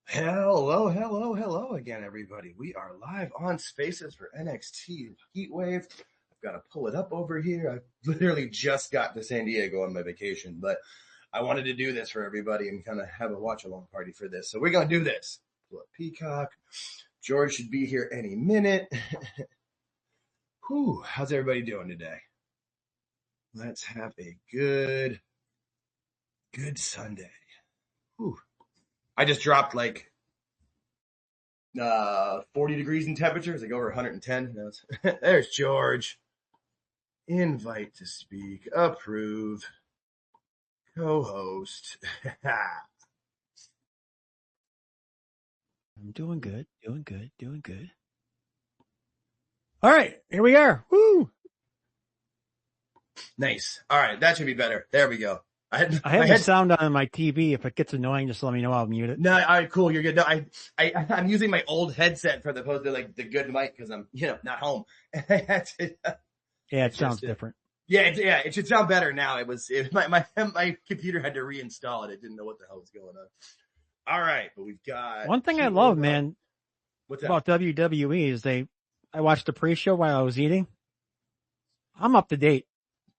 Hello again, everybody. We are live on Spaces for NXT Heatwave. I've got to pull it up over here. I literally just got to San Diego on my vacation, but I wanted to do this for everybody and kind of have a watch-along party for this. So we're going to do this. Pull up Peacock. George should be here any minute. Whew, how's everybody doing today? Let's have a good Sunday. Whew. I just dropped like 40 degrees in temperature. It's like over 110. There's George. Invite to speak. Approve. Co-host. I'm doing good. All right, here we are. Woo! Nice. All right, that should be better. There we go. I have the sound on my TV. If it gets annoying, just let me know. I'll mute it. No, all right, cool. You're good. No, I'm using my old headset for the opposed to like the good mic because I'm, not home. Yeah, it sounds different. Yeah, it should sound better now. My computer had to reinstall it. It didn't know what the hell was going on. All right, but we've got one thing I love, man. What's that? About WWE is I watched the pre-show while I was eating. I'm up to date.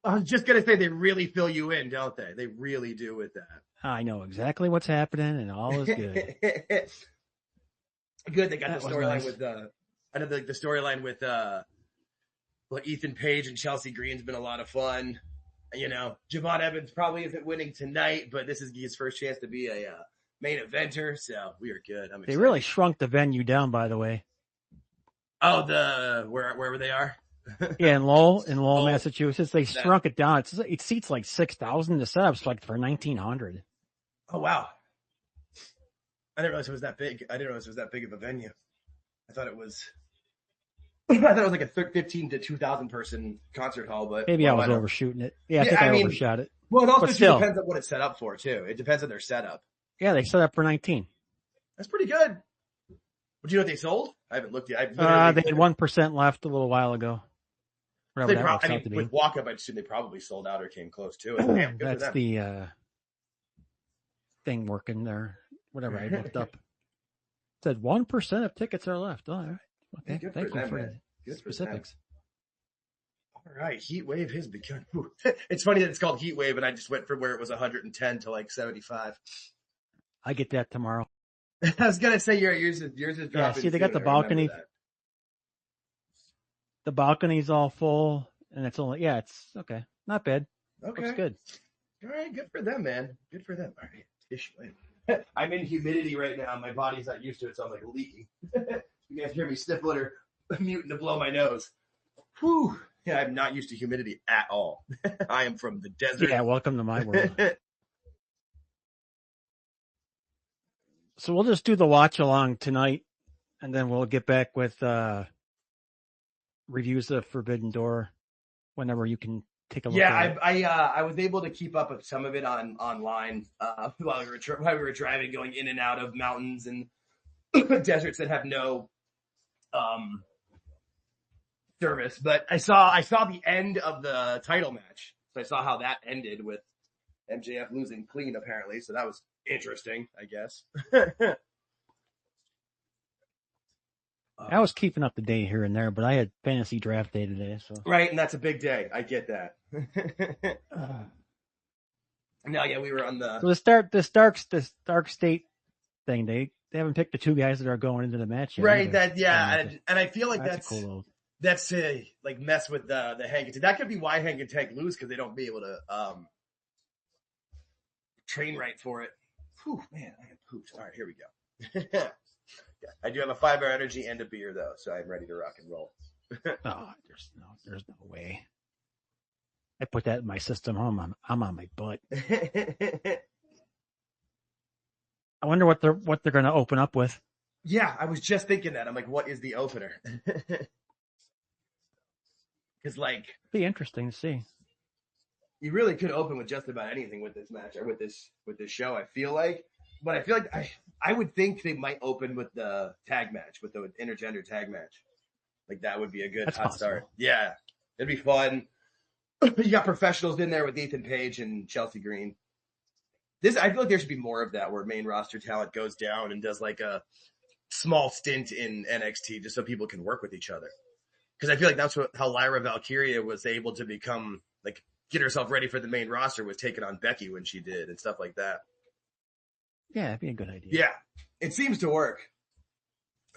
I was just going to say they really fill you in, don't they? They really do with that. I know exactly what's happening and all is good. Good. They got the storyline with I know the storyline with Ethan Page and Chelsea Green's been a lot of fun. Javon Evans probably isn't winning tonight, but this is his first chance to be a main eventer, so we are good. I'm excited. They really shrunk the venue down, by the way. Oh, wherever they are? Yeah, in Lowell, Massachusetts, they shrunk it down. It seats like 6,000. The setup's like for 1,900. Oh wow! I didn't realize it was that big. I didn't realize it was that big of a venue. I thought it was like a 15 to 2,000 person concert hall, but maybe I was overshooting it. Yeah, I think I overshot it. Well, it also depends on what it's set up for too. It depends on their setup. Yeah, they set up for 19. That's pretty good. Would you know what they sold? I haven't looked yet. They had 1% left a little while ago. With walk-up, I'd assume they probably sold out or came close to it. Damn, that's the thing working there. Whatever I looked up. It said 1% of tickets are left. All right. Okay. Good Thank for you them, for man. the specifics. All right. Heatwave has begun. It's funny that it's called Heatwave, and I just went from where it was 110 to like 75. I get that tomorrow. I was going to say yours is dropping. Yeah, see, they got the balcony. The balcony's all full, and it's it's okay. Not bad. Okay. Looks good. All right, good for them, man. Good for them. All right. I'm in humidity right now. My body's not used to it, so I'm like leaking. You guys hear me sniffling or muting to blow my nose. Whew. Yeah, I'm not used to humidity at all. I am from the desert. Yeah, welcome to my world. So we'll just do the watch along tonight, and then we'll get back with reviews of Forbidden Door whenever you can take a look at it. I was able to keep up with some of it online while we were driving, going in and out of mountains and deserts that have no service. But I saw the end of the title match. So I saw how that ended with MJF losing clean, apparently. So that was interesting, I guess. I was keeping up to date here and there, but I had fantasy draft day today. So right, and that's a big day. I get that. No, yeah, we were on the. So this dark state thing. They haven't picked the two guys that are going into the match yet. Right. Either. And I feel like that's cool. That's like mess with the Hang and Tag. That could be why Hang and Tag lose because they don't be able to train right for it. Whew, man, I am pooped. All right, here we go. I do have a 5-hour energy and a beer though, so I'm ready to rock and roll. Oh, there's no way. I put that in my system. I'm on my butt. I wonder what they're going to open up with. Yeah, I was just thinking that. I'm like, what is the opener? Because be interesting to see. You really could open with just about anything with this match or with this show. I feel like, but I feel like I would think they might open with the tag match, with the intergender tag match. Like that would be a good hot start. Yeah, it'd be fun. You got professionals in there with Ethan Page and Chelsea Green. I feel like there should be more of that where main roster talent goes down and does like a small stint in NXT just so people can work with each other. Because I feel like that's how Lyra Valkyria was able to become, like, get herself ready for the main roster, was taking on Becky when she did and stuff like that. Yeah, that'd be a good idea. Yeah, it seems to work.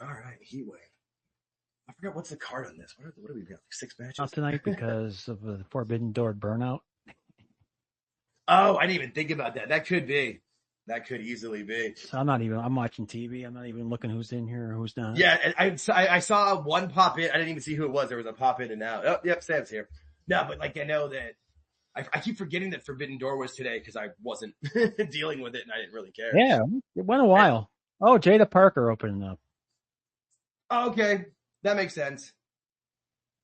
All right, Heatwave. I forgot what's the card on this. What do we got? Like 6 matches? Not tonight because of the Forbidden Door burnout. Oh, I didn't even think about that. That could be. That could easily be. So I'm watching TV. I'm not even looking who's in here or who's not. Yeah, I saw one pop in. I didn't even see who it was. There was a pop in and out. Oh, yep, Sam's here. No, but like I know that I keep forgetting that Forbidden Door was today because I wasn't dealing with it and I didn't really care. Yeah, it went a while. Oh, Jada Parker opening up. Oh, okay, that makes sense.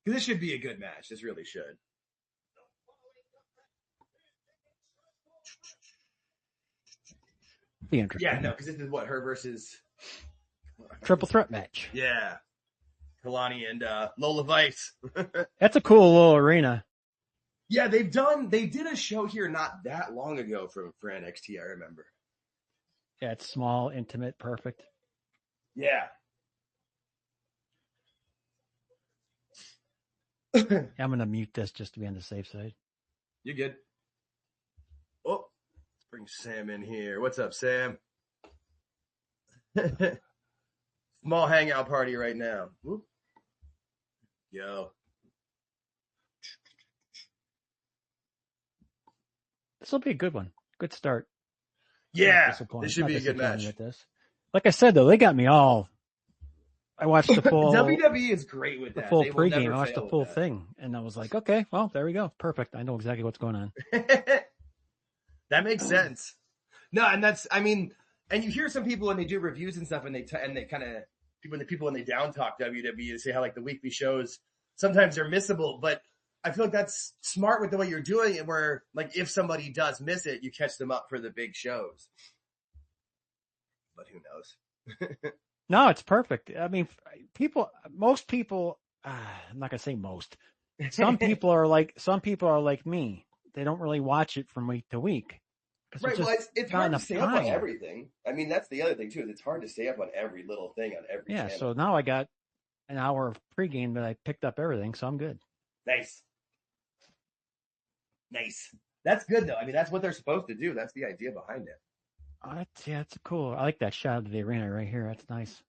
Because this should be a good match. This really should. Be interesting. Yeah, no, because this is what, her versus triple threat match. Yeah, Kalani and Lola Vice. That's a cool little arena. Yeah, they did a show here not that long ago for NXT, I remember. Yeah, it's small, intimate, perfect. Yeah. I'm going to mute this just to be on the safe side. You're good. Oh, let's bring Sam in here. What's up, Sam? Small hangout party right now. Whoop. Yo. This will be a good one. Good start. Yeah, this should be a good match. With this. Like I said, though, they got me all. I watched the full. WWE is great with that. The full pregame. I watched the full thing, and I was like, okay, well, there we go. Perfect. I know exactly what's going on. That makes sense. No, and that's, I mean, and you hear some people when they do reviews and stuff, and they kind of, when they down talk WWE, they say how like the weekly shows sometimes they're missable, but I feel like that's smart with the way you're doing it, where like if somebody does miss it, you catch them up for the big shows. But who knows? No, it's perfect. I mean, most people, I'm not going to say most. Some people are like me. They don't really watch it from week to week. Right. Well, it's hard to stay up on everything. I mean, that's the other thing too. Is it's hard to stay up on every little thing on every channel. Yeah. So now I got an hour of pregame that I picked up everything. So I'm good. Nice. That's good though. I mean, that's what they're supposed to do. That's the idea behind it. It's cool. I like that shot of the arena right here. That's nice.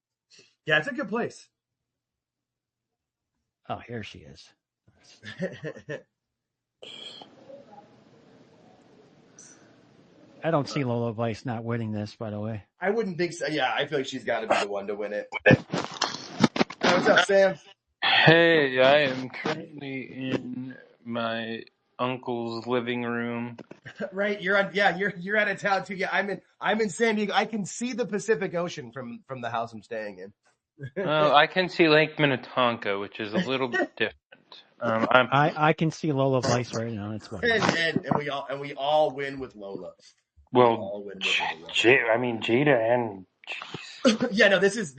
Yeah, it's a good place. Oh, here she is. I don't see Lola Vice not winning this, by the way. I wouldn't think so. Yeah, I feel like she's got to be the one to win it. What's up, Sam? Hey, I am currently in my uncle's living room. Right, you're out of town too. Yeah, I'm in San Diego. I can see the Pacific Ocean from the house I'm staying in. Well, I can see Lake Minnetonka, which is a little bit different. I can see Lola Vice right now. It's fine. And we all win with Lola. Well, Jada and yeah, no, this is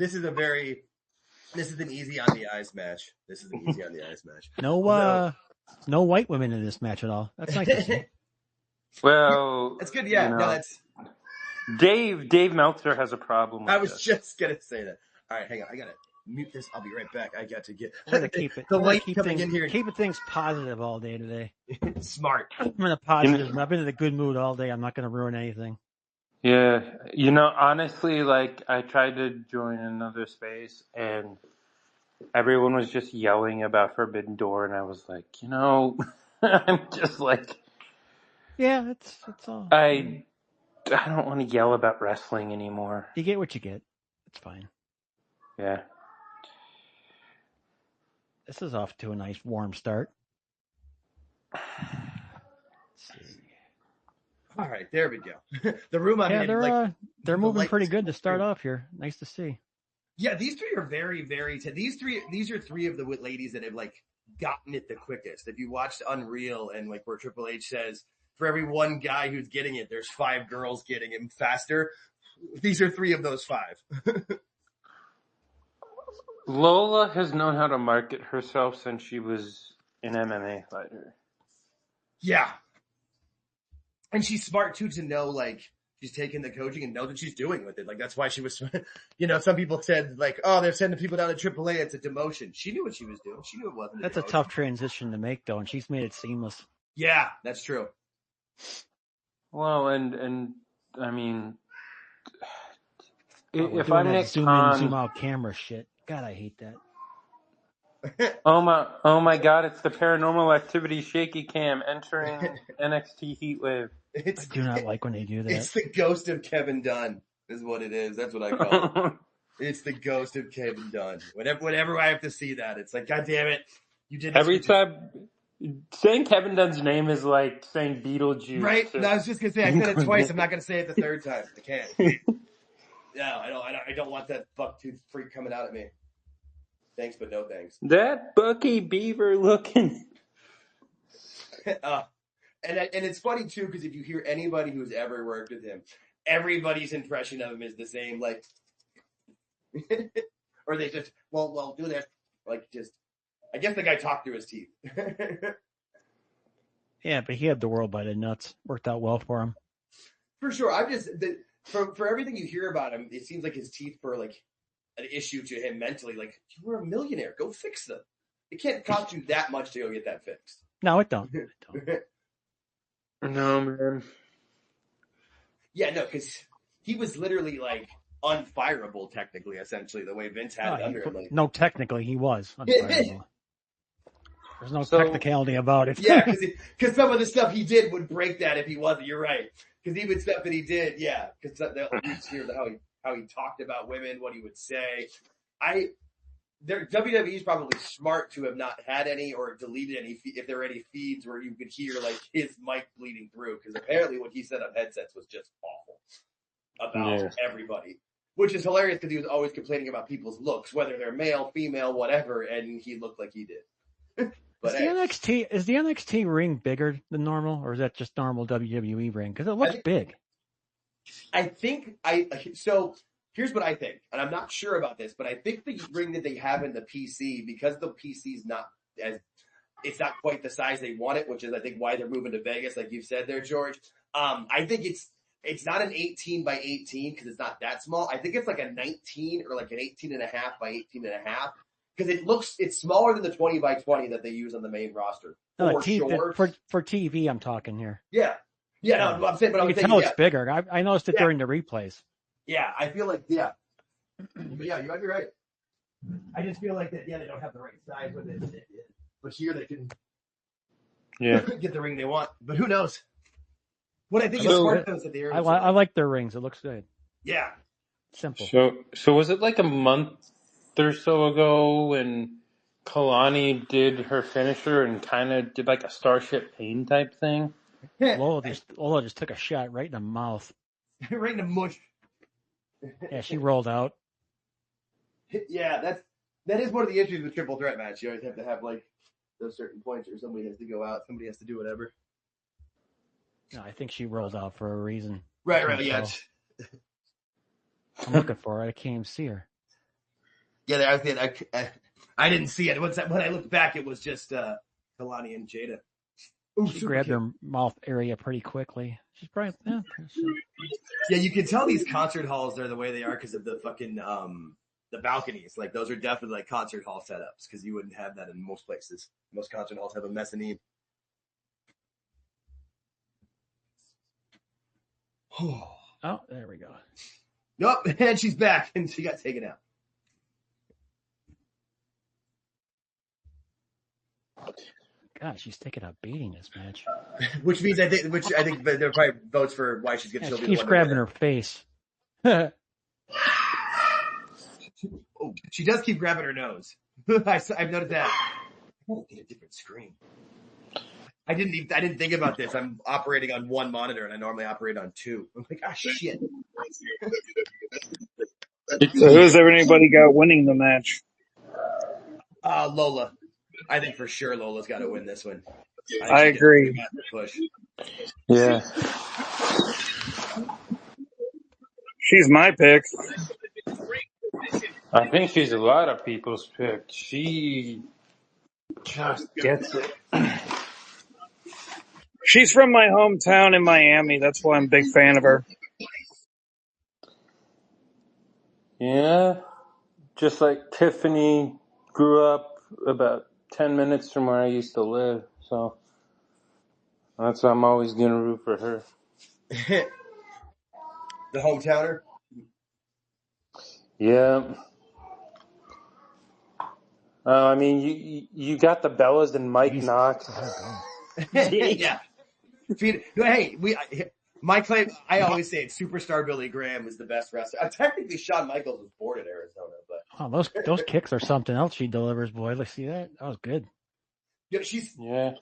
an easy on the eyes match. No white women in this match at all. That's nice to see. Well, that's good. Yeah, no, that's Dave Meltzer has a problem with I was just gonna say that. All right, hang on. I gotta mute this. I'll be right back. I got to get the light coming in here. Keeping things positive all day today. Smart. I'm in a positive. I've been in a good mood all day. I'm not going to ruin anything. Yeah, honestly, like I tried to join another space and everyone was just yelling about Forbidden Door, and I was like, I'm just like, yeah, it's all. I don't want to yell about wrestling anymore. You get what you get. It's fine. Yeah. This is off to a nice warm start. Let's see. All right, there we go. The room I'm in. They're moving pretty good to start off here. Nice to see. Yeah, these three are very, very. These are three of the ladies that have like gotten it the quickest. If you watched Unreal and like where Triple H says, for every one guy who's getting it, there's 5 girls getting him faster. These are 3 of those 5. Lola has known how to market herself since she was an MMA fighter. Yeah. And she's smart too to know like She's taking the coaching and knows what she's doing with it. Like, that's why she was, some people said, like, oh, they're sending people down to AAA. It's a demotion. She knew what she was doing. She knew it wasn't That's a tough transition to make, though, and she's made it seamless. Yeah, that's true. Well, and I mean, if I'm Nick zoom Khan, in, zoom out camera shit. God, I hate that. oh my God, it's the Paranormal Activity shaky cam entering NXT Heatwave. I do not like when they do that. It's the ghost of Kevin Dunn is what it is. That's what I call it. It's the ghost of Kevin Dunn. Whenever I have to see that, it's like, God damn it. You did this. Every time saying Kevin Dunn's name is like saying Beetlejuice. Right? No, I was just going to say, I said it twice. I'm not going to say it the third time. I can't. No, I don't want that bucktooth freak coming out at me. Thanks, but no thanks. That Bucky Beaver looking. And it's funny too, because if you hear anybody who's ever worked with him, everybody's impression of him is the same. Like, or they just, well, do that. Like, just, I guess the guy talked through his teeth. Yeah, but he had the world by the nuts. Worked out well for him. For sure. I'm just, for everything you hear about him, it seems like his teeth were like an issue to him mentally. Like, you were a millionaire. Go fix them. It can't cost you that much to go get that fixed. No, it don't. No, man. Yeah, no, because he was literally like unfireable, technically, essentially, the way Vince had it under him. Like, no, technically, he was unfireable. There's no technicality about it. Yeah, because some of the stuff he did would break that if he wasn't. You're right. Because even stuff that he did, yeah. Because you hear how he talked about women, what he would say. WWE's probably smart to have not had any or deleted any, if there were any feeds where you could hear like his mic bleeding through. Because apparently what he said on headsets was just awful about everybody. Which is hilarious because he was always complaining about people's looks, whether they're male, female, whatever, and he looked like he did. But is the NXT ring bigger than normal, or is that just normal WWE ring? Because it looks big. So here's what I think, and I'm not sure about this, but I think the ring that they have in the PC, because the PC's it's not quite the size they want it, which is I think why they're moving to Vegas, like you've said there, George. I think it's not an 18 by 18 because it's not that small. I think it's like a 19 or like an 18.5 by 18.5. Because it's smaller than the 20 by 20 that they use on the main roster. For TV, I'm talking here. Yeah. Yeah, no, I'm saying, but you can tell it's bigger. I noticed it during the replays. Yeah, I feel like, yeah. But yeah, you might be right. I just feel like that, they don't have the right size with it. But here they can get the ring they want. But who knows? What I think is smart though is that I like their rings. It looks good. Yeah. Simple. So was it like a month or so ago when Kalani did her finisher and kind of did like a Starship Pain type thing? Lola just took a shot right in the mouth. Right in the mush. Yeah, she rolled out. Yeah, that is one of the issues with triple threat match. You always have to have like those certain points, or somebody has to go out, somebody has to do whatever. No, I think she rolled out for a reason. Right, yeah. I'm looking for her. I can't even see her. Yeah, I didn't see it. When I looked back, it was just Kalani and Jada. Ooh, she grabbed her mouth area pretty quickly. She's probably Yeah, you can tell these concert halls are the way they are because of the fucking the balconies. Like those are definitely like concert hall setups because you wouldn't have that in most places. Most concert halls have a mezzanine. Oh, there we go. Nope, and she's back, and she got taken out. God, she's taking a beating this match. which I think there are probably votes for why she's getting. She keeps grabbing her face. Oh, she does keep grabbing her nose. I've noticed that. I gotta get a different screen. I didn't think about this. I'm operating on one monitor, and I normally operate on two. I'm like, shit. So who's anybody got winning the match? Lola. I think for sure Lola's got to win this one. I agree. Push. Yeah. She's my pick. I think she's a lot of people's pick. She just gets it. She's from my hometown in Miami. That's why I'm a big fan of her. Yeah, just like Tiffany grew up about 10 minutes from where I used to live, so that's why I'm always going to root for her. The hometowner? Yeah. I mean, you got the Bellas and Mike Jesus, Knox. let her go. Yeah. Hey, my claim, I always say it, superstar Billy Graham was the best wrestler. Technically, Shawn Michaels was born in Arizona, but Oh, those kicks are something else she delivers, boy. Let's see that. That was good. you know, Yeah.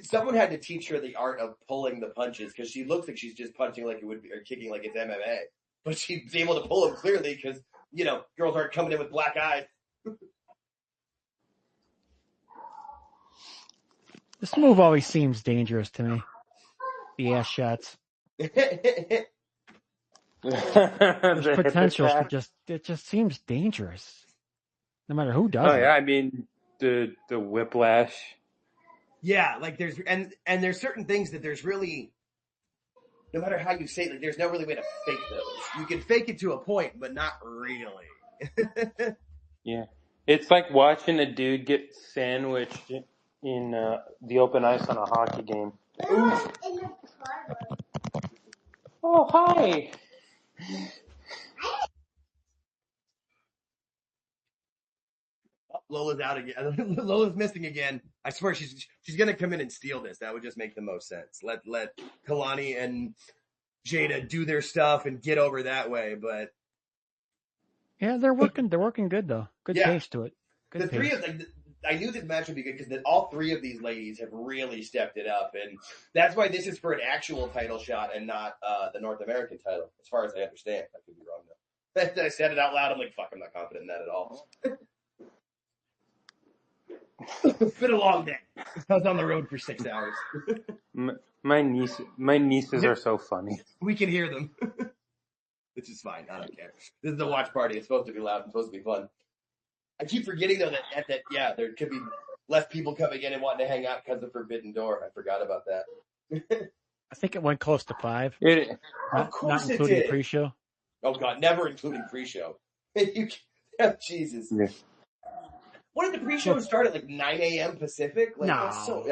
someone had to teach her the art of pulling the punches because she looks like she's just punching like it would be, or kicking like it's MMA, but she's able to pull them clearly because, girls aren't coming in with black eyes. This move always seems dangerous to me. The ass shots. The There's hip potential for attack. it just seems dangerous. No matter who does Oh, it. yeah, I mean, the whiplash. Yeah, like and there's certain things that there's really, no matter how you say it, like there's no really way to fake those. You can fake it to a point, but not really. Yeah. It's like watching a dude get sandwiched in the open ice on a hockey game. Oh, hi. Lola's out again. Lola's missing again. I swear she's gonna come in and steal this. That would just make the most sense. Let Kalani and Jada do their stuff and get over that way. But Yeah, they're working good though. Good yeah, pace to it. Good the pace. three of like I knew this match would be good because all three of these ladies have really stepped it up, and that's why this is for an actual title shot and not the North American title, as far as I understand. I could be wrong though. I said it out loud. I'm like, fuck, I'm not confident in that at all. It's been a long day. I was on the road for 6 hours. My nieces are so funny. We can hear them. Which is fine. I don't care. This is a watch party. It's supposed to be loud. It's supposed to be fun. I keep forgetting though that there could be less people coming in and wanting to hang out because of Forbidden Door. I forgot about that. I think it went close to 5. Of course not including it did. pre-show. Oh God, never including pre-show. Jesus. Yeah. What did the pre-show start at, like 9 a.m. Pacific? Like, No. that's so,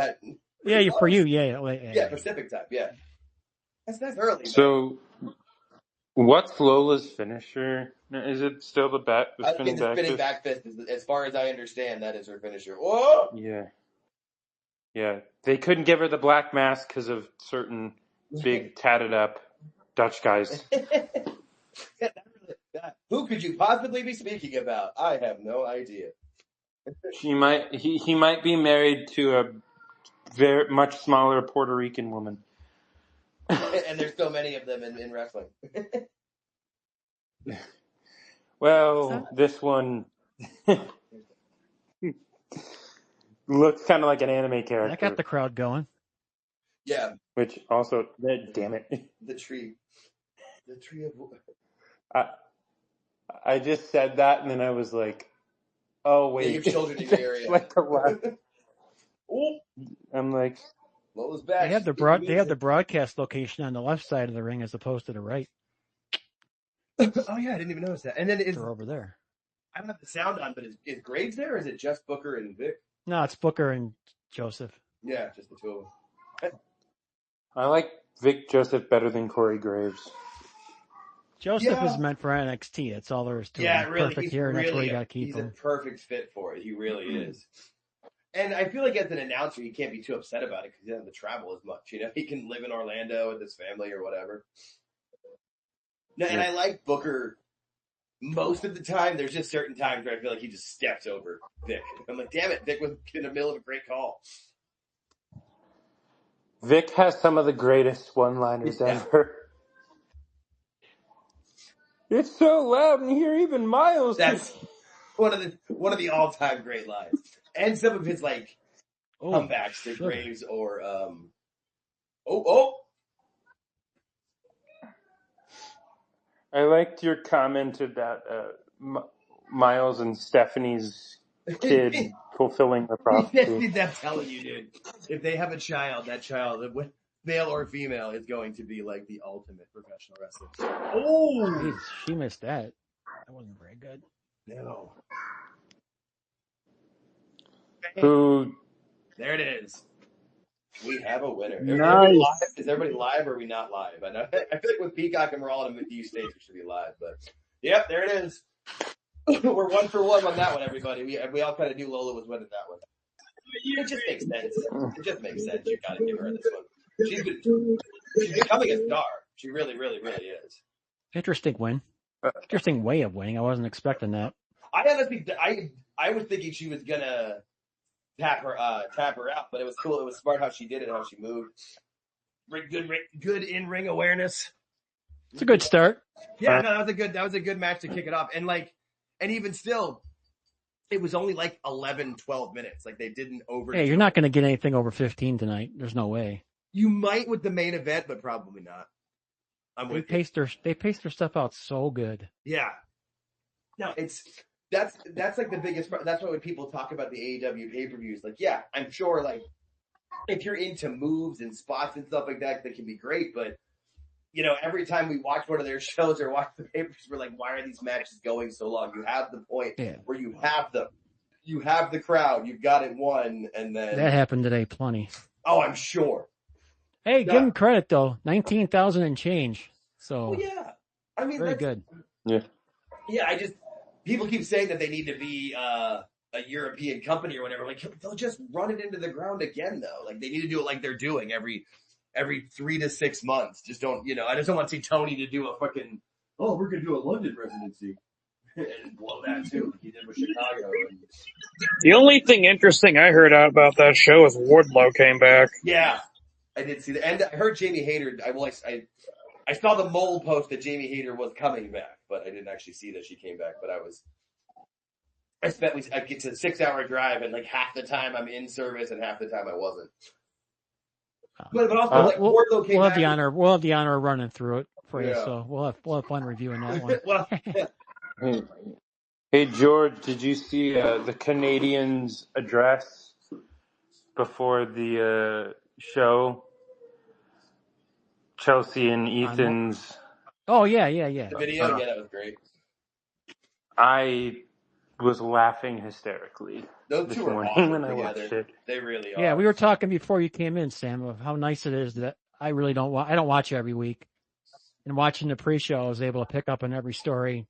Yeah, for you, yeah. Yeah, Pacific time, yeah. That's early. So, what's Lola's finisher? Is it still the spinning back spinning fist? back fist, as far as I understand, that is her finisher. Whoa! Yeah. They couldn't give her the black mask because of certain big tatted up Dutch guys. Who could you possibly be speaking about? I have no idea. He might be married to a very much smaller Puerto Rican woman. And there's so many of them in wrestling. Well, this one looks kind of like an anime character. That got the crowd going. Yeah. Which also, damn it. The tree of... I just said that and then I was like, oh wait. Yeah, you have children in your area. Like the left. I'm like, Lola's back. They have the broadcast location on the left side of the ring as opposed to the right. Oh yeah, I didn't even notice that. And then they're over there. I don't have the sound on, but is Graves there, or is it just Booker and Vic? No, it's Booker and Joseph. Yeah, just the two of them. I like Vic Joseph better than Corey Graves. Joseph is meant for NXT. That's all there is to him. Yeah, really. Perfect He's here, and that's where really you got to keep him. He's a perfect fit for it. He really is. And I feel like as an announcer, he can't be too upset about it because he doesn't have to travel as much. He can live in Orlando with his family or whatever. No, and I like Booker most of the time. There's just certain times where I feel like he just steps over Vic. I'm like, damn it, Vic was in the middle of a great call. Vic has some of the greatest one-liners ever. It's so loud in here, even Miles. That's one of the all-time great lines, and some of his comebacks to Graves or I liked your comment about Miles and Stephanie's kid fulfilling the prophecy. I'm telling you, dude. If they have a child, that child, male or female, is going to be like the ultimate professional wrestler. Oh, Jeez, she missed that. That wasn't very good. no. Who? There it is. We have a winner. Nice. Is everybody live or are we not live? I feel like with Peacock and we're all in a few states, we should be live. But yep, there it is. We're 1 for 1 on that one, everybody. We all kind of knew Lola was winning that one. It just makes sense. It just makes sense. You got to give her this one. She's becoming a star. She really, really, really is. Interesting win. Interesting way of winning. I wasn't expecting that. I honestly, I was thinking she was gonna tap her out, but it was cool. It was smart how she did it, how she moved. Good in-ring awareness. It's a good start. Yeah, no, that was a good match to kick it off. And even still, it was only like 11, 12 minutes. Like they didn't over. Hey, you're not going to get anything over 15 tonight. There's no way. You might with the main event, but probably not. They paced their stuff out so good. Yeah. No, that's like the biggest. That's why when people talk about the AEW pay-per-views, like, yeah, I'm sure, like, if you're into moves and spots and stuff like that, that can be great. But you know, every time we watch one of their shows or watch the pay-per-views, we're like, why are these matches going so long? You have the point where you have them, you have the crowd, you've got it won, and then that happened today, plenty. Oh, I'm sure. Hey, give them credit though, 19,000 and change. So yeah, I mean, very good. Yeah. Yeah, people keep saying that they need to be a European company or whatever. Like, they'll just run it into the ground again, though. Like, they need to do it like they're doing every 3 to 6 months. Just don't, I just don't want to see Tony to do a fucking, we're going to do a London residency. And blow that, too, like he did with Chicago. The only thing interesting I heard out about that show is Wardlow came back. Yeah, I did see that. And I heard Jamie Hayter, I saw the mole post that Jamie Hayter was coming back, but I didn't actually see that she came back. But I get to a 6-hour drive, and like half the time I'm in service, and half the time I wasn't. But also, like, Wardlow came back. We'll have the honor of running through it for you, so we'll have fun reviewing that one. Hey George, did you see the Canadians' address before the show? Chelsea and Ethan's. Oh yeah. The video, yeah, that was great. I was laughing hysterically. Those two are awesome when I watched it. They really are. Yeah, we were talking before you came in, Sam, of how nice it is that I don't watch every week, and watching the pre-show, I was able to pick up on every story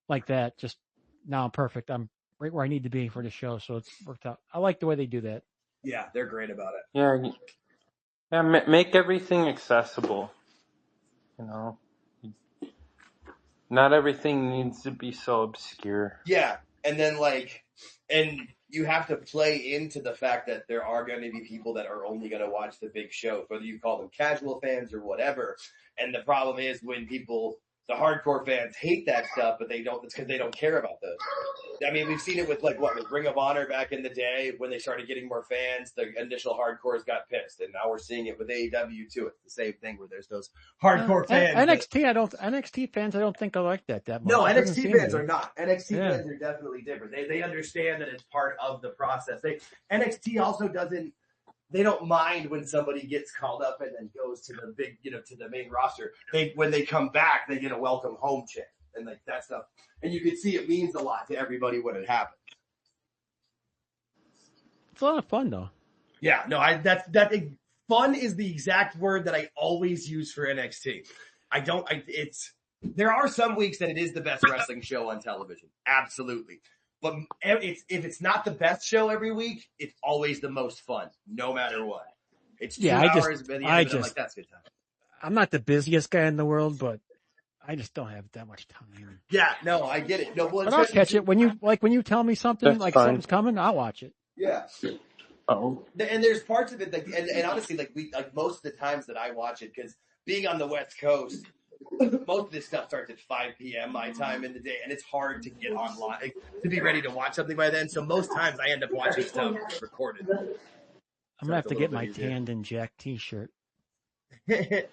like that. Just now, I'm perfect. I'm right where I need to be for the show, so it's worked out. I like the way they do that. Yeah, they're great about it. Yeah. Yeah, make everything accessible. Not everything needs to be so obscure. Yeah, and then and you have to play into the fact that there are going to be people that are only going to watch the big show, whether you call them casual fans or whatever. And the problem is when the hardcore fans hate that stuff, but it's because they don't care about those. I mean, we've seen it with with Ring of Honor back in the day when they started getting more fans. The initial hardcores got pissed, and now we're seeing it with AEW too. It's the same thing where there's those hardcore fans. NXT fans, I don't think I like that much. No, NXT fans are not. NXT fans are definitely different. They understand that it's part of the process. NXT also doesn't. They don't mind when somebody gets called up and then goes to the big, to the main roster. When they come back, they get a welcome home chant and like that stuff. And you can see it means a lot to everybody when it happens. It's a lot of fun though. Yeah, no, fun is the exact word that I always use for NXT. There are some weeks that it is the best wrestling show on television. Absolutely. But if it's not the best show every week, it's always the most fun, no matter what. It's 2 hours, but I'm like, that's good time. I'm not the busiest guy in the world, but I just don't have that much time. Yeah, no, I get it. No, but I'll catch it when you tell me something something's coming, I'll watch it. Yeah. Oh. And there's parts of it and honestly, most of the times that I watch it, because being on the West Coast, most of this stuff starts at 5 p.m. my time in the day, and it's hard to get online to be ready to watch something by then. So most times I end up watching stuff recorded. I'm gonna have to get my Tanned and Jack T-shirt. This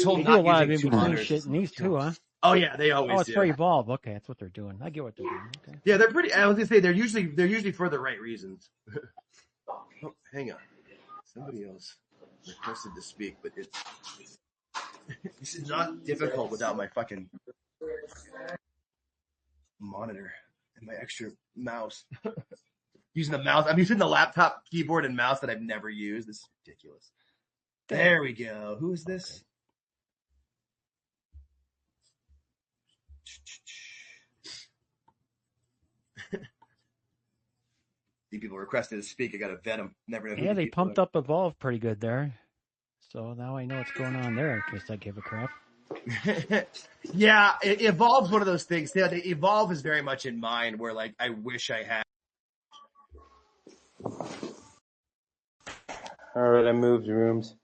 whole they do a lot of in-between shit in these too, huh? Oh yeah, they always Oh, it's do. for Evolve. Okay, that's what they're doing. I get what they're doing. Okay. Yeah, they're pretty. I was gonna say they're usually for the right reasons. Oh, hang on. Somebody else requested to speak, but this is not difficult without my fucking monitor and my extra mouse. Using the mouse, I'm using the laptop keyboard and mouse that I've never used. This is ridiculous. There we go. Who is this? The people requested to speak. I gotta vet them. Never know. Yeah, they pumped up Evolve pretty good there. So now I know what's going on there in case I give a crap. Yeah, Evolve's one of those things. Yeah, the Evolve is very much in mind where like I wish I had. All right, I moved rooms.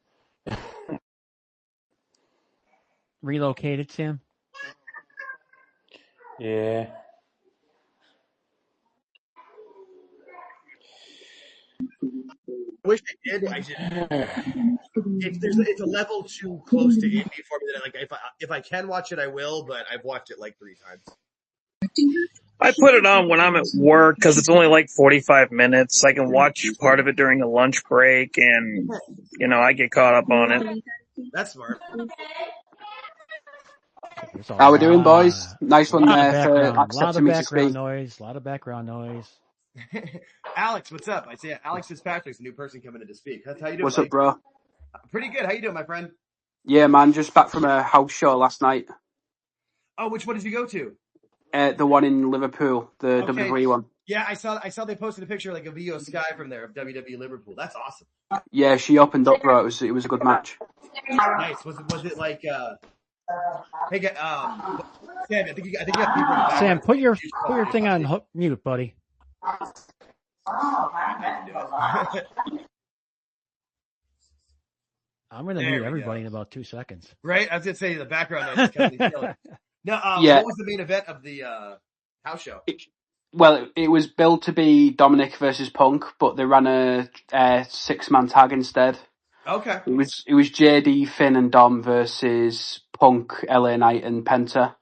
Relocated, Sam? Yeah. I wish I did. I didn't. It's a level too close to indie for me that like if I can watch it, I will. But I've watched it like 3 times. I put it on when I'm at work because it's only like 45 minutes. I can watch part of it during a lunch break, and I get caught up on it. That's smart. How we doing, boys? Nice one there for accepting me to speak. A lot of background noise. Alex, what's up? I see Alex Fitzpatrick's a new person coming in to speak. How you doing? What's up, bro? Pretty good. How you doing, my friend? Yeah, man, just back from a house show last night. Oh, which one did you go to? The one in Liverpool, the WWE one. Yeah, I saw they posted a picture like of Io Sky from there of WWE Liverpool. That's awesome. Yeah, she opened up, bro. It was a good match. Nice. Was it like hey, Sam, I think you have people in the back. Sam, put your thing on mute, buddy. I'm going to mute everybody in about 2 seconds. Right? I was going to say the background noise is kind of killing. Now, yeah. What was the main event of the house show? It was billed to be Dominic versus Punk, but they ran a 6-man tag instead. Okay. It was JD, Finn, and Dom versus Punk, LA Knight, and Penta.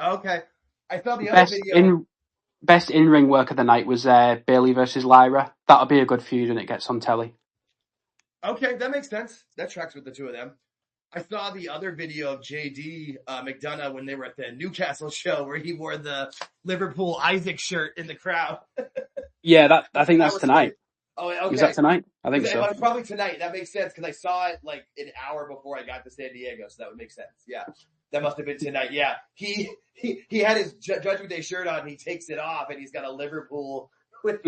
Okay. I saw the other video. Best in-ring work of the night was Bayley versus Lyra. That'll be a good feud when it gets on telly. Okay, that makes sense. That tracks with the two of them. I saw the other video of JD McDonough when they were at the Newcastle show where he wore the Liverpool Isaac shirt in the crowd. Yeah, I think that's tonight. Oh, okay. Is that tonight? I think so. It's probably tonight. That makes sense because I saw it like an hour before I got to San Diego, so that would make sense. Yeah, that must have been tonight. Yeah, he had his Judgment Day shirt on. He takes it off, and he's got a Liverpool with.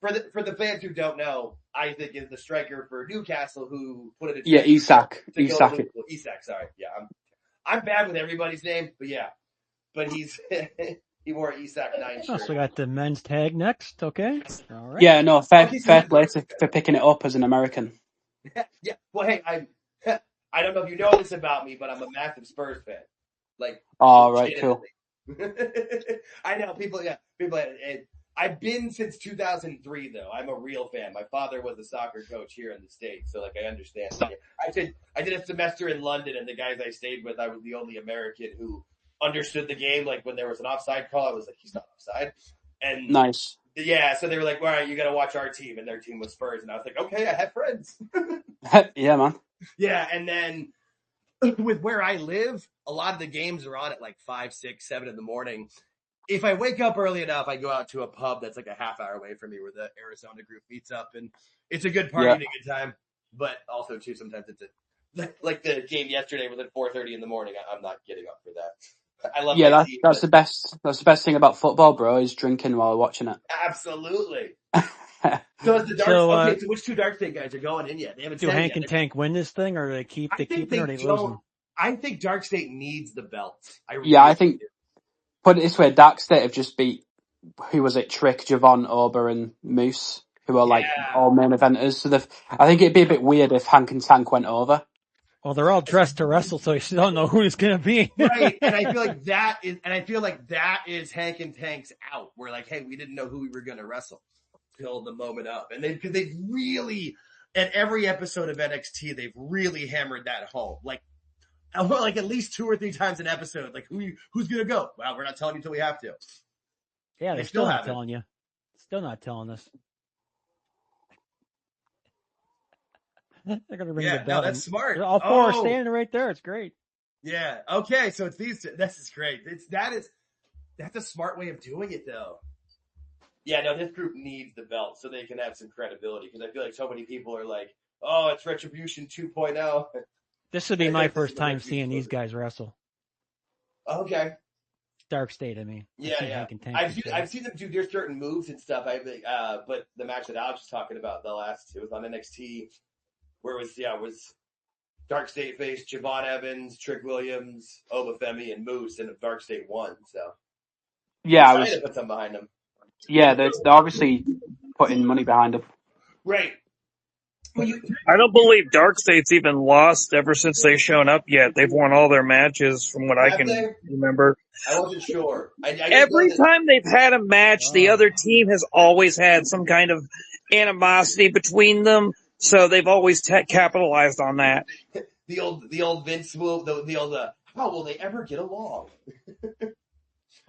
For the fans who don't know, Isaac is the striker for Newcastle who put it in. Yeah, Isak. Isak, sorry. Yeah, I'm bad with everybody's name, but yeah. But he wore Isak 9 shirt. So we got the men's tag next, okay? All right. Yeah, no, fair play for picking it up as an American. Yeah. Well, hey, I don't know if you know this about me, but I'm a massive Spurs fan. Like, oh, right, cool. I know people. I've been since 2003, though. I'm a real fan. My father was a soccer coach here in the States, so like I understand. I did a semester in London, and the guys I stayed with, I was the only American who understood the game. Like when there was an offside call, I was like, he's not offside. And nice. Yeah, so they were like, all right, you got to watch our team, and their team was Spurs, and I was like, okay, I have friends. Yeah, man. Yeah, and then with where I live, a lot of the games are on at like 5, 6, 7 in the morning. If I wake up early enough, I go out to a pub that's like a half hour away from me where the Arizona group meets up, and it's a good party and a good time. But also, too, sometimes it's like the game yesterday was at 4:30 in the morning. I'm not getting up for that. I love my team, that's the best. That's the best thing about football, bro, is drinking while watching it. Absolutely. So which 2 Dark State guys are going in yet? They haven't. Do Hank and Tank win this thing, or do they keep it, or they lose them? I think Dark State needs the belts. I think. Put it this way, Dark State have just beat, who was it, Trick, Javon, Ober, and Moose, who are like all main eventers. So I think it'd be a bit weird if Hank and Tank went over. Well, they're all dressed to wrestle, so you don't know who it's going to be. Right, and I feel like that is Hank and Tank's out. We're like, hey, we didn't know who we were going to wrestle till the moment up. And because they've really, at every episode of NXT, they've really hammered that home. Like, like at least 2 or 3 times an episode. Like who's gonna go? Well, we're not telling you until we have to. Yeah, they're They still still not haven't. telling you. Still not telling us. They're gonna ring the Yeah, bell. no, that's smart. All 4 are standing right there. It's great. Yeah. Okay. So it's these two. This is great. That's a smart way of doing it, though. Yeah. No, this group needs the belt so they can have some credibility because I feel like so many people are like, "Oh, it's Retribution 2.0." This would be my first time seeing these guys wrestle. Okay. Dark State, I mean. Yeah. I've seen them do their certain moves and stuff. But the match that I was just talking about, it was on NXT, where it was Dark State faced Javon Evans, Trick Williams, Obafemi, and Moose, and Dark State won. So Yeah, I was trying to put some behind them. Yeah, they're obviously putting money behind them. Right. I don't believe Dark State's even lost ever since they've shown up yet. They've won all their matches from what I can remember. I wasn't sure. Every time they've had a match, the other team has always had some kind of animosity between them, so they've always capitalized on that. The old Vince move, the old how will they ever get along?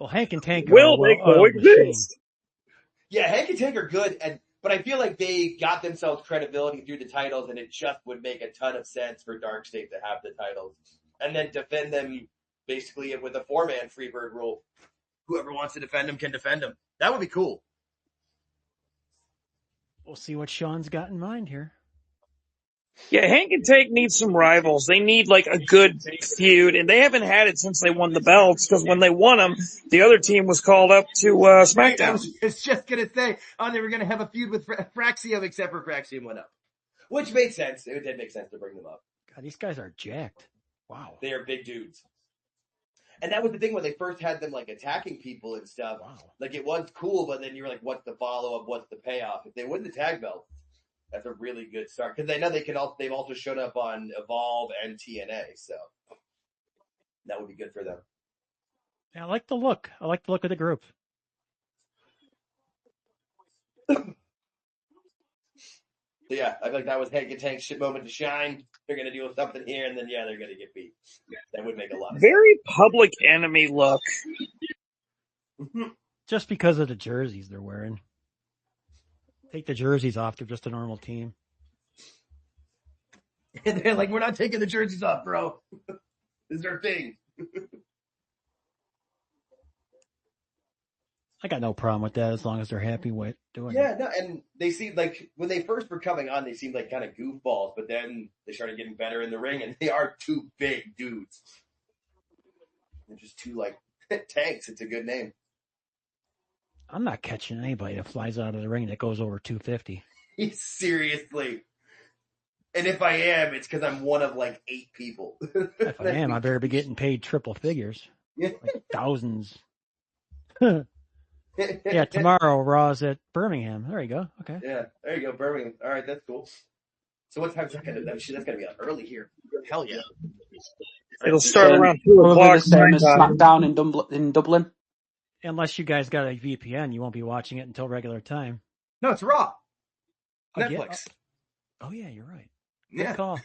Well, Hank and Tank will they coexist? Yeah, Hank and Tank are good, but I feel like they got themselves credibility through the titles, and it just would make a ton of sense for Dark State to have the titles and then defend them basically with a 4-man Freebird rule. Whoever wants to defend them can defend them. That would be cool. We'll see what Sean's got in mind here. Yeah, Hank and Tank need some rivals. They need like a good feud, and they haven't had it since they won the belts, because when they won them, the other team was called up to SmackDown. I was just going to say, they were going to have a feud with Fraxium, except for Fraxium went up. Which made sense. It did make sense to bring them up. God, these guys are jacked. Wow. They are big dudes. And that was the thing when they first had them like attacking people and stuff. Wow. Like it was cool, but then you were like, what's the follow-up? What's the payoff? If they win the tag belt, that's a really good start. Because they know they've also shown up on Evolve and TNA, so that would be good for them. Yeah, I like the look. I like the look of the group. So yeah, I feel like that was Hank and Tank's shit moment to shine. They're going to do something here, and then they're going to get beat. That would make a lot of sense. Very Public Enemy look. Just because of the jerseys they're wearing. Take the jerseys off, they're just a normal team. And they're like, we're not taking the jerseys off, bro. This is our thing. I got no problem with that as long as they're happy with doing it. Yeah, no, and they seemed like, when they first were coming on, they seemed like kind of goofballs, but then they started getting better in the ring, and they are 2 big dudes. They're just 2, like, tanks. It's a good name. I'm not catching anybody that flies out of the ring that goes over 250. Seriously. And if I am, it's because I'm one of, like, 8 people. If I am, I better be getting paid triple figures. Yeah. Like thousands. Yeah, tomorrow Raw's at Birmingham. There you go. Okay. Yeah, there you go, Birmingham. All right, that's cool. So what time's that going to be? That's going to be early here. Hell yeah. It'll start around 2 o'clock. The same as SmackDown in Dublin. Unless you guys got a VPN, you won't be watching it until regular time. No, it's Raw. Oh, Netflix. Yeah. Oh, yeah, you're right. Good call.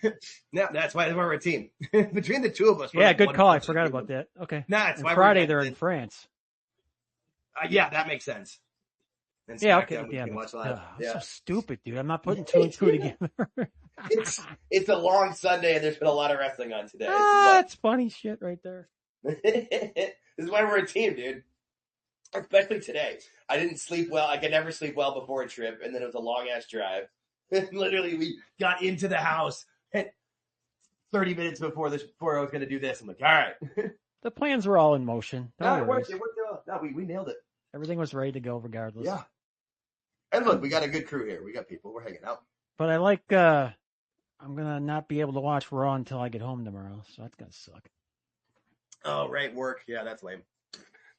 No, that's why we're a team. Between the 2 of us. Yeah, good call. I forgot about that. Okay. Nah, it's why Friday they're in France. Yeah, that makes sense. And yeah, okay. Yeah, watch live. I'm so stupid, dude. I'm not putting 2 and 2 together. It's a long Sunday, and there's been a lot of wrestling on today. That's funny shit right there. This is why we're a team, dude. Especially today. I didn't sleep well. I could never sleep well before a trip, and then it was a long-ass drive. Literally, we got into the house 30 minutes before I was going to do this. I'm like, all right. The plans were all in motion. No, it worked. It worked out. No, we nailed it. Everything was ready to go regardless. Yeah. And look, we got a good crew here. We got people. We're hanging out. But I like, I'm going to not be able to watch Raw until I get home tomorrow, so that's going to suck. Oh, right. Work. Yeah, that's lame.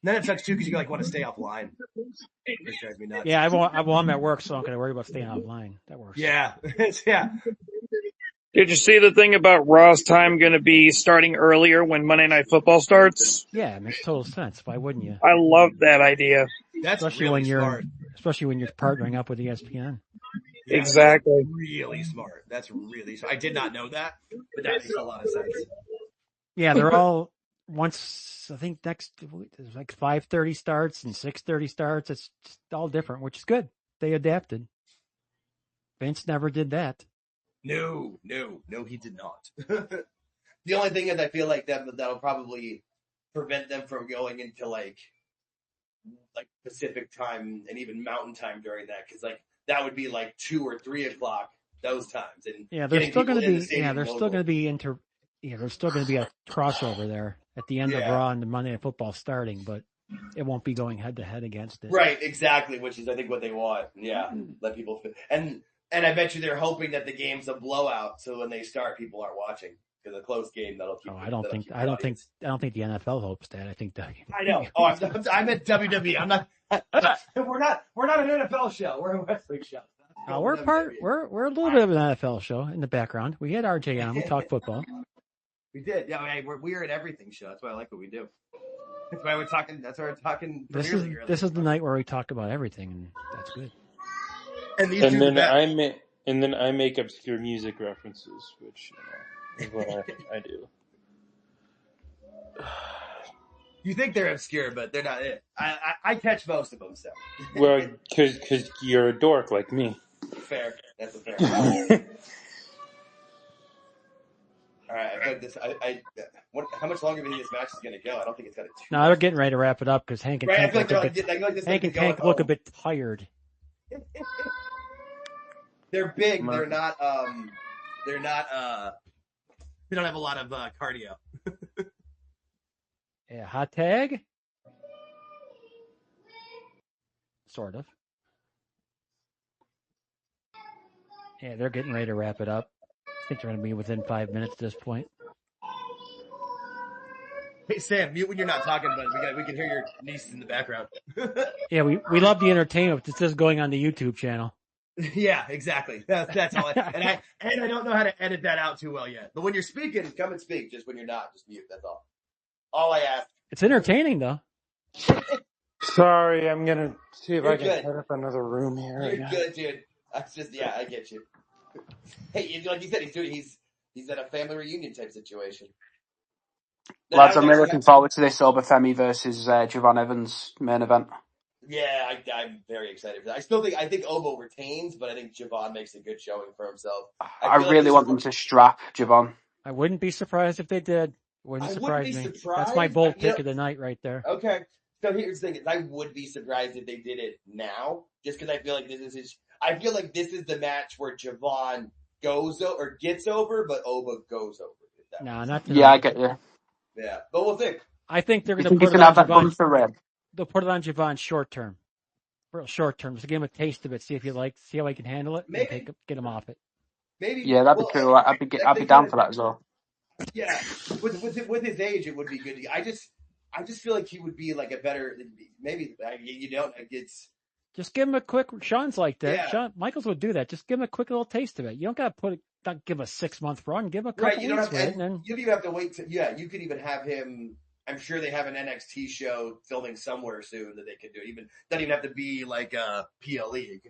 Then it sucks too because you want to stay offline. It drives me nuts. Yeah, I'm at work, so I'm going to worry about staying offline. That works. Yeah. Yeah. Did you see the thing about Raw's time going to be starting earlier when Monday Night Football starts? Yeah, it makes total sense. Why wouldn't you? I love that idea. That's especially really when you're smart. Especially when you're partnering up with ESPN. Yeah, exactly. Really smart. That's really smart. I did not know that, but that makes a lot of sense. Yeah, they're all once. I think next there's like 5:30 starts and 6:30 starts. It's just all different, which is good. They adapted. Vince never did that. No, he did not. The only thing is, I feel like that'll probably prevent them from going into like Pacific time and even Mountain time during that, because like that would be like 2 or 3 o'clock those times. And yeah, there's still going to be. Yeah, there's still going to be there's still going to be a crossover there at the end of Raw and the Monday Night Football starting, but it won't be going head to head against it. Right, exactly, which is I think what they want. Yeah, let people fit. And I bet you they're hoping that the game's a blowout, so when they start, people aren't watching. Because a close game that'll keep. I don't think the NFL hopes that. I think that. I know. Oh, I meant WWE. I'm not. We're not an NFL show. We're a wrestling show. We're a little bit of an NFL show in the background. We had RJ on. We talked football. We did. Yeah, we're an everything show. That's why I like what we do. That's why we're talking. That's why we're talking. This is the night where we talk about everything, and that's good. And then I make obscure music references, which is what I do. You think they're obscure, but they're not it. I catch most of them, so. Well, because you're a dork like me. Fair. That's a fair. All right, I bet this. How much longer do you think this match is going to go? I don't think it's got to. No, they're getting ready to wrap it up because Hank and Tank look a bit tired. They're big. They're not. They're not. They don't have a lot of cardio. Yeah, hot tag. Sort of. Yeah, they're getting ready to wrap it up. I think they're going to be within 5 minutes at this point. Hey, Sam, mute when you're not talking, but we can hear your niece in the background. Yeah, we love the entertainment. This is going on the YouTube channel. Yeah, exactly. That's all. I don't know how to edit that out too well yet. But when you're speaking, come and speak. Just when you're not, just mute. That's all. All I ask. It's entertaining, though. Sorry, I'm gonna see if I can set up another room here. You're good, dude. That's just I get you. Hey, like you said, he's at a family reunion type situation. Lads, I'm really looking forward to this Obafemi versus Javon Evans main event. Yeah, I'm very excited for that. I think Obo retains, but I think Javon makes a good showing for himself. I really want them to strap Javon. I wouldn't be surprised if they did. Wouldn't surprise me. That's my bold pick of the night right there. Okay. So here's the thing: I would be surprised if they did it now, just because I feel like this is the match where Javon gets over, but Oba goes over. No, not tonight. Yeah, I get you. Yeah, but we'll think. I think they're going to put it on Javon for Red. They'll put it on Javon short term, real short term. Just give him a taste of it. See how he can handle it. Maybe get him off it. Maybe. Yeah, that'd be cool. I'd be down for that as well. Yeah, with his age, it would be good. I just feel like he would be like a better. Maybe you don't. It's just give him a quick. Sean's like that. Yeah. Shawn Michaels would do that. Just give him a quick little taste of it. You don't got to give him a 6-month run. Give him a couple weeks with it. And you don't even have to wait. You could even have him. I'm sure they have an NXT show filming somewhere soon that they can do. Doesn't even have to be like a PLE.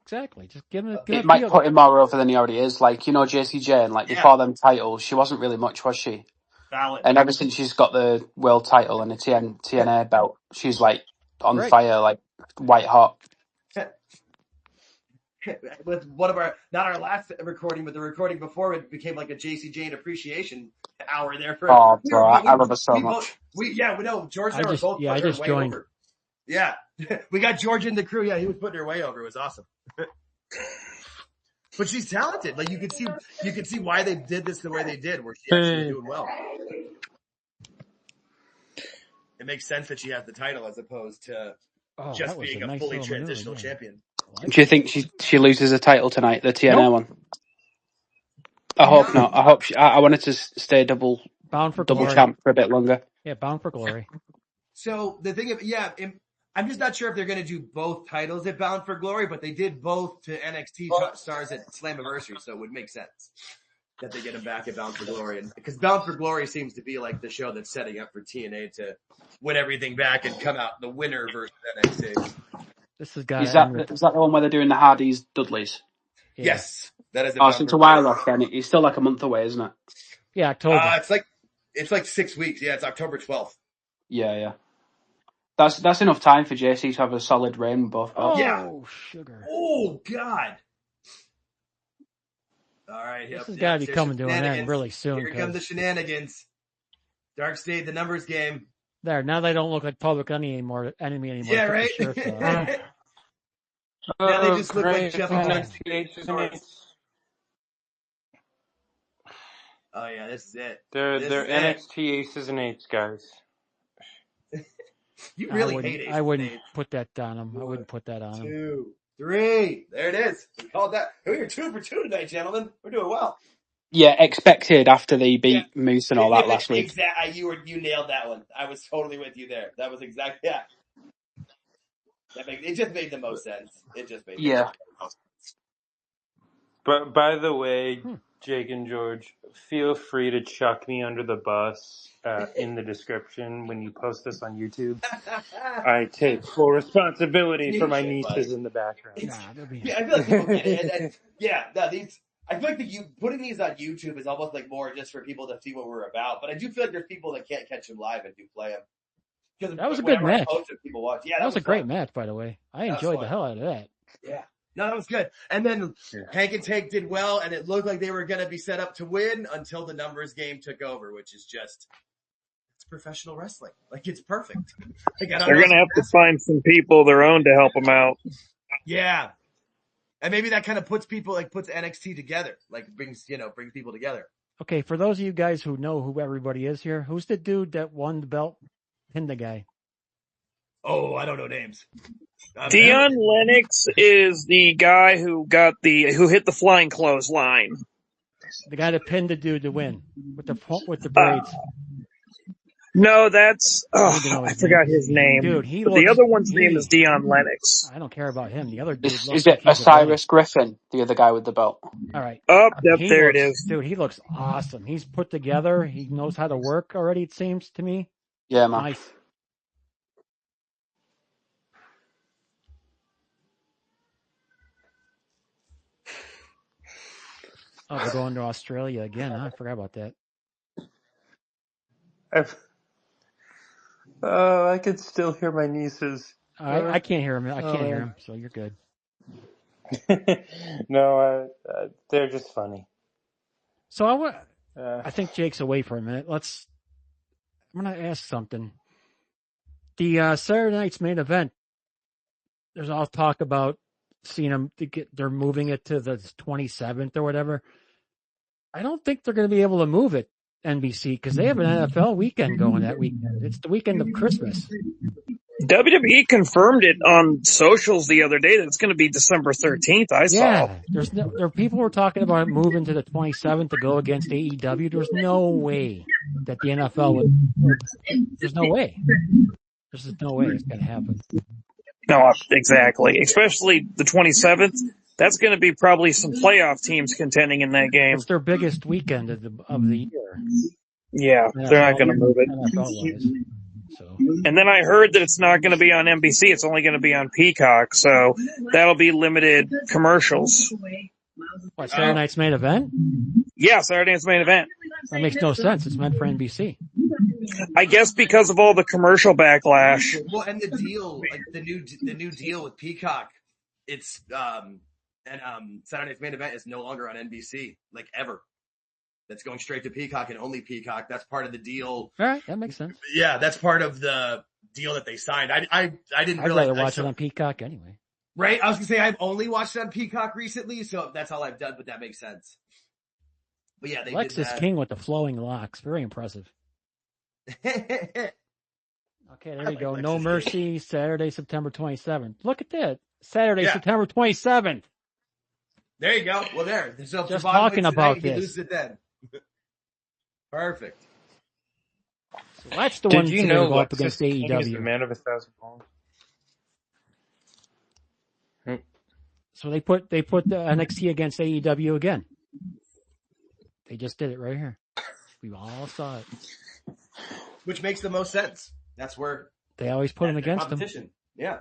Exactly. Just give him. It might put him more over than he already is. Like, JC Jane, before them titles, she wasn't really much, was she? Valid. And ever since she's got the world title and the TNA belt, she's on fire, white hot. With one of not our last recording, but the recording before, it became like a JC Jane appreciation hour there for. Oh, bro, I love her so much. We know George and I were both. I just joined. Over. Yeah, we got George in the crew. Yeah, he was putting her way over. It was awesome. But she's talented. Like you could see why they did this the way they did, where she's actually doing well. It makes sense that she has the title as opposed to just being a fully transitional champion. Do you think she loses a title tonight, the TNA one? I hope not. I hope I want her to stay double champ for a bit longer. Yeah, bound for glory. So the thing I'm just not sure if they're going to do both titles at Bound for Glory, but they did both to NXT stars at Slammiversary, so it would make sense that they get them back at Bound for Glory. And because Bound for Glory seems to be like the show that's setting up for TNA to win everything back and come out the winner versus NXT. This is got. Is that the one where they're doing the Hardys Dudleys? Yeah. Yes, that is. So it's a while off. Then it's still like a month away, isn't it? Yeah, October. It's like It's like 6 weeks. Yeah, it's October 12th. Yeah. That's enough time for JC to have a solid reign with both belts. Yeah. Oh, sugar. Oh, God. All right. This has got to be coming to an end really soon. Here come the shenanigans. Dark State, the numbers game. There, now they don't look like Public Enemy anymore. Yeah, right? Now they just look like Jeff NXT. Oh, yeah, this is it. They're NXT aces and eights, guys. You really hate aces. I wouldn't put that on them. I wouldn't put that on them. 2, 3. There it is. We called that. We're 2 for 2 tonight, gentlemen. We're doing well. Yeah, expected after they beat Moose and all that last week. Exactly. You nailed that one. I was totally with you there. That was exactly, yeah. It just made the most sense. It just made the most sense. But by the way, Jake and George, feel free to chuck me under the bus in the description when you post this on YouTube. I take full responsibility for my nieces in the background. Yeah, I feel like people get it. I feel like putting these on YouTube is almost like more just for people to see what we're about. But I do feel like there's people that can't catch them live and do play them. That was a good match. People watch. Yeah, that was a great match, by the way. I enjoyed the hell out of that. Yeah. No, that was good. And then Hank and Take did well, and it looked like they were going to be set up to win until the numbers game took over, which is just, it's professional wrestling. Like, it's perfect. They're going to have to find some people of their own to help them out. Yeah. And maybe that kind of puts NXT together, like brings people together. Okay, for those of you guys who know who everybody is here, who's the dude that won the belt? Pinned the guy. Oh, I don't know names. Dion Lennox is the guy who hit the flying clothesline. The guy that pinned the dude to win with the braids. No, that's I forgot his name. Dude, the other one's name is Dion Lennox. I don't care about him. The other dude is it Osiris Griffin, the other guy with the belt? All right. There it is. Dude, he looks awesome. He's put together. He knows how to work already, it seems to me. Yeah, man. Nice. Oh, we're going to Australia again, huh? I forgot about that. I could still hear my nieces. I can't hear him. I can't hear him, so you're good. No, they're just funny. So I think Jake's away for a minute. I'm going to ask something. The Saturday night's main event, there's all talk about seeing them they're moving it to the 27th or whatever. I don't think they're going to be able to move it, NBC, because they have an NFL weekend going that weekend. It's the weekend of Christmas. WWE confirmed it on socials the other day that it's going to be December 13th. I saw. There people were talking about moving to the 27th to go against AEW. There's no way that the NFL would. There's no way. There's just no way it's going to happen. No, exactly. Especially the 27th. That's going to be probably some playoff teams contending in that game. It's their biggest weekend of the year. Yeah, they're not going to move it. So. And then I heard that it's not going to be on NBC. It's only going to be on Peacock. So that'll be limited commercials. What, Saturday night's main event? Yeah, Saturday night's main event. That makes no sense. It's meant for NBC. I guess because of all the commercial backlash. Well, and the deal, like the new deal with Peacock, it's Saturday night's main event is no longer on NBC, like ever. That's going straight to Peacock and only Peacock. That's part of the deal. All right, that makes sense. Yeah, that's part of the deal that they signed. I didn't realize. I'd rather watch it on Peacock anyway. Right? I was gonna say I've only watched it on Peacock recently, so that's all I've done, but that makes sense. But yeah, they Lexus did that. King with the flowing locks. Very impressive. Okay, there you go. Lexus No King. Mercy, Saturday, September 27th. Look at that. Saturday, Yeah. September 27th. There you go. Well, there. So Just Javon talking wins about tonight, he this. loses it then. Perfect. So that's the one Did you to know go up against Lexus King is the AEW. man of 1,000 pounds? So they put the NXT against AEW again. They just did it right here. We all saw it. Which makes the most sense. That's where They always put them against them. competition. Yeah.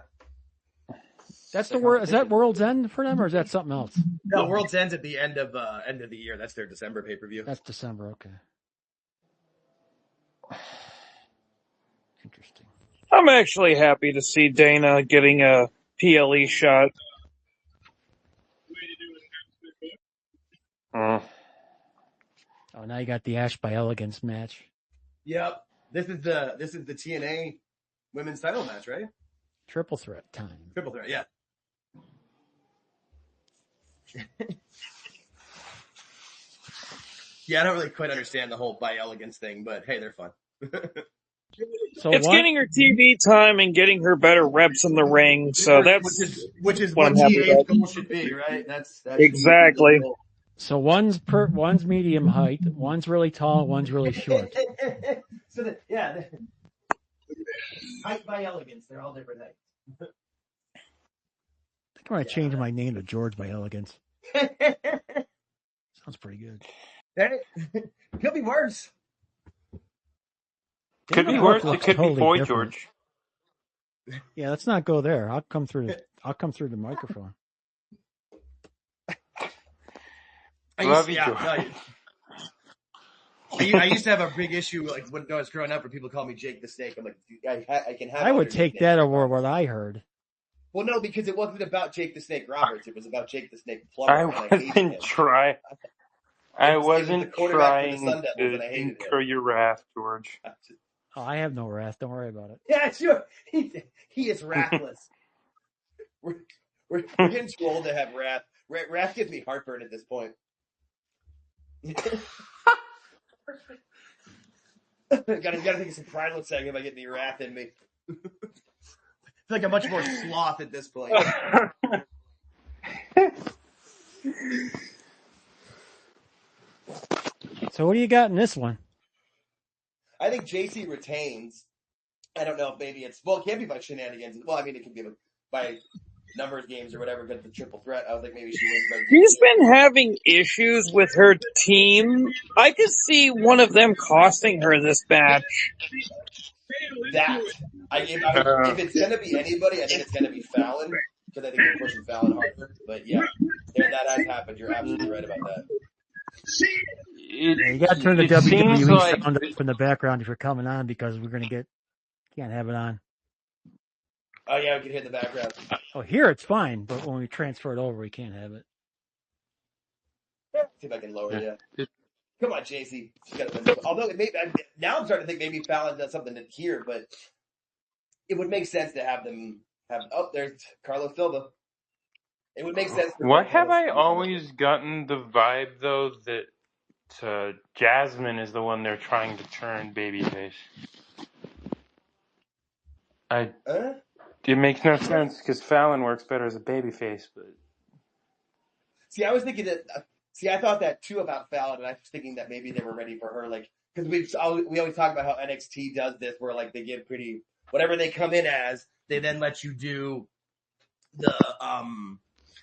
That's the word. Is that World's End for them, or is that something else? No, World's End's at the end of the year. That's their December pay-per-view. That's December. Okay. Interesting. I'm actually happy to see Dana getting a PLE shot. Mm. Oh, now you got the Ash by Elegance match. Yep. This is the TNA women's title match, right? Triple threat time. Triple threat, yeah. Yeah, I don't really quite understand the whole by elegance thing, but hey, they're fun. So It's what? getting her TV time and getting her better reps in the ring, so that's which is what what I'm happy TNA's about. goal should be, right? That's Exactly. So one's medium height, one's really tall, one's really short. So height by elegance, they're all different heights. I think I'm gonna change my name to George by Elegance. Sounds pretty good. Could be worse. Could be Dana worse. Brooke It could totally be Boy different. George. Yeah, let's not go there. I'll come through the microphone. Love you, George. I used to have a big issue like when I was growing up, where people call me Jake the Snake. I'm like, I can have. I would take that over what I heard. Well, no, because it wasn't about Jake the Snake Roberts. It was about Jake the Snake Plummer. I wasn't trying. I wasn't trying to incur your wrath, George. Oh, I have no wrath. Don't worry about it. Yeah, sure. He is wrathless. we're getting too old to have wrath. Wrath gives me heartburn at this point. Gotta think of some prideless saying if I get any wrath in me. I feel like I'm much more sloth at this point. So what do you got in this one? I think JC retains. I don't know if maybe it can't be by shenanigans. Well, I mean, it can be by number of games or whatever, but the triple threat, I was like, maybe she wins by. She's been having issues with her team. I could see one of them costing her this match. If it's going to be anybody, I think it's going to be Fallon, because I think they're pushing Fallon harder. But yeah, that has happened. You're absolutely right about that. You got to turn the WWE sound up in the background if you're coming on, because we're going to can't have it on. Oh yeah, we can hear the background. Oh, here it's fine, but when we transfer it over, we can't have it. See if I can lower you. Come on, JC. Although now I'm starting to think maybe Fallon does something here, but it would make sense to have them have. Oh, there's Carlos Silva. It would make sense. Why have I always gotten the vibe though that Jasmine is the one they're trying to turn babyface? It makes no sense because Fallon works better as a babyface, but. See, I was thinking that. I thought that too about Fallon, and I was thinking that maybe they were ready for her, like, because we always talk about how NXT does this, where like they give whatever they come in as, they then let you do the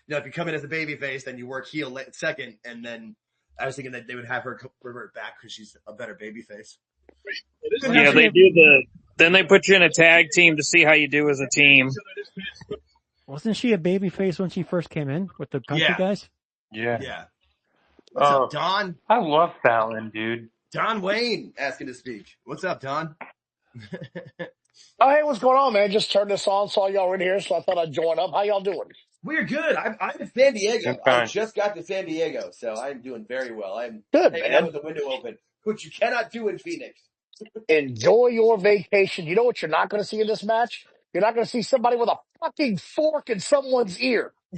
if you come in as a babyface, then you work heel second, and then I was thinking that they would have her revert back because she's a better babyface. Yeah, they do then they put you in a tag team to see how you do as a team. Wasn't she a babyface when she first came in with the country guys? Yeah. What's up, Don? I love Fallon, dude. Don Wayne asking to speak. What's up, Don? Oh, hey, what's going on, man? Just turned this on, saw y'all in here, so I thought I'd join up. How y'all doing? We're good. I'm in San Diego. I just got to San Diego, so I'm doing very well. I'm good, hanging man. out with the window open, which you cannot do in Phoenix. Enjoy your vacation. You know what you're not going to see in this match? You're not going to see somebody with a fucking fork in someone's ear. I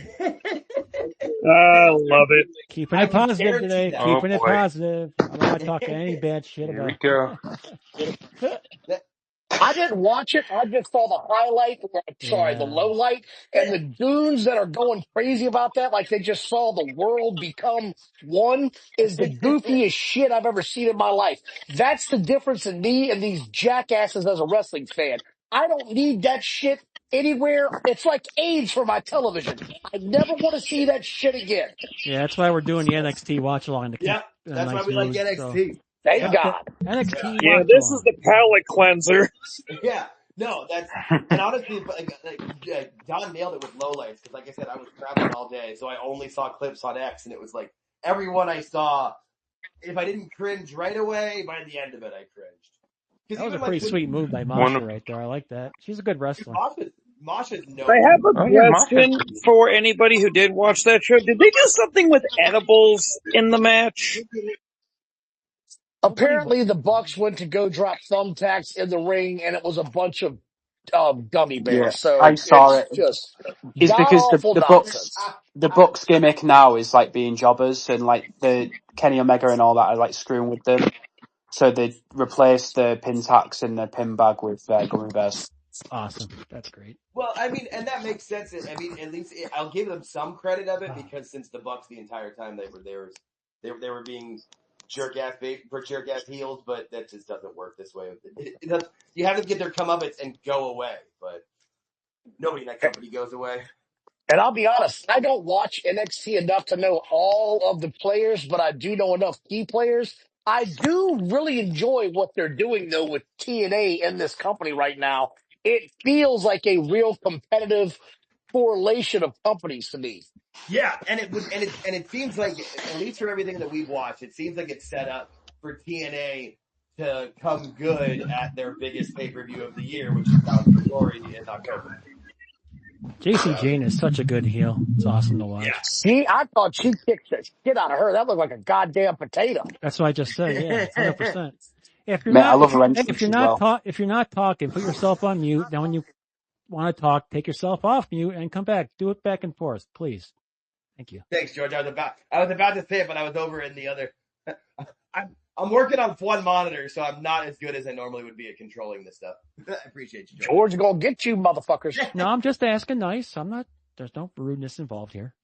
love it. Keeping it positive today. Keeping it positive. I'm not talking any bad shit about it. Here we go. I didn't watch it. I just saw the highlight, the low light, and the goons that are going crazy about that, like they just saw the world become one, is the goofiest shit I've ever seen in my life. That's the difference in me and these jackasses as a wrestling fan. I don't need that shit anywhere. It's like AIDS for my television. I never want to see that shit again. Yeah, that's why we're doing the NXT watch along. Yeah, that's why we like NXT. So. Thank God. NXT yeah, this is the palate cleanser. Yeah, no, and honestly, Don nailed it with lowlights, because like I said, I was traveling all day, so I only saw clips on X, and it was like, everyone I saw, if I didn't cringe right away, by the end of it, I cringed. That was a pretty sweet move by Masha right there. I like that. She's a good wrestler. Masha's no. I have a Oh, yeah, question for anybody who did watch that show. Did they do something with edibles in the match? Apparently, the Bucks went to go drop thumbtacks in the ring, and it was a bunch of gummy bears. Yeah, So I saw it's it. just It's god because awful the nonsense. Bucks gimmick now is like being jobbers, and like the Kenny Omega and all that are like screwing with them. So they replaced the pin tacks in the pin bag with gummy bears. Awesome. That's great. Well, I mean, and that makes sense. I mean, at least I'll give them some credit of it because since the Bucks the entire time they were being jerk ass heels, but that just doesn't work this way. You have to get their comeuppance and go away, but nobody in that company goes away. And I'll be honest, I don't watch NXT enough to know all of the players, but I do know enough key players. I do really enjoy what they're doing though with TNA in this company right now. It feels like a real competitive correlation of companies to me. Yeah, and it seems like, at least from everything that we've watched, it seems like it's set up for TNA to come good at their biggest pay-per-view of the year, which is Bound for Glory in October. JC Jane is such a good heel. It's awesome to watch. Yeah. I thought she kicked the shit out of her. That looked like a goddamn potato. That's what I just said. Yeah, 100%. If you're Man, I not, love her entrance if you're as not, well. if you're not talking, put yourself on mute. Then when you want to talk, take yourself off mute and come back. Do it back and forth, please. Thank you. Thanks, George. I was about to say it, but I was over in the other. I'm working on one monitor, so I'm not as good as I normally would be at controlling this stuff. I appreciate you, George gonna get you, motherfuckers. No, I'm just asking nice. I'm not. There's no rudeness involved here.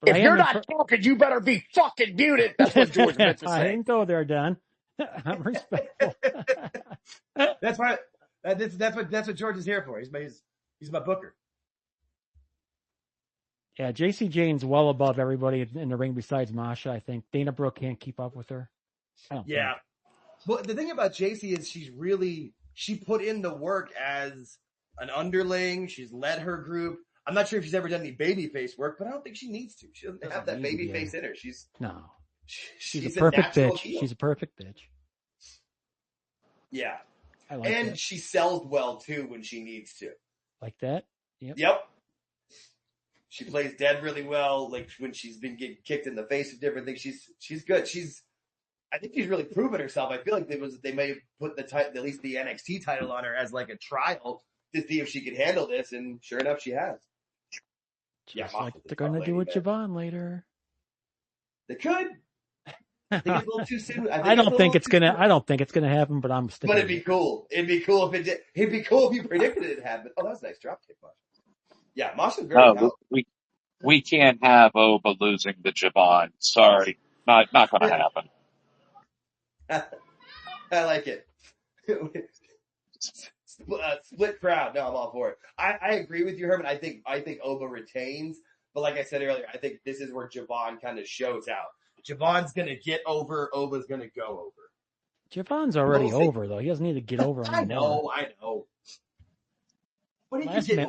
If you're not talking, you better be fucking muted. That's what George meant to say. I didn't go there, Don. I'm respectful. That's why. That's what George is here for. He's my booker. Yeah, JC Jane's well above everybody in the ring besides Masha. I think Dana Brooke can't keep up with her. Yeah. Well, the thing about JC is she put in the work as an underling. She's led her group. I'm not sure if she's ever done any babyface work, but I don't think she needs to. She doesn't have that babyface in her. She's a perfect bitch. She's a perfect bitch. Yeah. I like and that. She sells well too when she needs to. Like that? Yep. She plays dead really well. Like when she's been getting kicked in the face of different things, she's good. I think she's really proven herself. I feel like they may have put at least the NXT title on her as like a trial to see if she could handle this, and sure enough, she has. Just like they're going to do with Javon later. They could. I think it's a little too soon. I don't think it's gonna happen, but I'm sticking. But it'd be cool. It'd be cool if it did. It'd be cool if you predicted it'd happen. Oh, that's a nice dropkick, Masha. Yeah, Masha's very talented. We can't have Oba losing the Javon. Sorry, not going to happen. I like it. Split crowd. No, I'm all for it. I agree with you, Herman. I think Oba retains, but like I said earlier, I think this is where Javon kind of shows out. Javon's gonna get over. Oba's gonna go over. Javon's already over though. He doesn't need to get over anymore. I know.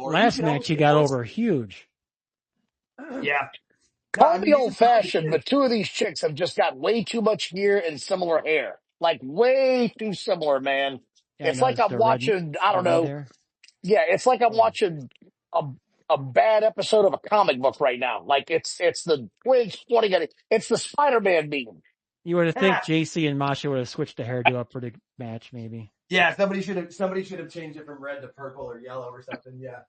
Last match he got over huge. Yeah. Call me old fashioned, but two of these chicks have just got way too much gear and similar hair. Like way too similar, man. Yeah, it's like I'm watching, I don't know. Hair. Yeah, it's like I'm watching a bad episode of a comic book right now. Like it's the twins pointing at it. It's the Spider-Man meme. You would have think JC and Masha would have switched the hairdo up for the match, maybe. Yeah, somebody should have changed it from red to purple or yellow or something. Yeah,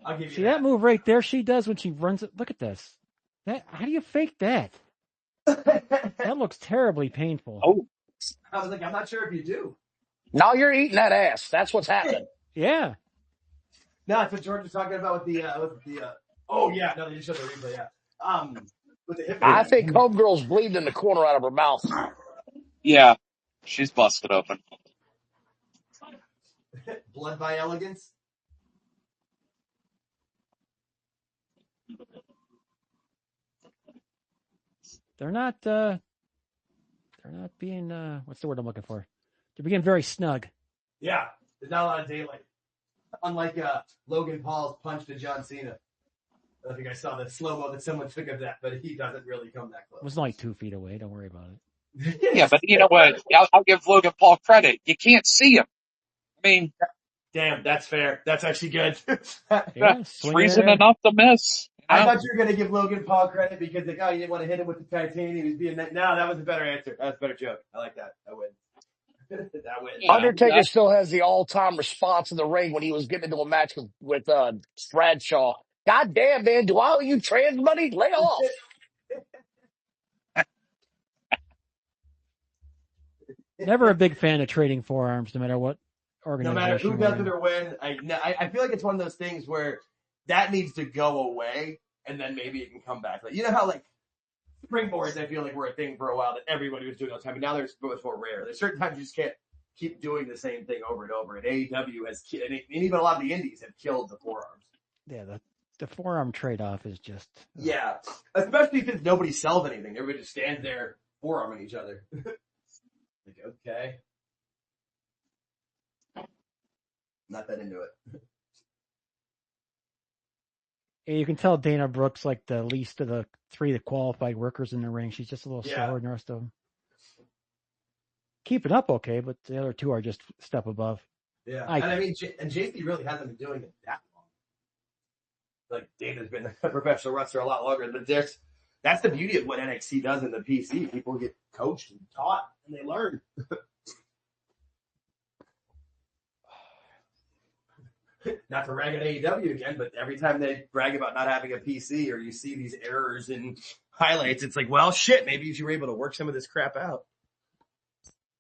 I'll give you See that move right there? She does when she runs it. Look at this. How do you fake that? That looks terribly painful. Oh, I was like, I'm not sure if you do. Now you're eating that ass. That's what's happening. Yeah. No, that's what George was talking about with the. Oh yeah, no, they just showed the replay. Yeah. With the hip. I think homegirl's bleeding in the corner out of her mouth. yeah, she's busted open. Blood by elegance. They're not being, what's the word I'm looking for? They're being very snug. Yeah, there's not a lot of daylight. Unlike Logan Paul's punch to John Cena. I don't know if you guys saw the slow-mo that someone took of that, but he doesn't really come that close. It was like 2 feet away. Don't worry about it. Yeah, but you know what? I'll give Logan Paul credit. You can't see him. I mean, Damn, that's fair. That's actually good. Yeah, that's swinging it reason there. enough to miss. You I know? thought you were going to give Logan Paul credit because the guy, you didn't want to hit him with the titanium. He was being that. No, that was a better answer. That was a better joke. I like that. That wins. That wins. You know, Undertaker still has the all-time response in the ring when he was getting into a match with Bradshaw. God damn, man, do I owe you trans money? Lay off. Never a big fan of trading forearms, no matter what No organization. matter who we're does in. it or win, I feel like it's one of those things where that needs to go away and then maybe it can come back. Like, you know how like springboards, I feel like were a thing for a while that everybody was doing all the time, but now they're much more rare. There's certain times you just can't keep doing the same thing over and over. And AEW has, and even a lot of the indies have killed the forearms. Yeah, the forearm trade-off is just. Yeah, especially since nobody sells anything. Everybody just stands there forearming each other. Like, okay. Not that into it. Yeah, you can tell Dana Brooks like the least of the three qualified workers in the ring. She's just a little slower than the rest of them. Keep it up okay, but the other two are just a step above. Yeah, and I mean, and JC really hasn't been doing it that long. Like, Dana's been a professional wrestler a lot longer than this. That's the beauty of what NXT does in the PC. People get coached and taught, and they learn. Not to rag on AEW again, but every time they brag about not having a PC or you see these errors in highlights, it's like, well, shit, maybe if you were able to work some of this crap out.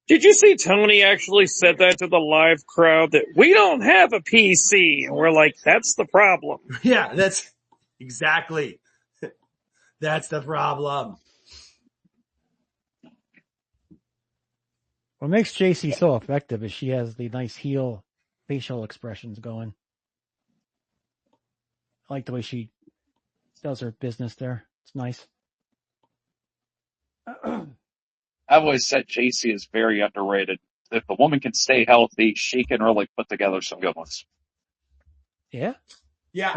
Did you see Tony actually said that to the live crowd that we don't have a PC? And we're like, that's the problem. Yeah, that's exactly. That's the problem. What makes JC so effective is she has the nice heel facial expressions going. I like the way she does her business there. It's nice. I've always said JC is very underrated. If the woman can stay healthy, she can really put together some good ones. Yeah. Yeah.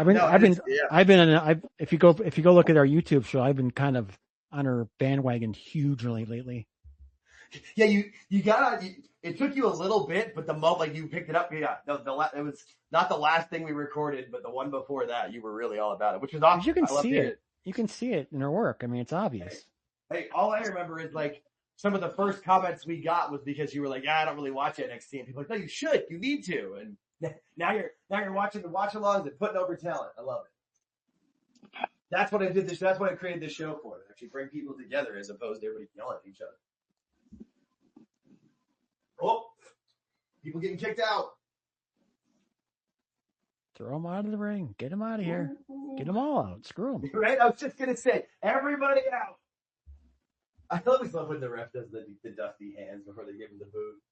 If you go look at our YouTube show, I've been kind of on her bandwagon hugely lately. Yeah, you got it took you a little bit, but the moment like you picked it up, yeah, it was not the last thing we recorded, but the one before that, you were really all about it, which was awesome. You can see it. You can see it in her work. I mean, it's obvious. Hey, all I remember is like some of the first comments we got was because you were like, yeah, I don't really watch NXT, and people were like, no, you should, you need to, and now you're watching the watch-alongs and putting over talent. I love it. That's what I did this. That's what I created this show for. To actually bring people together as opposed to everybody yelling at each other. Oh, people getting kicked out. Throw them out of the ring. Get them out of here. Get them all out. Screw them. Right? I was just going to say, everybody out. I always love when the ref does the dusty hands before they give him the boot.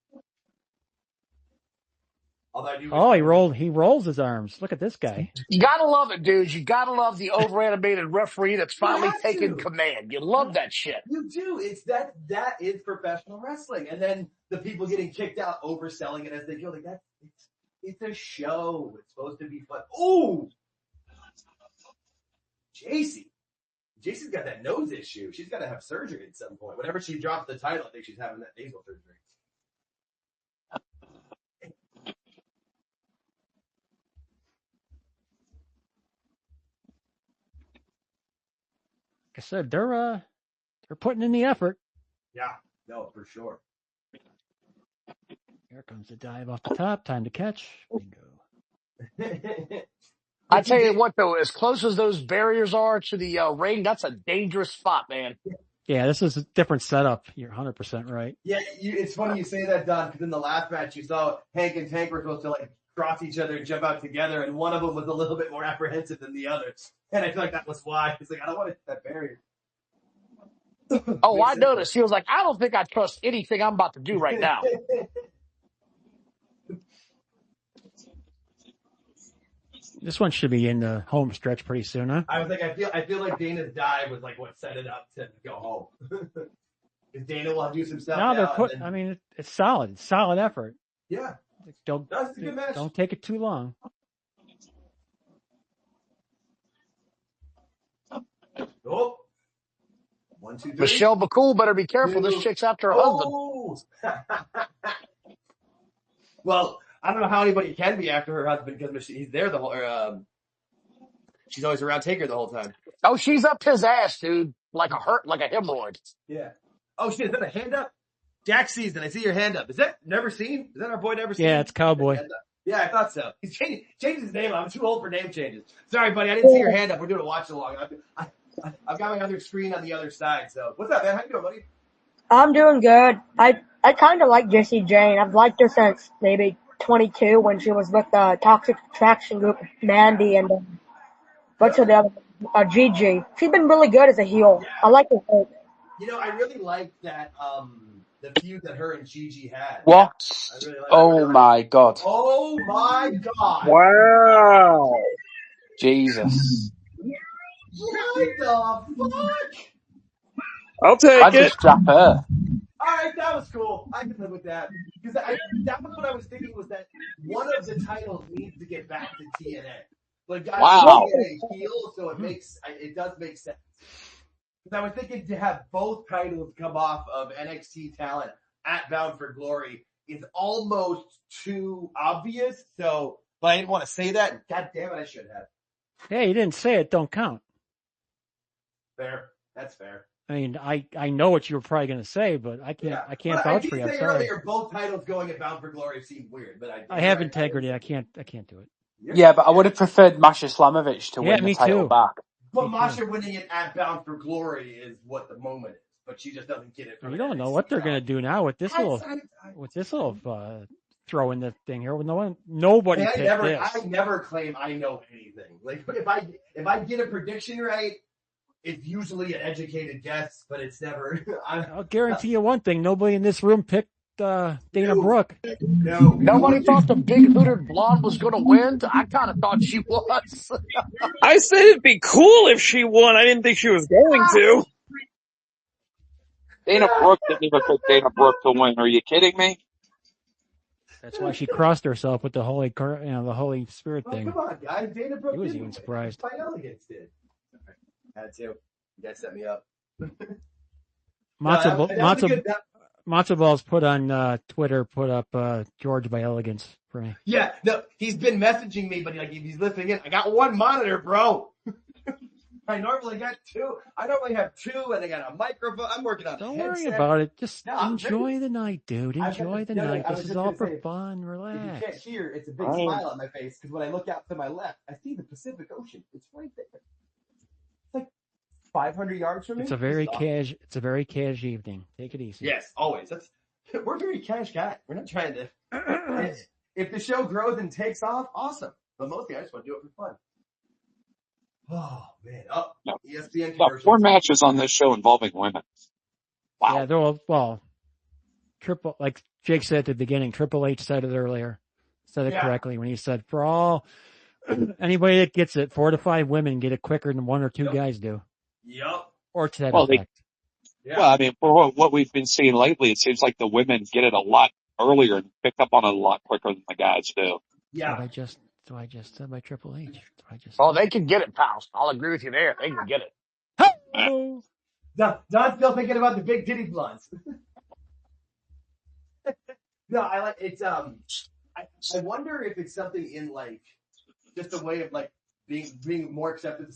He rolls his arms. Look at this guy. You gotta love it, dudes. You gotta love the over-animated referee that's finally taking command. You love that shit. You do. It's that is professional wrestling. And then the people getting kicked out, overselling it as they go. Like that, it's a show. It's supposed to be fun. Ooh, JC's got that nose issue. She's got to have surgery at some point. Whenever she drops the title, I think she's having that nasal surgery. Like I said, they're putting in the effort. Yeah, no, for sure. Here comes the dive off the top. Time to catch. Bingo. I tell you what, though, as close as those barriers are to the ring, that's a dangerous spot, man. Yeah, this is a different setup. You're 100% right. Yeah, it's funny you say that, Don, because in the last match you saw Hank and Tank were supposed to like cross each other and jump out together, and one of them was a little bit more apprehensive than the other. And I feel like that was why. He's like, I don't want to hit that barrier. Oh, I noticed. He was like, I don't think I trust anything I'm about to do right now. This one should be in the home stretch pretty soon, huh? I was like, I feel like Dana's dive was like what set it up to go home. Because Dana will do some stuff. No, they're put. I mean, it's solid. It's solid effort. Yeah. Don't That's a good match. Don't take it too long. Oh. 1, 2, 3. Michelle McCool better be careful. This chick's after her husband. Oh! Well, I don't know how anybody can be after her husband because he's there the whole. She's always around Taker the whole time. Oh, she's up his ass, dude, like a hemorrhoid. Yeah. Oh shit! Is that a hand up? Jack Season, I see your hand up. Is that Never Seen? Is that our boy Never Seen? Yeah, it's Cowboy. Yeah, I thought so. He's changed his name. I'm too old for name changes. Sorry, buddy. I didn't see your hand up. We're doing a watch along. I've got my other screen on the other side. So what's up, man? How you doing, buddy? I'm doing good. I kind of like Jessie Jane. I've liked her since maybe 22 when she was with the Toxic Attraction group, Mandy and what's her the other, Gigi. She's been really good as a heel. Yeah. I like her work. You know, I really like that the feud that her and Gigi had. What? I really like Oh my god. Oh my god. Wow. Jesus. What the fuck? I'll take I'd it. just strap her. Alright, that was cool. I can live with that. Because that was what I was thinking was that one of the titles needs to get back to TNA. Like, guys, Wow. get a heel, so it does make sense. Because I was thinking to have both titles come off of NXT talent at Bound for Glory is almost too obvious. So, but I didn't want to say that. God damn it, I should have. Hey, you didn't say it. Don't count. Fair. That's fair. I mean, I know what you were probably going to say, but I can't vouch for you. I'm sorry. Earlier, both titles going at Bound for Glory seemed weird, but I have integrity. I can't do it. Yeah, but I would have preferred Masha Slamovich to win the me title too. back. But Masha winning it at Bound for Glory is what the moment is, but she just doesn't get it. You don't know what they're going to do now with this little throw in the thing here. Nobody picked this. I never claim I know anything. Like if I get a prediction right, it's usually an educated guess, but it's never. I'll guarantee you one thing: nobody in this room picked Dana Brooke. No. Nobody thought the big hooted blonde was going to win. I kind of thought she was. I said it'd be cool if she won. I didn't think she was going to. Dana Brooke didn't even pick Dana Brooke to win. Are you kidding me? That's why she crossed herself with the Holy Spirit thing. Come on, guys. Dana Brooke. He was even surprised. By Elegance did. Had to. You guys set me up. Matzo Balls put on Twitter, put up George by Elegance for me. Yeah, no, he's been messaging me, but he's listening in. I got one monitor, bro. I normally got two. I normally have two, and I got a microphone. I'm working on. Don't worry about it. Just enjoy the night, dude. Enjoy the night. This is all for fun. Relax. If you can't hear, it's a big smile on my face because when I look out to my left, I see the Pacific Ocean. It's right there. It's like 500 yards from me. It's a very cash evening. Take it easy. Yes, always. We're very cash guys. We're not trying to. If the show grows and takes off, awesome. But mostly, I just want to do it for fun. Oh man! ESPN commercials. 4 matches on this show involving women. Wow. Yeah, they're triple, like Jake said at the beginning. Triple H said it earlier. Said it correctly when he said, "For all anybody that gets it, 4 to 5 women get it quicker than 1 or 2 guys do." Yep. Or to that effect. Well, I mean, for what we've been seeing lately, it seems like the women get it a lot earlier and pick up on it a lot quicker than the guys do. Yeah. That's what I just said by Triple H. They can get it, pals. I'll agree with you there. They can get it. Oh. Don's still thinking about the big titty blondes. No, I like it's. I wonder if it's something in like just a way of like being more accepting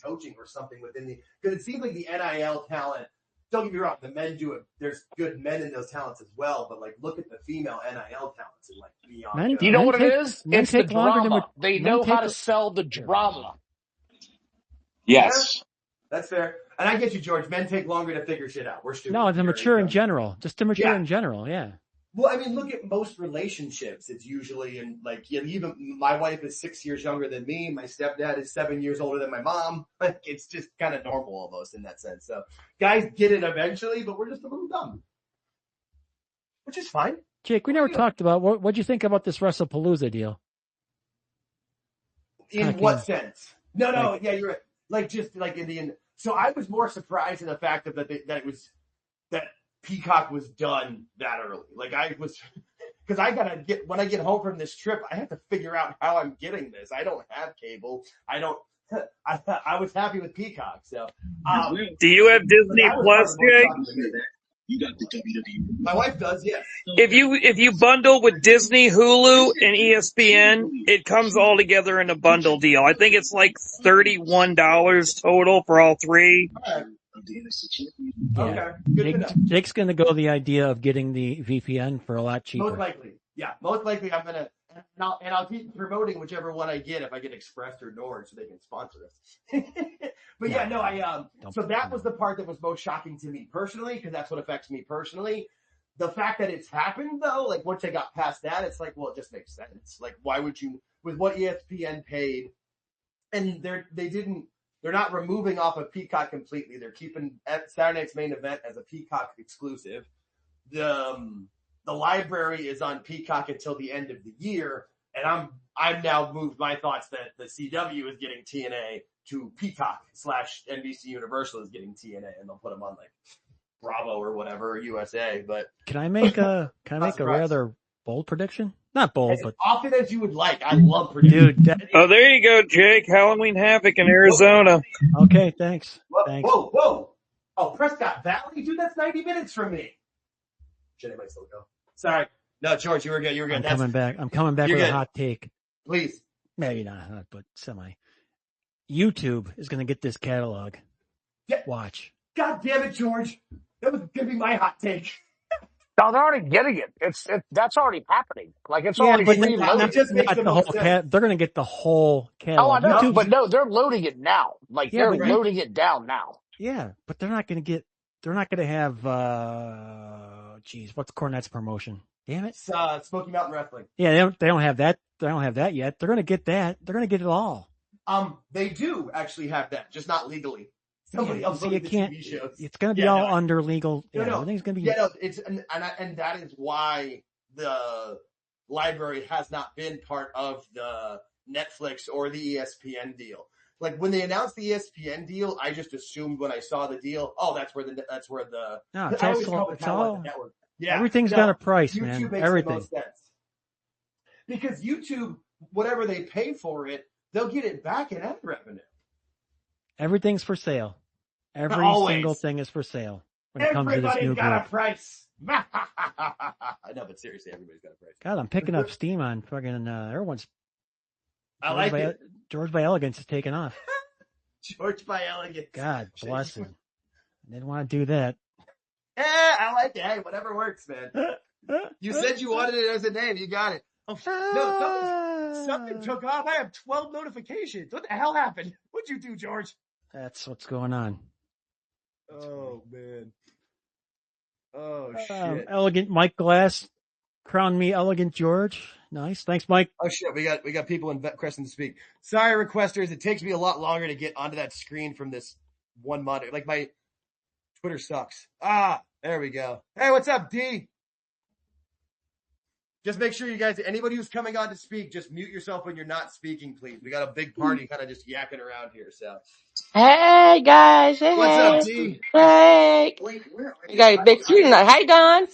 coaching or something within the because it seems like the NIL talent. Don't get me wrong, the men do it. There's good men in those talents as well, but like look at the female NIL talents and like beyond. You know what it is? It's the drama. They know how to sell the drama. Yes. Yeah, that's fair. And I get you, George. Men take longer to figure shit out. We're stupid. No, to mature in general. Just to mature in general, yeah. Well, I mean, look at most relationships. It's usually in like, even my wife is 6 years younger than me. My stepdad is 7 years older than my mom. Like, it's just kind of normal almost in that sense. So guys get it eventually, but we're just a little dumb, which is fine. Jake, we never talked about what'd you think about this WrestlePalooza deal? In what sense? No, yeah, you're right. Like just like so I was more surprised in the fact of that Peacock was done that early. Like I was, because when I get home from this trip, I have to figure out how I'm getting this. I don't have cable. I was happy with Peacock. So, Do you have Disney that was Plus, probably more Jake? shocking to me. My wife does, yes. If you bundle with Disney, Hulu, and ESPN, it comes all together in a bundle deal. I think it's like $31 total for all three. All right. Yeah. Okay, good to know. Jake's going to go the idea of getting the VPN for a lot cheaper. Most likely, yeah. Most likely, I'm gonna, and I'll keep promoting whichever one I get if I get Express or Nord, so they can sponsor us. But yeah, no, so that was the part that was most shocking to me personally, because that's what affects me personally. The fact that it's happened though, like once I got past that, it's like, well, it just makes sense. Like, why would you, with what ESPN paid, and they're not removing off of Peacock completely. They're keeping Saturday Night's Main Event as a Peacock exclusive. The library is on Peacock until the end of the year, and I've now moved my thoughts that the CW is getting TNA to Peacock / NBC Universal is getting TNA, and they'll put them on like Bravo or whatever, USA. But can I make a rather bold prediction? Not bold, but often as you would like. I love predictions. Dude, Oh, there you go, Jake. Halloween Havoc in Arizona. Okay, thanks. Whoa. Oh, Prescott Valley? Dude, that's 90 minutes from me. Should anybody still go? Sorry. No, George, you were good. I'm coming back with a hot take. Please. Maybe not, but semi. YouTube is going to get this catalog. Yeah. Watch. God damn it, George. That was going to be my hot take. No, they're already getting it. That's already happening. Like it's Yeah, already but preloaded. It just makes not the the whole most sense. they're going to get the whole catalog. Oh, I know, YouTube's- but no, they're loading it now. Like Yeah, they're loading it down now. Yeah, but they're not going to have, what's Cornette's promotion? Damn it. It's Smoky Mountain Wrestling. Yeah, they don't have that. They don't have that yet. They're going to get that. They're going to get it all. They do actually have that, just not legally. Somebody else so look you at the can't. TV shows. It's going to be all under legal. No. Everything's going to be. Yeah, no, it's and that is why the library has not been part of the Netflix or the ESPN deal. Like when they announced the ESPN deal, I just assumed when I saw the deal, that's where the No, I always call it kind of like the network. Yeah, everything's got a price, YouTube man. makes Everything. the most sense. Because YouTube, whatever they pay for it, they'll get it back in ad revenue. Everything's for sale. Every Always. single thing is for sale when it comes to this new Everybody's got group. a price. No, but seriously, everybody's got a price. God, I'm picking up steam on fucking everyone's. I like it. George by Elegance is taking off. George by Elegance. God bless him. I didn't want to do that. Yeah, I like it. Hey, whatever works, man. You said you wanted it as a name. You got it. Oh, no, something took off. I have 12 notifications. What the hell happened? What'd you do, George? That's what's going on. Oh, man. Oh, shit. Elegant Mike Glass crowned me Elegant George. Nice. Thanks, Mike. Oh, shit. We got people in Crescent to speak. Sorry, requesters. It takes me a lot longer to get onto that screen from this one monitor. Like, my Twitter sucks. There we go. Hey, what's up, D? Just make sure you guys, anybody who's coming on to speak, just mute yourself when you're not speaking, please. We got a big party kind of just yakking around here, so. Hey guys, hey. What's up, D? Hey. You got a big screen tonight. Hey Don.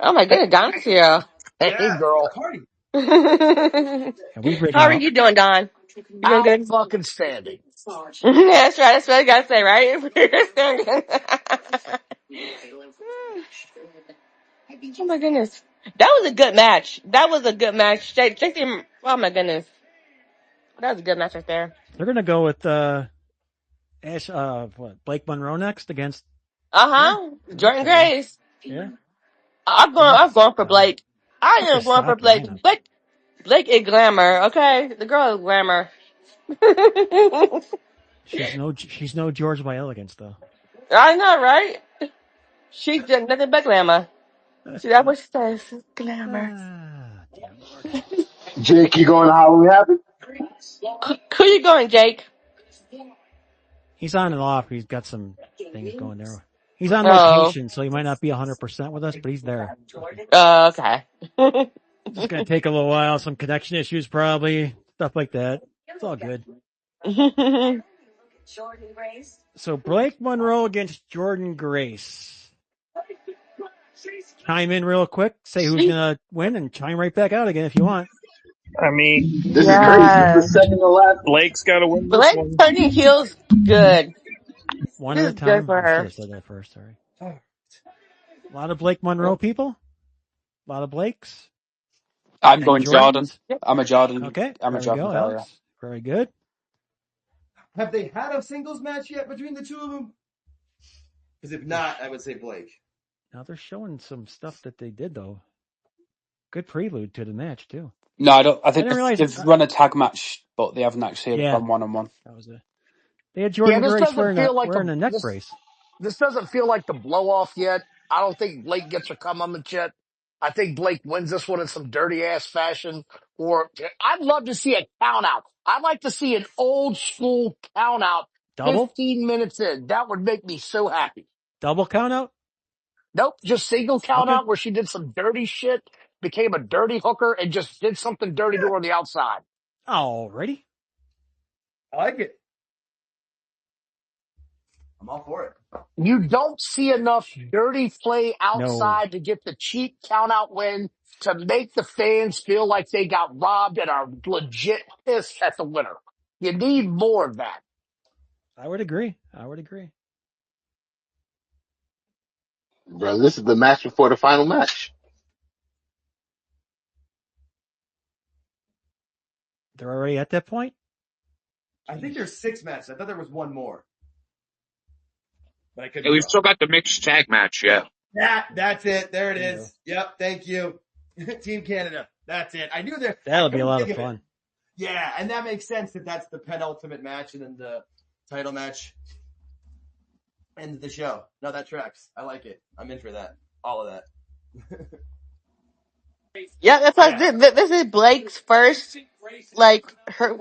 Oh my goodness, Don's here. Hey, girl. Party. How are you doing, Don? You doing good? Fucking standing. That's right. That's what I gotta say, right? Oh my goodness. That was a good match. Oh my goodness. That was a good match right there. They're going to go with Blake Monroe next against. Jordan Grace. Yeah. I'm going for Blake. I am going for Blake. Blake is glamour, okay? The girl is glamour. She's no George by Elegance though. I know, right? She's just nothing but glamour. See, that's what she says. Glamour. Jake, you going to Halloween Happy? Who you going, Jake? He's on and off. He's got some things going there. He's on location, so he might not be 100% with us, but he's there. Okay. It's going to take a little while. Some connection issues probably. Stuff like that. It's all good. So Blake Monroe against Jordan Grace. Chime in real quick. Say who's going to win and chime right back out again if you want. I mean, This is crazy. This is the Yes. second to last. Blake's got to win this Blake one. turning heels good. One at This a is good time. for I should her. have said that first. Sorry. A lot of Blake Monroe people. A lot of Blakes I'm and going Jordan. Jordans. I'm a Jordan. Okay, I'm a there we Jordan go, guy. Yeah. Alex. Very good. Have they had a singles match yet between the two of them? Because if not, I would say Blake. Now they're showing some stuff that they did though. Good prelude to the match too. No, I don't. I I think didn't realize. they've run a tag match, but they haven't actually Yeah, gone 1-on-1. that was it. They had Yeah, Jordan this Grace doesn't wearing a feel like neck brace. this doesn't feel like the blow off yet. I don't think Blake gets her comeuppance yet. I think Blake wins this one in some dirty ass fashion. Or I'd love to see a count out. I'd like to see an old school count out Double 15 minutes in. That would make me so happy. count out. Nope, just single count Okay, out where she did some dirty shit, became a dirty hooker, and just did something dirty to her on the outside. alrighty. I like it. I'm all for it. You don't see enough dirty play No, outside to get the cheap count out win to make the fans feel like they got robbed and are legit pissed at the winner. You need more of that. I would agree. Bro, this is the match before the final match. They're already at that point. I think there's 6 matches. I thought there was one more. But I could Yeah, be we've wrong. still got the mixed tag match, yeah. That's it. There it Bingo. is. Yep, thank you. Team Canada. That's it. I knew there. That'll be a lot of fun. Yeah, and that makes sense that that's the penultimate match and then the title match. End of the show. No, that tracks. I like it. I'm in for that. All of that. Yeah, that's why Yeah. this is Blake's first, like, her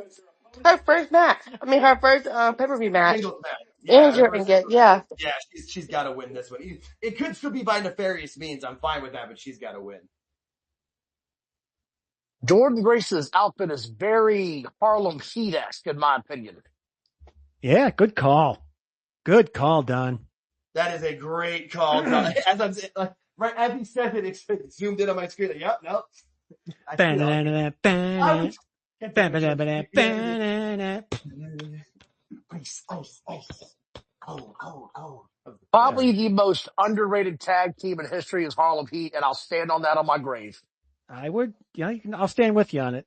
first match. I mean, her first pay-per-view match. Singles match. And Yeah, Jordan get, yeah. yeah, she's got to win this one. It could still be by nefarious means. I'm fine with that, but she's got to win. Jordan Grace's outfit is very Harlem Heat-esque, in my opinion. Yeah, good call. Good call, Don. That is a great call. As I'm like, right as he said it, it zoomed in on my screen. Like, yep, nope. I feel ice. Cold. Probably the most underrated tag team in history is Harlem Heat, and I'll stand on that on my grave. I would, yeah, I'll stand with you on it.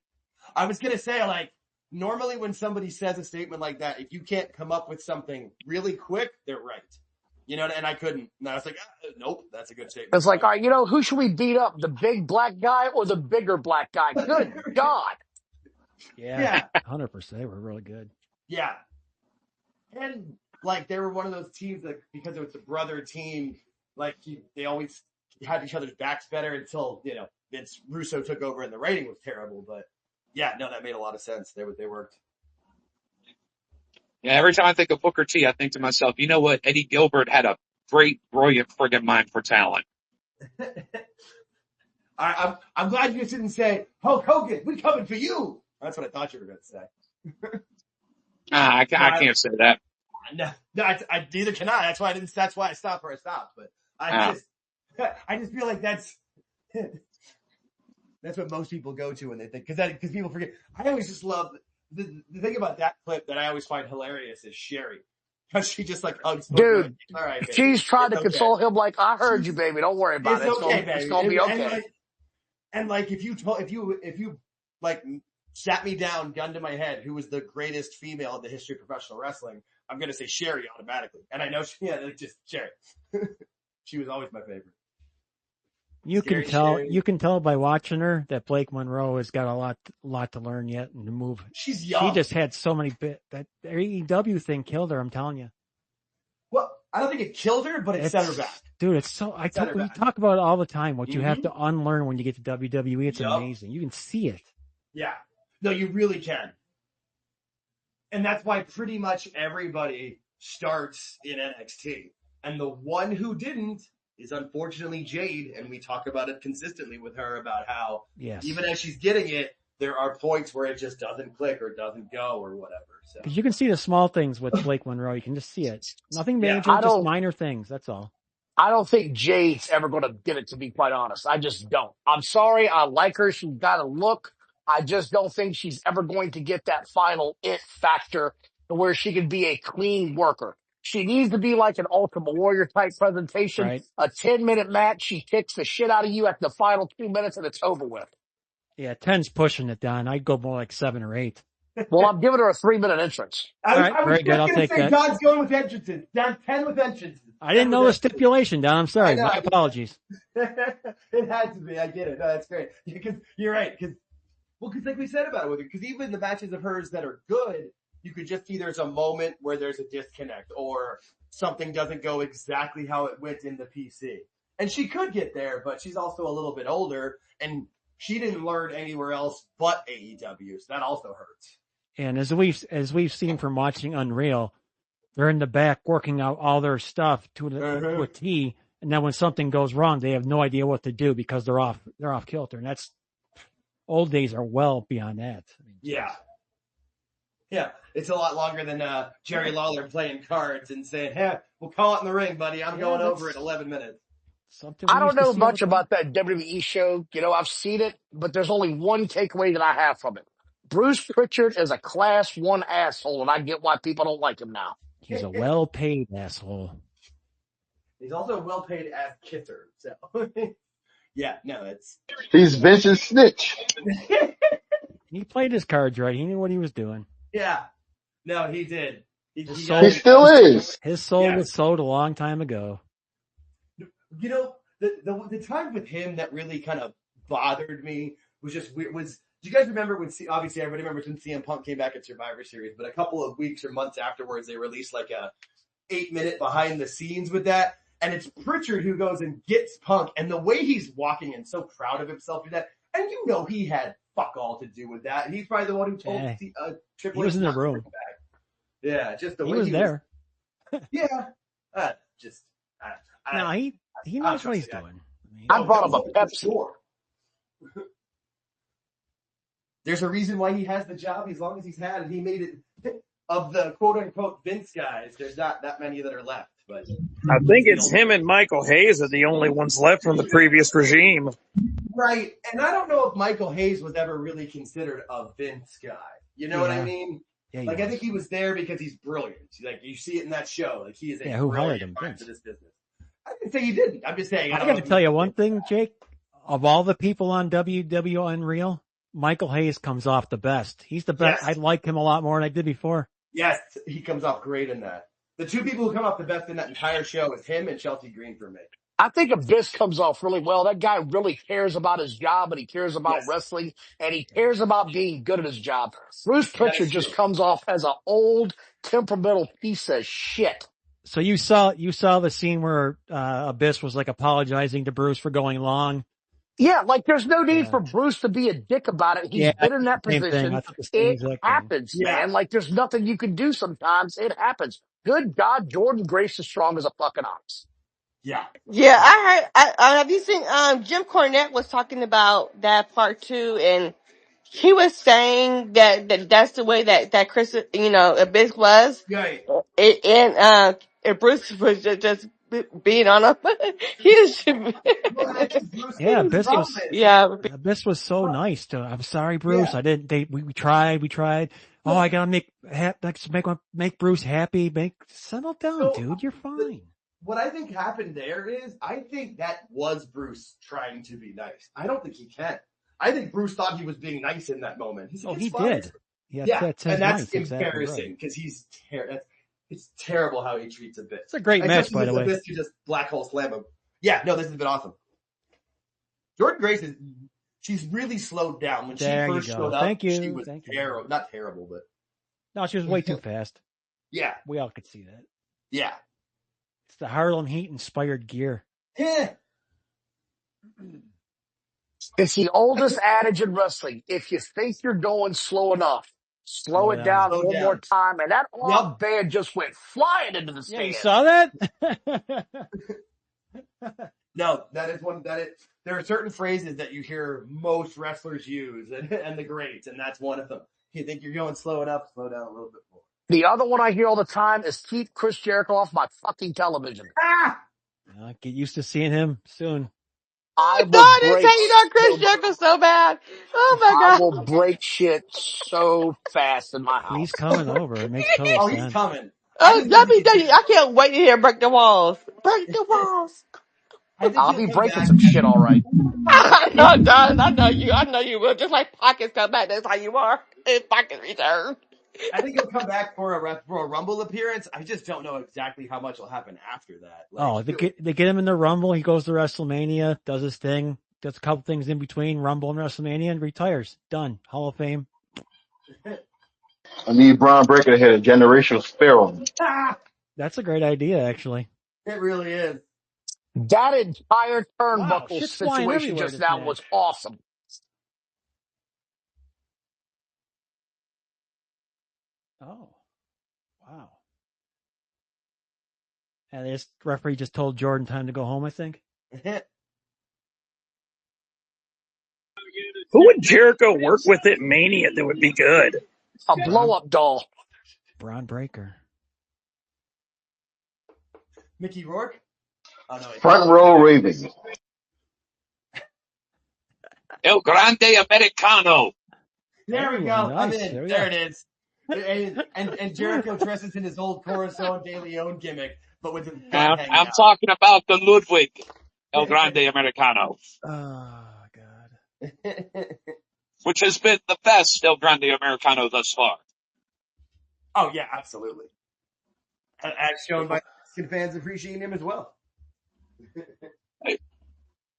I was going to say, like, normally when somebody says a statement like that, if you can't come up with something really quick, they're right. You know, and I couldn't. And I was like, nope, that's a good statement. It's like, all right, who should we beat up? The big black guy or the bigger black guy? Good God. Yeah. 100%. We're really good. Yeah. And, like, they were one of those teams that, because it was a brother team, like, they always had each other's backs better until, Vince Russo took over and the rating was terrible. But, yeah, no, that made a lot of sense. They worked. Yeah, every time I think of Booker T, I think to myself, you know what? Eddie Gilbert had a great, brilliant friggin' mind for talent. I'm glad you didn't say, Hulk Hogan, we coming for you. That's what I thought you were going to say. I can't say that. No, neither can I. That's why I stopped where I stopped. But I just feel like that's what most people go to when they think, because people forget. I always just love the thing about that clip that I always find hilarious is Sherry. Because she just like hugs Booker. Dude, All right, baby. she's trying to okay. console him like, I heard you, baby. Don't worry about it. Okay, It's going to be okay. And if you like sat me down, gun to my head, who was the greatest female in the history of professional wrestling, I'm going to say Sherry automatically. And I know just Sherry. She was always my favorite. You can tell by watching her that Blake Monroe has got a lot to learn yet and to move. She's young. She just had so many that AEW thing killed her. I'm telling you. Well, I don't think it killed her, but it set her back. Dude, it's so, we talk about it all the time, what you have to unlearn when you get to WWE. It's amazing. You can see it. Yeah. No, you really can. And that's why pretty much everybody starts in NXT. And the one who didn't is unfortunately Jade, and we talk about it consistently with her about how even as she's getting it, there are points where it just doesn't click or doesn't go or whatever. So. Because you can see the small things with Blake Monroe. You can just see it. Nothing major, just minor things. That's all. I don't think Jade's ever going to get it, to be quite honest. I just don't. I'm sorry. I like her. She's got a look. I just don't think she's ever going to get that final it factor to where she can be a clean worker. She needs to be like an Ultimate Warrior type presentation. Right. A 10-minute match, she kicks the shit out of you at the final 2 minutes and it's over with. Yeah, 10's pushing it, Don. I'd go more like 7 or 8. Well, I'm giving her a 3-minute entrance. All right, I was very just good. I'll going to take say that. Don's going with entrances. Don 10 with entrances. I didn't know the stipulation, Don. I'm sorry. My apologies. It had to be. I get it. No, that's great. Because you're right. Because like we said about it with her, because even the matches of hers that are good, you could just see there's a moment where there's a disconnect or something doesn't go exactly how it went in the PC. And she could get there, but she's also a little bit older, and she didn't learn anywhere else but AEW, so that also hurts. And as we've seen from watching Unreal, they're in the back working out all their stuff to a T, and then when something goes wrong, they have no idea what to do because they're off kilter. And that's old days are well beyond that. Yeah. Yeah, it's a lot longer than Jerry Lawler playing cards and saying, "Hey, we'll call it in the ring, buddy. I'm going over in 11 minutes." I don't know much about that WWE show. You know, I've seen it, but there's only one takeaway that I have from it. Bruce Pritchard is a class 1 asshole, and I get why people don't like him now. He's a well-paid asshole. He's also a well-paid ass kisser. So, yeah, no, he's Vince's snitch. He played his cards right. He knew what he was doing. Yeah, no, he did. He still is. His soul was sold a long time ago. You know, the time with him that really kind of bothered me was just weird. Do you guys remember when? Obviously, everybody remembers when CM Punk came back at Survivor Series, but a couple of weeks or months afterwards, they released like a 8-minute behind the scenes with that, and it's Pritchard who goes and gets Punk, and the way he's walking and so proud of himself for that, and you know he had fuck all to do. With that. He's probably the one who told Triple H. He was in the room. Yeah, just the he way was there. Yeah, no, he knows what he's doing. I brought him a Pepsi. There's a reason why he has the job as long as he's had, and he made it. Of the quote unquote Vince guys, there's not that many that are left. But I think it's him and Michael Hayes are the only ones left from the previous regime. Right, and I don't know if Michael Hayes was ever really considered a Vince guy. You know what I mean? Yeah, like, I think he was there because he's brilliant. Like, you see it in that show. Like, he is a who hired him? for this business. I didn't say he didn't. I'm just saying. I got to tell you one thing, Jake. Of all the people on WW Unreal, Michael Hayes comes off the best. He's the best. Yes. I like him a lot more than I did before. Yes, he comes off great in that. The two people who come off the best in that entire show is him and Chelsea Green for me. I think Abyss comes off really well. That guy really cares about his job, and he cares about wrestling, and he cares about being good at his job. Bruce Pritchard just comes off as an old, temperamental piece of shit. So you saw the scene where Abyss was like apologizing to Bruce for going long. Yeah, like there's no need for Bruce to be a dick about it. He's been in that position. It happens, man. Like there's nothing you can do sometimes. It happens. Good God, Jordan Grace is strong as a fucking ox. Yeah. Yeah, I heard. Have you seen? Jim Cornette was talking about that part too, and he was saying that's the way that Chris, Abyss was. Right. And Bruce was just being on him. He is. Abyss was so nice to. I'm sorry, Bruce. I didn't. We tried. Oh, I gotta make Bruce happy. Settle down, dude. You're fine. What I think happened there is, I think that was Bruce trying to be nice. I don't think he can. I think Bruce thought he was being nice in that moment. He did. Yeah, and that's embarrassing because it's terrible how he treats Abyss. It's a great match, by the way. Abyss to just black hole slam him. Yeah, no, this has been awesome. Jordan Grace she's really slowed down. When she first showed up, she was terrible. Not terrible, but. No, she was way too fast. Yeah. We all could see that. Yeah. It's the Harlem Heat inspired gear. Yeah. It's the oldest adage in wrestling. If you think you're going slow enough, slow it down one more time. And that old band just went flying into the stand. Yeah, you saw that? No, that is one there are certain phrases that you hear most wrestlers use and the greats, and that's one of them. You think you're going slow enough, slow down a little bit more. The other one I hear all the time is keep Chris Jericho off my fucking television. I'll get used to seeing him soon. I No, will I didn't break. say you know Chris Jericho so bad. Oh my I god. will break shit so fast in my He's house. coming over. It makes total Oh, he's sense. coming. I Oh, just don't let think me it's. tell you, I can't wait to hear break the walls. Break the walls. I think I'll he'll be come breaking back. some shit, all right. I know, Don. I know you will. Just like Pockets come back, that's how you are. It's Pockets return. I think he'll come back for a Rumble appearance. I just don't know exactly how much will happen after that. Oh, they get him in the Rumble. He goes to WrestleMania, does his thing, does a couple things in between Rumble and WrestleMania, and retires. Done. Hall of Fame. I need Braun Breaker to hit a generational spear on me. That's a great idea, actually. It really is. That entire Wow, turnbuckle shit's flying situation everywhere just this now was match. awesome. Oh, wow. And this referee just told Jordan time to go home, I think. Who would Jericho work with at Mania that would be good? A blow-up doll. Braun Breaker. Mickey Rourke? Oh, no. Front row Ravens. El Grande Americano. There we Ooh, go. I'm nice. in. we There go. it is. And Jericho dresses in his old Corazon De Leon gimmick, but with his butt hanging I'm out. talking about the Ludwig El Grande Americano, Oh, God. which has been the best El Grande Americano thus far. Oh, yeah, absolutely. As shown by Mexican fans appreciating him as well.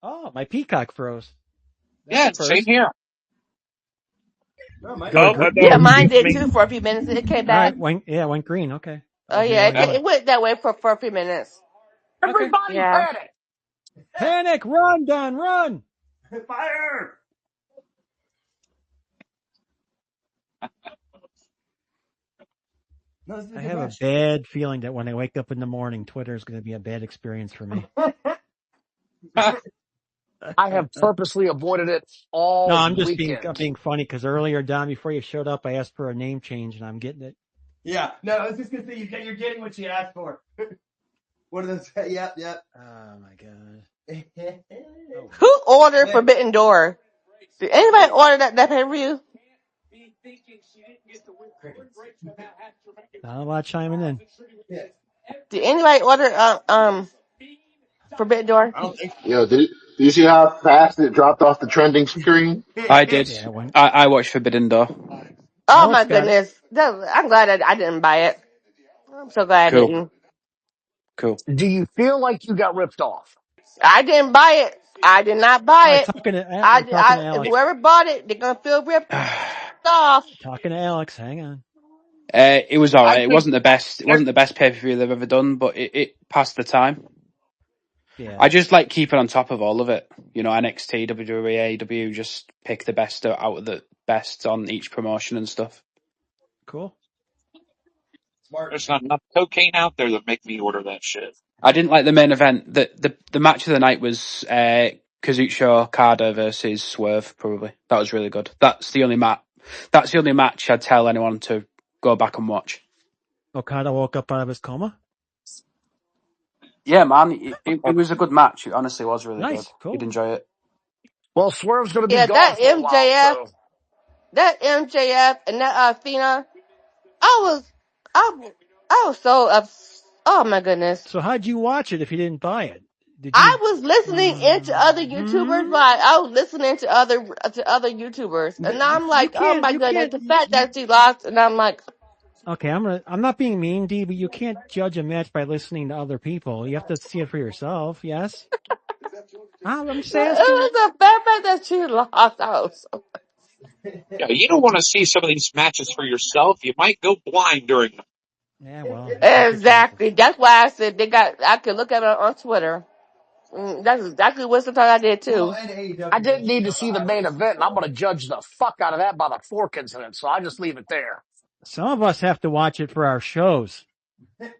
Oh, my peacock froze. Yeah, That's a same first. here. No, my, Go Oh, to I green. thought Yeah, it was mine just did me. too for a few minutes. It came All back. right, went green. Okay. That Oh was the yeah, only one. it went that way for a few minutes. Okay. Everybody Yeah. panic. Panic! Run, Don, run! fire! No, this is a I good have a match. bad feeling that when I wake up in the morning, Twitter is going to be a bad experience for me. I have purposely avoided it all No, I'm weekend. being funny because earlier, Don, before you showed up, I asked for a name change and I'm getting it. Yeah, no, I was just going to say, you're getting what you asked for. What are those? Yep. Oh my God. Who ordered Forbidden Door? Did anybody order that pay-per-view? Not a lot chiming in. Did anybody order Forbidden Door? I don't think Yo, did you see how fast it dropped off the trending screen? I did. Yeah, when I watched Forbidden Door. Oh my Alex got it. goodness. I'm glad I didn't buy it. I'm so glad I Cool. didn't. Cool. Do you feel like you got ripped off? I didn't buy it. I did not All buy right, it. talking to Alex. Whoever bought it, they're gonna feel ripped off. Talking to Alex. Hang on. It was I alright. It think wasn't the best. It wasn't the best pay per view they've ever done, but it passed the time. Yeah. I just like keeping on top of all of it. You know, NXT, WWE, AEW, just pick the best out of the best on each promotion and stuff. Cool. smart. There's not enough cocaine out there that make me order that shit. I didn't like the main event. The match of the night was Kazuchika Okada versus Swerve. Probably that was really good. That's the only match I'd tell anyone to go back and watch. Okada woke up out of his coma. Yeah, man, it was a good match. It honestly was really Nice. good. Cool. You'd enjoy it. well, Swerve's going to be Yeah, gone for a while, so that MJF and that Athena, I was so oh my goodness. So how'd you watch it if you didn't buy it? Did I you? was listening into other YouTubers, like I was listening to other YouTubers, and I'm like, oh my goodness, the fact that she lost, and I'm like, Okay, I'm not being mean, D, but you can't judge a match by listening to other people. You have to see it for yourself. Yes. I'm just it asking. was the fact that she lost. I was so Yeah, you don't want to see some of these matches for yourself. You might go blind during them. Yeah, well, take your exactly. chances. That's why I said I could look at it on Twitter. That's exactly what sometimes I did too. Well, and AEW I didn't need to does the see the main highlights event, and I'm as going to judge the fuck out of that by the fork incident, so I just leave it there. Some of us have to watch it for our shows. well.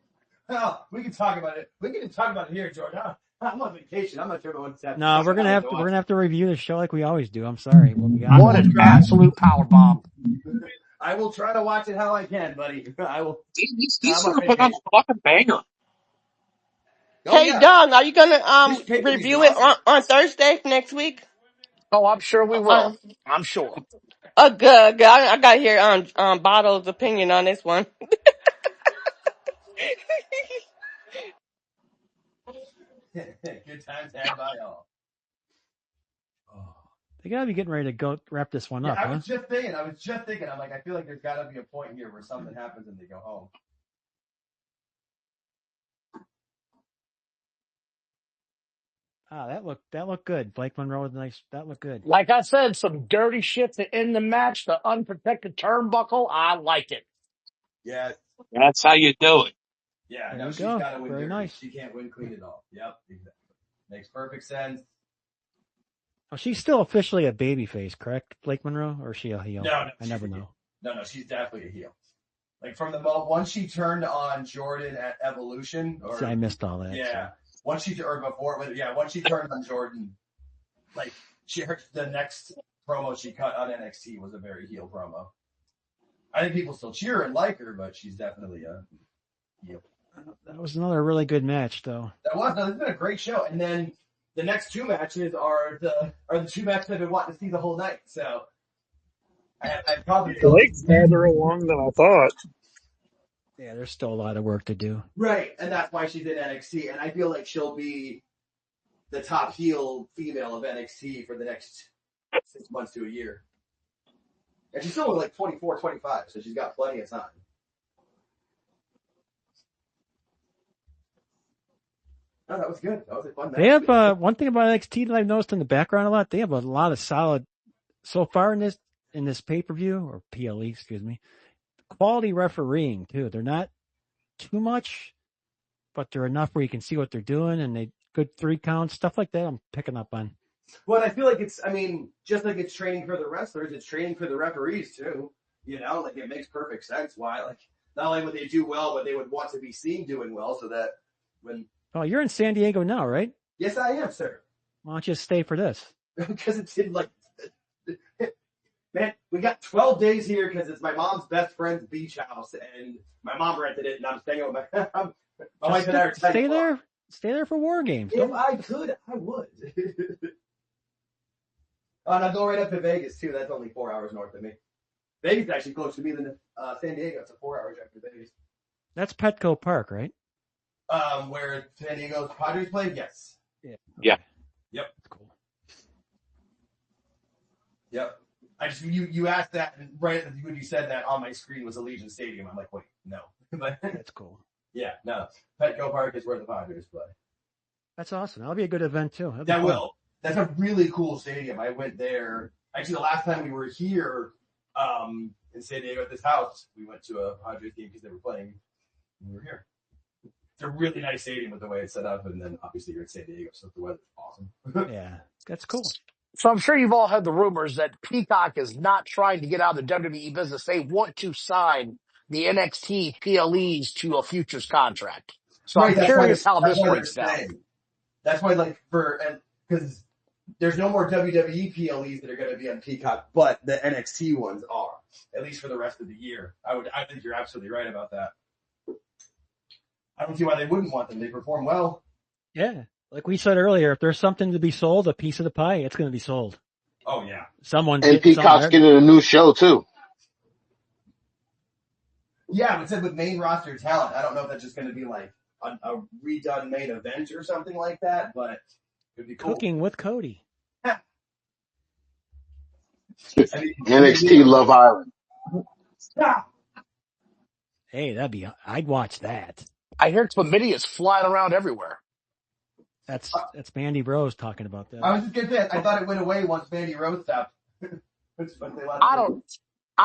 Well, we can talk about it. We can talk about it here, George. I'm on vacation. I'm not sure about what's happening. No, we're gonna have to review the show like we always do. I'm sorry. What an absolute power bomb. I will try to watch it how I can, buddy. I will. These I'm are on putting on vacation. a fucking banger. Oh Hey, yeah. Doug, are you gonna This pay-per-view is review it awesome. on Thursday next week? Oh, I'm sure we will. Um, I'm sure. oh, good. I got to hear Bottle's opinion on this one. Good times had by all. Oh. They gotta be getting ready to go wrap this one Yeah, up, I huh? was just thinking, I'm like, I feel like there's got to be a point here where something happens and they go home. Ah, that looked good. Blake Monroe was nice. That looked good. Like I said, some dirty shit to end the match, the unprotected turnbuckle. I like it. Yeah, That's how you do it. yeah. There No, you she's go. got to win Very dirty. nice. She can't win clean at all. Yep, exactly. Makes perfect sense. Oh, she's still officially a babyface, correct? Blake Monroe, or is she a heel? No, I never know. No, she's definitely a heel. Like from the moment once she turned on Jordan at Evolution, or See, I missed all that. yeah, So. once she turned on Jordan, like the next promo she cut on NXT was a very heel promo. I think people still cheer and like her, but she's definitely a heel. That was another really good match, though. It's been a great show. And then the next two matches are the two matches I've been wanting to see the whole night. So I probably Blake's farther along than I thought. Yeah, there's still a lot of work to do. right, and that's why she's in NXT. And I feel like she'll be the top heel female of NXT for the next 6 months to a year. And she's still like 24, 25, so she's got plenty of time. No, that was good. That was a fun match. They have one thing about NXT that I've noticed in the background a lot. They have a lot of solid so far in this pay-per-view or PLE, excuse me. Quality refereeing too. They're not too much, but they're enough where you can see what they're doing, and they good 3 counts, stuff like that. I'm picking up on. Well, I feel like just like it's training for the wrestlers, it's training for the referees too. You know, like it makes perfect sense why, like, not only would they do well, but they would want to be seen doing well so that when. Oh, you're in San Diego now, right? Yes, I am, sir. Why don't you stay for this? Because it's in like, man, we got 12 days here because it's my mom's best friend's beach house and my mom rented it and I'm staying with my wife and I are stay there. Stay there for War Games. If I could, I would. And I'll go right up to Vegas too. That's only 4 hours north of me. Vegas is actually closer to me than San Diego. It's a 4-hour drive to Vegas. That's Petco Park, right? Where San Diego's Padres play? Yes. Yeah. Okay. Yeah. Yep. That's cool. Yep. I just you asked that, and right when you said that on my screen was Allegiant Stadium. I'm like, wait, no. But That's cool. yeah, no. Petco Park is where the Padres play. That's awesome. That'll be a good event too. That will. That's a really cool stadium. I went there. Actually, the last time we were here in San Diego at this house, we went to a Padres game because they were playing. We were here. It's a really nice stadium with the way it's set up, and then obviously you're in San Diego, so the weather's awesome. Yeah, that's cool. So I'm sure you've all heard the rumors that Peacock is not trying to get out of the WWE business. They want to sign the NXT PLEs to a futures contract. So Right, I'm curious how this breaks down. That's why, like, because there's no more WWE PLEs that are going to be on Peacock, but the NXT ones are, at least for the rest of the year. I think you're absolutely right about that. I don't see why they wouldn't want them. They perform well. Yeah. Like we said earlier, if there's something to be sold, a piece of the pie, it's going to be sold. Oh, yeah. And Peacock's getting a new show, too. Yeah, it said with main roster talent. I don't know if that's just going to be like a redone main event or something like that, but it would be cool. Cooking with Cody. NXT Love Island. Hey, I'd watch that. I hear chlamydia is flying around everywhere. That's Mandy Rose talking about that. I was just going to say, I thought it went away once Mandy Rose stopped. I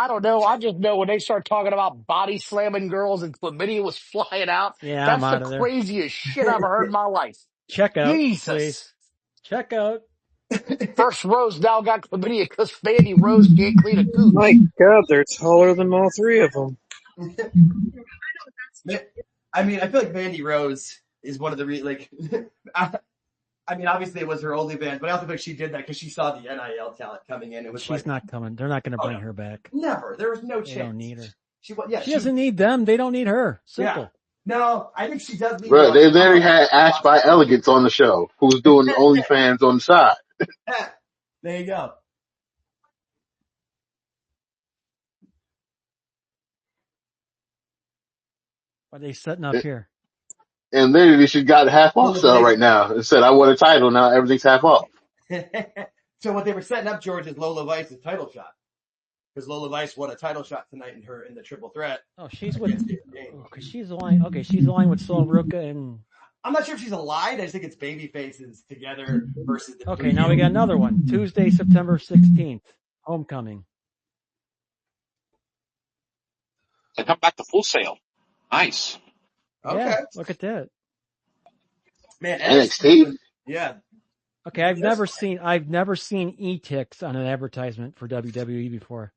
don't know. I just know when they start talking about body slamming girls and chlamydia was flying out. Yeah, that's I'm out of the there. craziest shit I've ever heard in my life. Check out, Jesus. please. Check out. First Rose now got chlamydia because Mandy Rose can't clean a gooch. My God, they're taller than all 3 of them. I mean, I feel like Mandy Rose is one of the I mean, obviously it was her OnlyFans, but I also feel like she did that because she saw the NIL talent coming in. She's not coming. They're not going to bring her back. Never. There was no chance. They don't need her. She doesn't need them. They don't need her. Simple. No, I think she does need Bro, to they like come literally up with had Ash by Elegance on the show, who's doing OnlyFans on the side. There you go. What are they setting up here? And literally she got a half off sale right now and said, I won a title, now everything's half off. So what they were setting up, George, is Lola Vice's title shot. Because Lola Vice won a title shot tonight in the triple threat. Oh, she's with. Because she's aligned. Okay, she's aligned with Sol Ruka and. I'm not sure if she's allied. I just think it's baby faces together versus the Okay, now we got another one. Tuesday, September 16th. Homecoming. They come back to Full Sail. Nice. Okay. Yeah, look at that. Man, NXT? Yeah. Okay, I've never seen e-ticks on an advertisement for WWE before.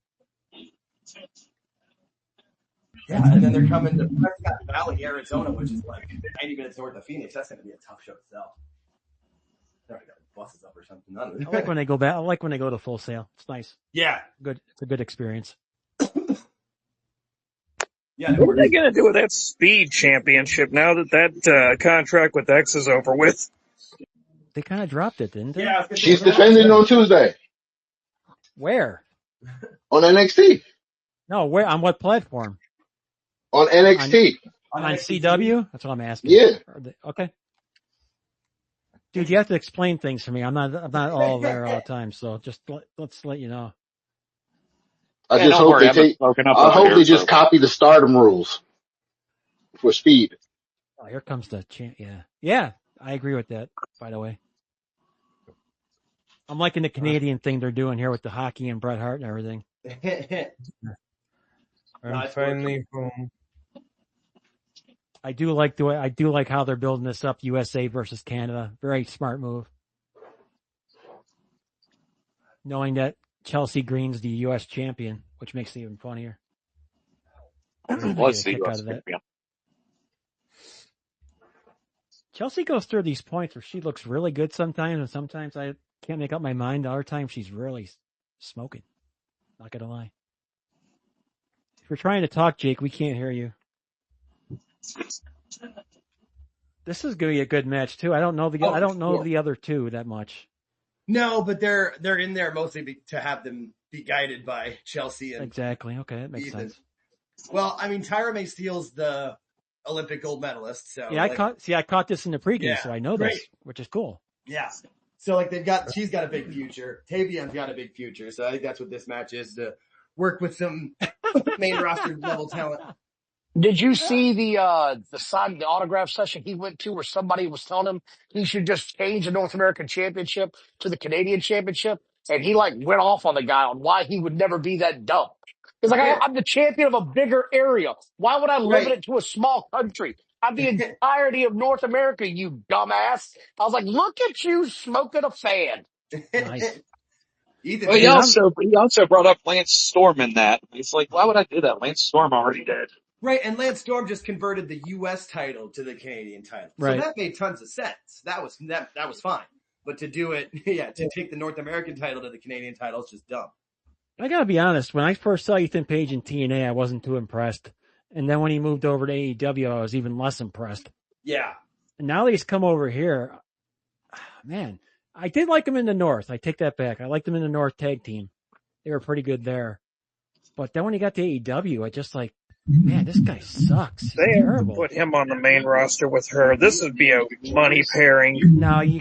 Yeah, and then they're coming to Prescott Valley, Arizona, which is like 90 minutes north of Phoenix. That's going to be a tough show to sell. They're going to buses up or something. I like when they go back. I like when they go to Full Sail. It's nice. Yeah. Good. It's a good experience. Yeah. What are they going to do with that Speed Championship now that contract with X is over with? They kind of dropped it, didn't they? Yeah. She's defending on Tuesday. Where? On NXT. No, where? On what platform? On NXT. On CW? That's what I'm asking. Yeah. Okay. Dude, you have to explain things to me. I'm not all there all the time, so just let's let you know. I just hope they just copy the Stardom rules for Speed. Oh, here comes the yeah. I agree with that. By the way, I'm liking the Canadian thing they're doing here with the hockey and Bret Hart and everything. I'm finally home. I do like how they're building this up. USA versus Canada. Very smart move. Knowing that Chelsea Green's the U.S. champion, which makes it even funnier. Was the U.S. champion. Chelsea goes through these points where she looks really good sometimes, and sometimes I can't make up my mind. Other times she's really smoking. Not gonna lie. If you're trying to talk, Jake, we can't hear you. This is going to be a good match too. I don't know the other two that much. No, but they're in there mostly to have them be guided by Chelsea. And exactly. Okay, that makes sense. Well, I mean, Tyra May Steele's the Olympic gold medalist. So yeah, I caught this in the pregame, so I know this, which is cool. Yeah. So like she's got a big future. Tavion's got a big future. So I think that's what this match is, to work with some main roster level talent. Did you see the autograph session he went to where somebody was telling him he should just change the North American Championship to the Canadian Championship? And he like went off on the guy on why he would never be that dumb. He's like, I'm the champion of a bigger area. Why would I limit it to a small country? I'm the entirety of North America, you dumbass. I was like, look at you smoking a fan. Nice. Well, he also brought up Lance Storm in that. He's like, why would I do that? Lance Storm already did. Right, and Lance Storm just converted the U.S. title to the Canadian title. Right. So that made tons of sense. That was fine. But to do it, to take the North American title to the Canadian title is just dumb. I gotta be honest, when I first saw Ethan Page in TNA, I wasn't too impressed. And then when he moved over to AEW, I was even less impressed. Yeah. And now that he's come over here, man, I did like him in the North. I take that back. I liked him in the North tag team. They were pretty good there. But then when he got to AEW, I just like, man, this guy sucks. He's they terrible. Put him on the main roster with her. This would be a money pairing. No, you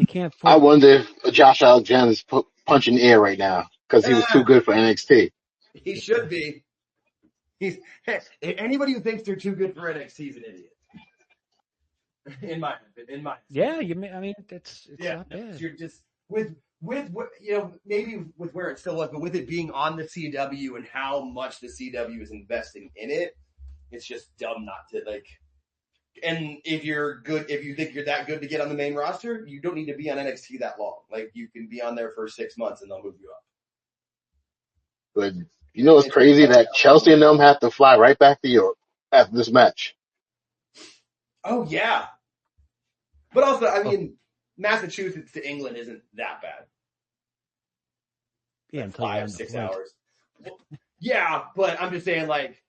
can't. I wonder if Josh Alexander's punching air right now because he was too good for NXT. He should be. Anybody who thinks they're too good for NXT is an idiot. In my yeah, I mean, it's not bad. You're just with maybe with where it still was, but with it being on the CW and how much the CW is investing in it, it's just dumb not to like. And if you think you're that good to get on the main roster, you don't need to be on NXT that long. Like you can be on there for 6 months and they'll move you up. But you know what's crazy? That Chelsea and them have to fly right back to Europe after this match. Oh yeah. But also, I mean, Massachusetts to England isn't that bad. Yeah, like 5, 6 hours. Yeah, but I'm just saying, like,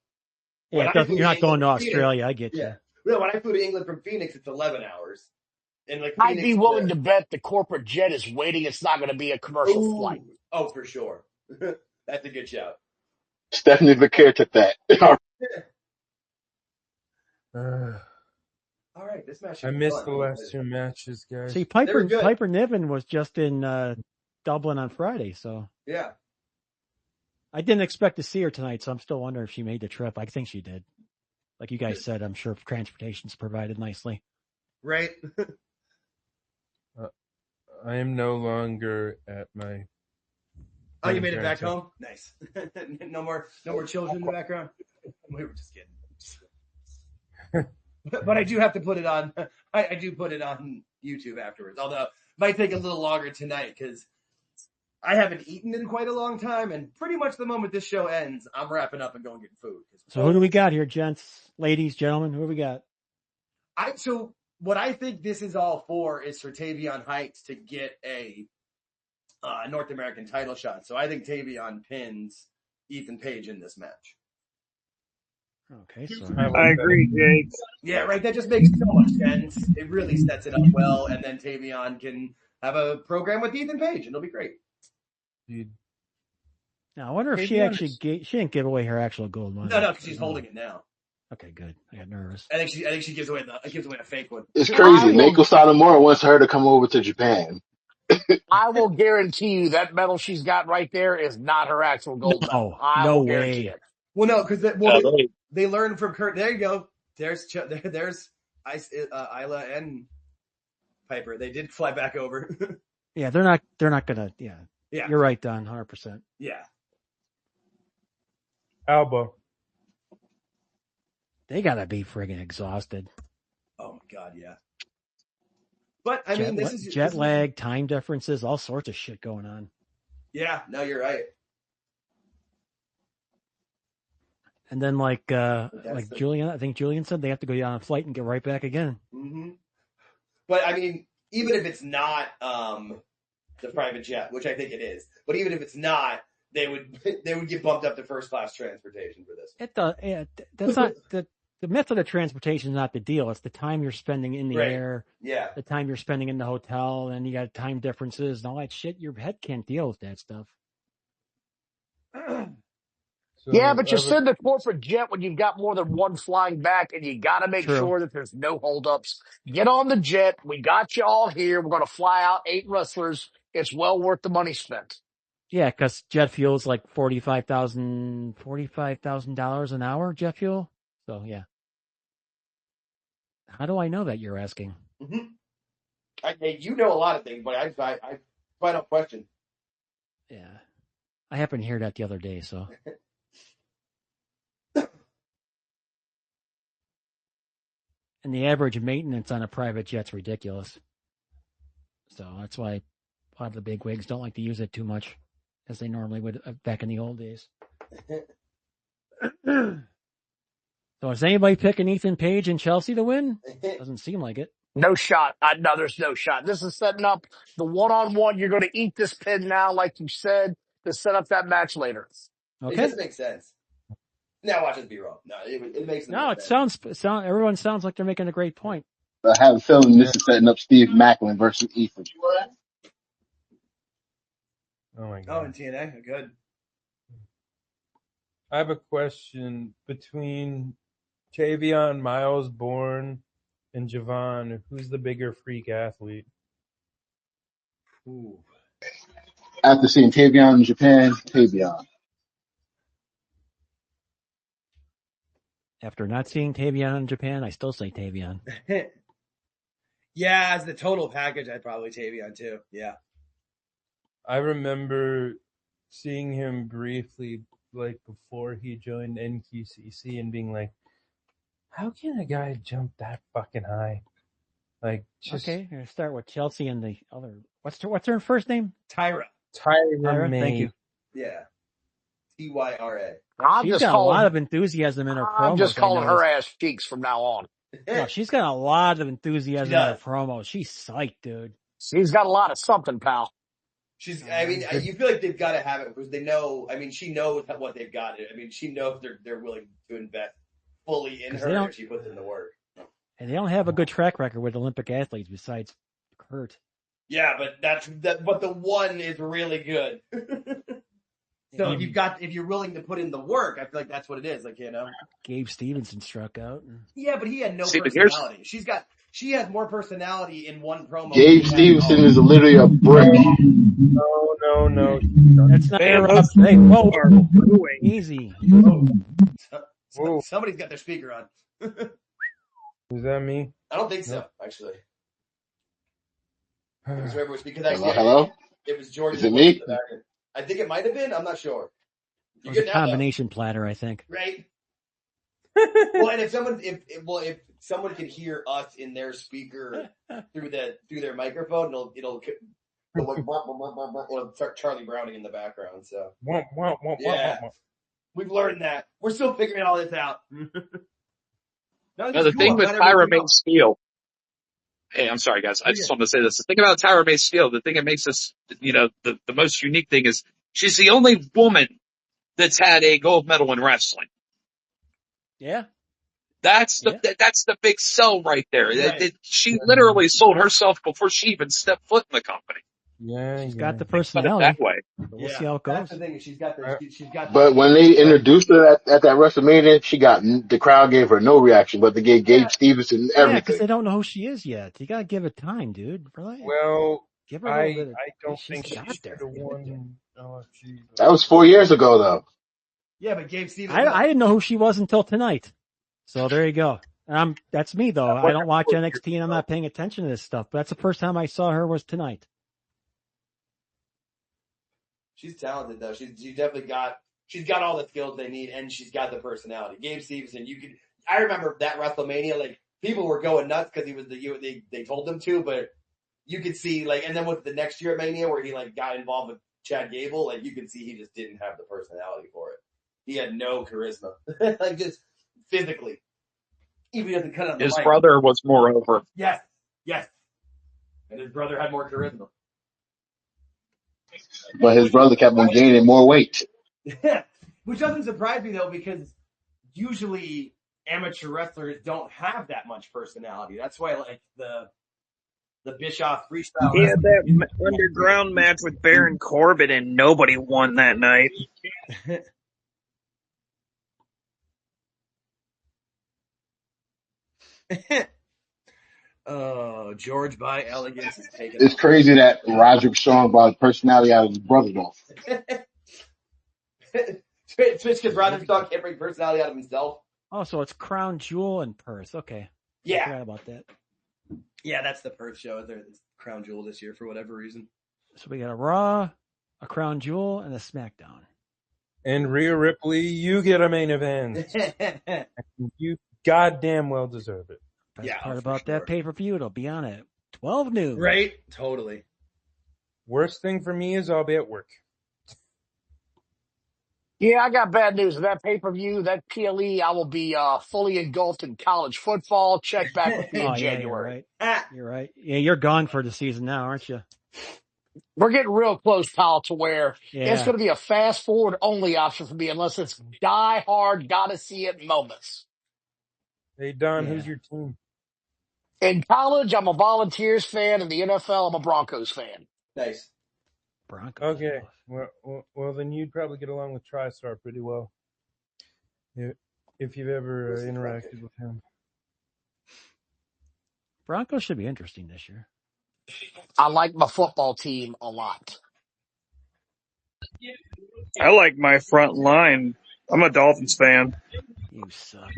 yeah, you're not going to Australia. I get you. No, when I flew to England from Phoenix, it's 11 hours. And like I'd be Phoenix willing to bet the corporate jet is waiting. It's not going to be a commercial flight. Oh, for sure. That's a good shout. Stephanie Vaquer took that. All right, this match. I missed the last two matches, guys. See, Piper Niven was just in Dublin on Friday, so yeah. I didn't expect to see her tonight, so I'm still wondering if she made the trip. I think she did. Like you guys said, I'm sure transportation's provided nicely. Right. I am no longer at my. Oh, you made it back home? Nice. No more children in the background? We were just kidding. But I do have to put it on. I do put it on YouTube afterwards. Although it might take a little longer tonight because I haven't eaten in quite a long time, and pretty much the moment this show ends, I'm wrapping up and going getting food. So who do we got here, gents, ladies, gentlemen? Who do we got? So what I think this is all for is for Tavion Heights to get a North American title shot. So I think Tavion pins Ethan Page in this match. Okay, so I agree, Jake. Yeah, right. That just makes so much sense. It really sets it up well, and then Tavion can have a program with Ethan Page, and it'll be great. Dude. Now I wonder if she actually she didn't give away her actual gold money. No, because she's holding it now. Okay, good. I got nervous. I think she gives away a fake one. It's crazy. Mako Satomura wants her to come over to Japan. I will guarantee you that medal she's got right there is not her actual gold medal. I no will guarantee way. it. Well, no, because they learned from Kurt. There you go. There's Isla and Piper. They did fly back over. Yeah, they're not gonna. Yeah, you're right, Don. 100%. Yeah. Alba. They gotta be friggin' exhausted. Oh my God, yeah. But I mean, this is jet lag, time differences, all sorts of shit going on. Yeah, no, you're right. And then Julian, I think Julian said they have to go on a flight and get right back again. Mm-hmm. But I mean, even if it's not the private jet, which I think it is, but even if it's not, they would get bumped up to first class transportation for this. That's not the method of transportation is not the deal. It's the time you're spending in the air. Yeah. The time you're spending in the hotel, and you got time differences and all that shit. Your head can't deal with that stuff. Yeah, but you send the corporate jet when you've got more than one flying back, and you got to make sure that there's no holdups. Get on the jet. We got you all here. We're going to fly out 8 wrestlers. It's well worth the money spent. Yeah, because jet fuel is like $45,000 an hour. Jet fuel. So yeah. How do I know that? You're asking. Mm-hmm. You know a lot of things, but I find out question. Yeah, I happened to hear that the other day. So. And the average maintenance on a private jet's ridiculous. So that's why a lot of the big wigs don't like to use it too much, as they normally would back in the old days. So is anybody picking Ethan Page and Chelsea to win? Doesn't seem like it. No shot. No, there's no shot. This is setting up the one-on-one. You're going to eat this pin now, like you said, to set up that match later. Okay. It doesn't make sense. Now watch us be wrong. No, it makes no sense. Everyone sounds like they're making a great point. I have a feeling this is setting up Steve Macklin versus Ethan. Oh my God. Oh, in TNA? Good. I have a question between Tavion, Miles Bourne, and Javon. Who's the bigger freak athlete? Ooh. After seeing Tavion in Japan, Tavion. After not seeing Tavion in Japan, I still say Tavion. Yeah, as the total package, I'd probably Tavion too. Yeah. I remember seeing him briefly, like before he joined NQCC, and being like, how can a guy jump that fucking high? Like, just... Okay, I'm going to start with Chelsea and the other. What's her first name? Tyra. May. Thank you. Yeah. Tyra. She's got a lot of enthusiasm in her promos. I'm just calling her ass Cheeks from now on. No, she's got a lot of enthusiasm in her promos. She's psyched, dude. She's got a lot of something, pal. I mean, you feel like they've got to have it because they know. I mean, she knows what they've got. I mean, she knows they're willing to invest fully in her if she puts in the work. And they don't have a good track record with Olympic athletes besides Kurt. Yeah, but but the one is really good. So if you're willing to put in the work, I feel like that's what it is. Like, Gabe Stevenson struck out. Yeah, but he had no See, but personality. She has more personality in one promo. Gabe Stevenson is literally a brick. No. That's not Man, a those hey, whoa, are booing. easy. Whoa. Somebody's got their speaker on. Is that me? I don't think so, actually. It was whoever was because Hello? it was George. Is it me? I think it might have been. I'm not sure. It was a combination platter, I think. Right. Well, and if someone can hear us in their speaker through their microphone, it'll start Charlie Browning in the background. So we've learned that. We're still figuring all this out. No, the thing with Tyra May Steele. Hey, I'm sorry, guys. I just want to say this. The thing about Tyra May Steele, the thing that makes us, the most unique thing is she's the only woman that's had a gold medal in wrestling. Yeah. That's the big sell right there. Right. She literally sold herself before she even stepped foot in the company. Yeah, She's got the Put it personality. that way. We'll see how it goes. That's the thing. She's got. But when they introduced her at that WrestleMania, the crowd gave her no reaction, but they gave Gabe Stevenson Yeah, everything. because they don't know who she is yet. You gotta give it time, dude. Relax. Well, Give her a little bit. I don't think she got should there. have won. Oh, geez. That was 4 years ago, though. Yeah, but Gabe Stevenson. I didn't know who she was until tonight. So there you go. That's me though. I don't watch NXT and I'm not paying attention to this stuff. But that's the first time I saw her was tonight. She's talented though. She's definitely got all the skills they need, and she's got the personality. Gabe Stevenson, I remember that WrestleMania, like people were going nuts because he was they told them to, but you could see and then with the next year at Mania where he got involved with Chad Gable, you could see he just didn't have the personality for it. He had no charisma, just physically. Even at the cut on the His mic. brother was more over. Yes, and his brother had more charisma. But his brother kept on gaining more weight. Which doesn't surprise me though, because usually amateur wrestlers don't have that much personality. That's why the Bischoff freestyle. He had that underground match with Baron Corbin and nobody won that night. Oh, George by Elegance is taking. It's crazy that Roderick Strong brought his personality out of his brother, though. Switch because Roderick Strong can't bring personality out of himself. Oh, so it's Crown Jewel and Perth. Okay. Yeah. I forgot about that. Yeah, that's the Perth show. It's Crown Jewel this year for whatever reason. So we got a Raw, a Crown Jewel, and a SmackDown. And Rhea Ripley, you get a main event. You goddamn well deserve it. Best part about that pay-per-view, it'll be on at 12 noon. Right? Totally. Worst thing for me is I'll be at work. Yeah, I got bad news. That pay-per-view, that PLE, I will be fully engulfed in college football. Check back with me in January. You're right. Yeah, you're gone for the season now, aren't you? We're getting real close, pal, to where it's Yeah. going to be a fast-forward only option for me unless it's die-hard, gotta-see-it moments. Hey, Don, who's your team? In college, I'm a Volunteers fan. In the NFL, I'm a Broncos fan. Nice. Broncos. Okay. Well, then you'd probably get along with TriStar pretty well. If you've ever interacted with him. Broncos should be interesting this year. I like my football team a lot. I like my front line. I'm a Dolphins fan. You suck.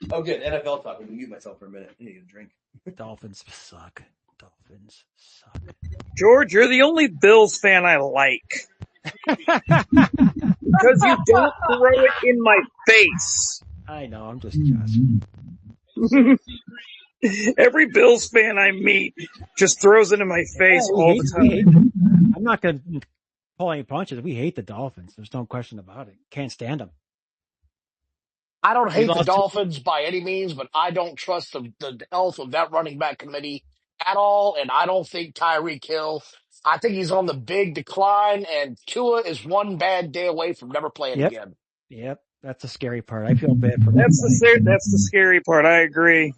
Oh, good. NFL talk. Let me mute myself for a minute. I need to get a drink. Dolphins suck. Dolphins suck. George, you're the only Bills fan I like. Because you don't throw it in my face. I know, I'm just joshing. Every Bills fan I meet just throws it in my face all the time. I'm not going to pull any punches. We hate the Dolphins. There's no question about it. Can't stand them. I don't hate the Dolphins by any means, but I don't trust the health of that running back committee at all, and I don't think Tyreek Hill. I think he's on the big decline, and Tua is one bad day away from never playing again. Yep. That's the scary part. I feel bad for That's the scary part. I agree.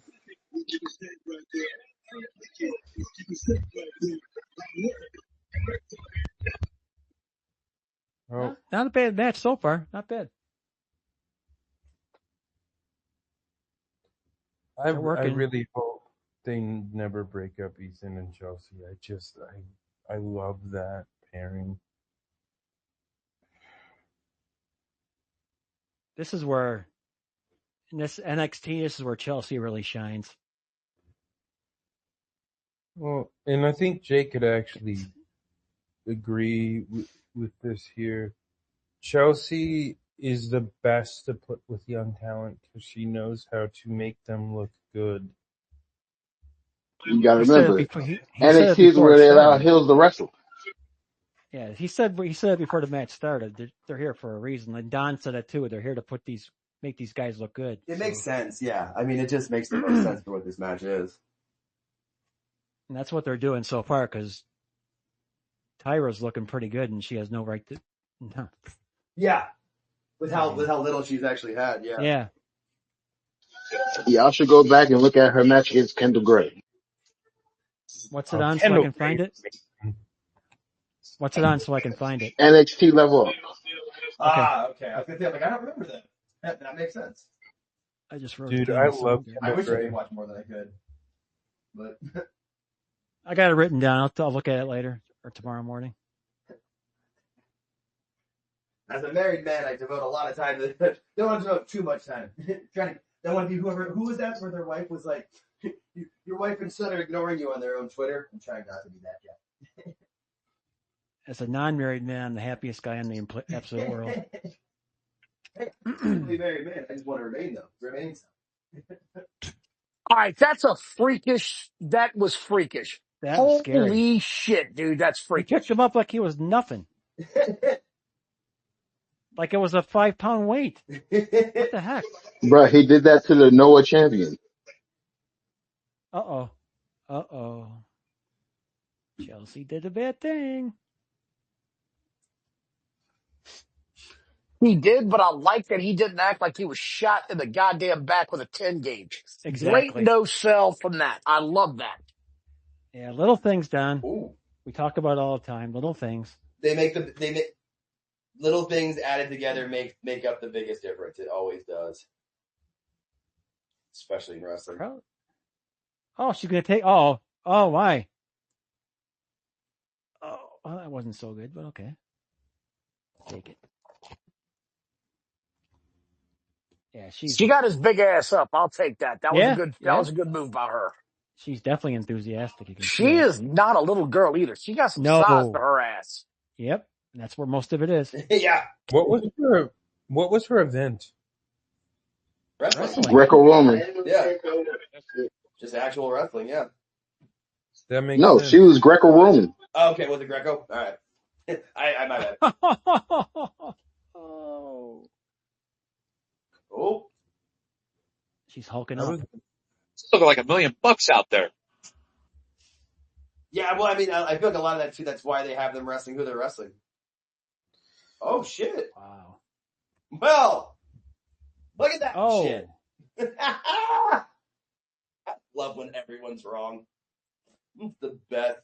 Oh, Not a bad match so far. Not bad. I They're working. really hope they never break up Ethan and Chelsea. I love that pairing. This is where, in this NXT, this is where Chelsea really shines. Well, and I think Jake could actually agree with this here. Chelsea is the best to put with young talent because she knows how to make them look good. You got to He said it remember, before. He said it NXT is before where it they allow started. heels to wrestle. Yeah, he said it before the match started. They're here for a reason. And Don said it too. They're here to make these guys look good. It makes sense, yeah. I mean, it just makes the most sense for what this match is. And that's what they're doing so far because Tyra's looking pretty good and she has no right to. No. Yeah. With how little she's actually had, yeah. Yeah. Y'all should go back and look at her match against Kendall Gray. What's it on so I can find it? What's it on so I can find it? NXT Level Up. Okay. I was gonna say, I don't remember that. That makes sense. I just wrote Dude, it down. I love I wish I Gray. could watch more than I could. But I got it written down. I'll look at it later or tomorrow morning. as a married man, I devote a lot of time to don't want to devote too much time. Don't want to be who was that where their wife was like, your wife and son are ignoring you on their own Twitter. I'm trying not to be that guy. As a non-married man, I'm the happiest guy in the absolute world. Be married man. I just want to remain so. All right, that was freakish. That was scary. Holy shit, dude, that's He freakish. picked him up like he was nothing. Like it was a 5-pound weight. What the heck? Bro, he did that to the Noah champion. Uh-oh. Chelsea did a bad thing. He did, but I like that he didn't act like he was shot in the goddamn back with a 10 gauge. Exactly. Great no sell from that. I love that. Yeah, little things, Don. Ooh. We talk about all the time. Little things. They make little things added together make up the biggest difference. It always does. Especially in wrestling. Oh, she's gonna take why? Oh, well, that wasn't so good, but okay. Take it. Yeah, she got his big ass up. I'll take that. That was a good move by her. She's definitely enthusiastic. She is not a little girl either. She got some size to her ass. Yep. And that's where most of it is. Yeah. What was her event? Wrestling. Greco-Roman. Yeah. Just actual wrestling, yeah. That makes sense. She was Greco-Roman. Oh, okay, was it Greco? All right. I might have. Oh. She's hulking up. It's looking like $1 million out there. Yeah, well, I mean, I feel like a lot of that too. That's why they have them wrestling who they're wrestling. Oh shit! Wow. Well, look at that Oh. shit. I love when everyone's wrong. It's the best.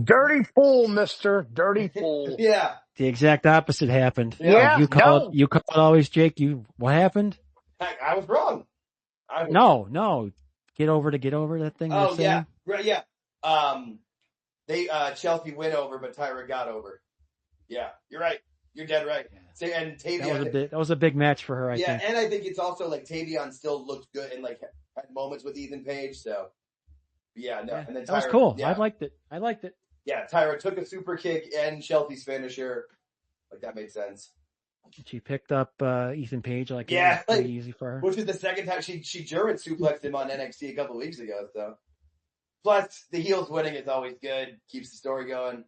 Dirty fool, mister. Dirty fool. Yeah. The exact opposite happened. Yeah. You call it always, Jake. What happened? I was wrong. No. Get over that thing. Oh yeah. Right. Yeah. They Chelsea went over, but Tyra got over. Yeah, you're right. You're dead right. Yeah. And Tavion, that was a big match for her. I think. And I think it's also like Tavion still looked good and like had moments with Ethan Page. So yeah, no. And then Tyra, that was cool. Yeah. I liked it. Yeah, Tyra took a super kick and Chelsea's finisher. Like that made sense. She picked up Ethan Page like pretty easy for her. Which was the second time she German suplexed him on NXT a couple of weeks ago. So plus the heels winning is always good, keeps the story going.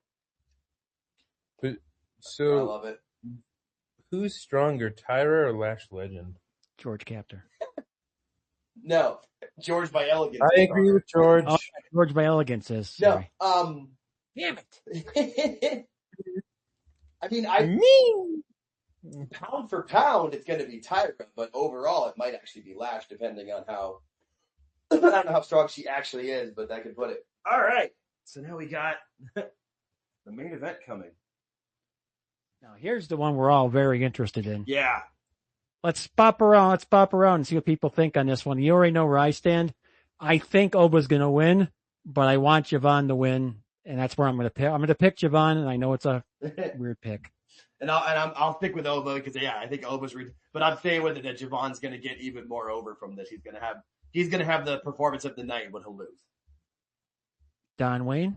So I love it. Who's stronger, Tyra or Lash Legend? George Captor. No, George by Elegance. I agree with George. Oh, George by Elegance is. Sorry. No, damn it. I mean, Pound for pound, it's going to be Tyra, but overall, it might actually be Lash, depending on how I don't know how strong she actually is, but that could put it. All right, so now we got the main event coming. Now here's the one we're all very interested in. Yeah. Let's pop around and see what people think on this one. You already know where I stand. I think Oba's going to win, but I want Javon to win, and that's where I'm going to pick. I'm going to pick Javon, and I know it's a weird pick. And I'll stick with Oba because I think Oba's but I'm staying with it that Javon's going to get even more over from this. He's going to have the performance of the night when he'll lose. Don Wayne?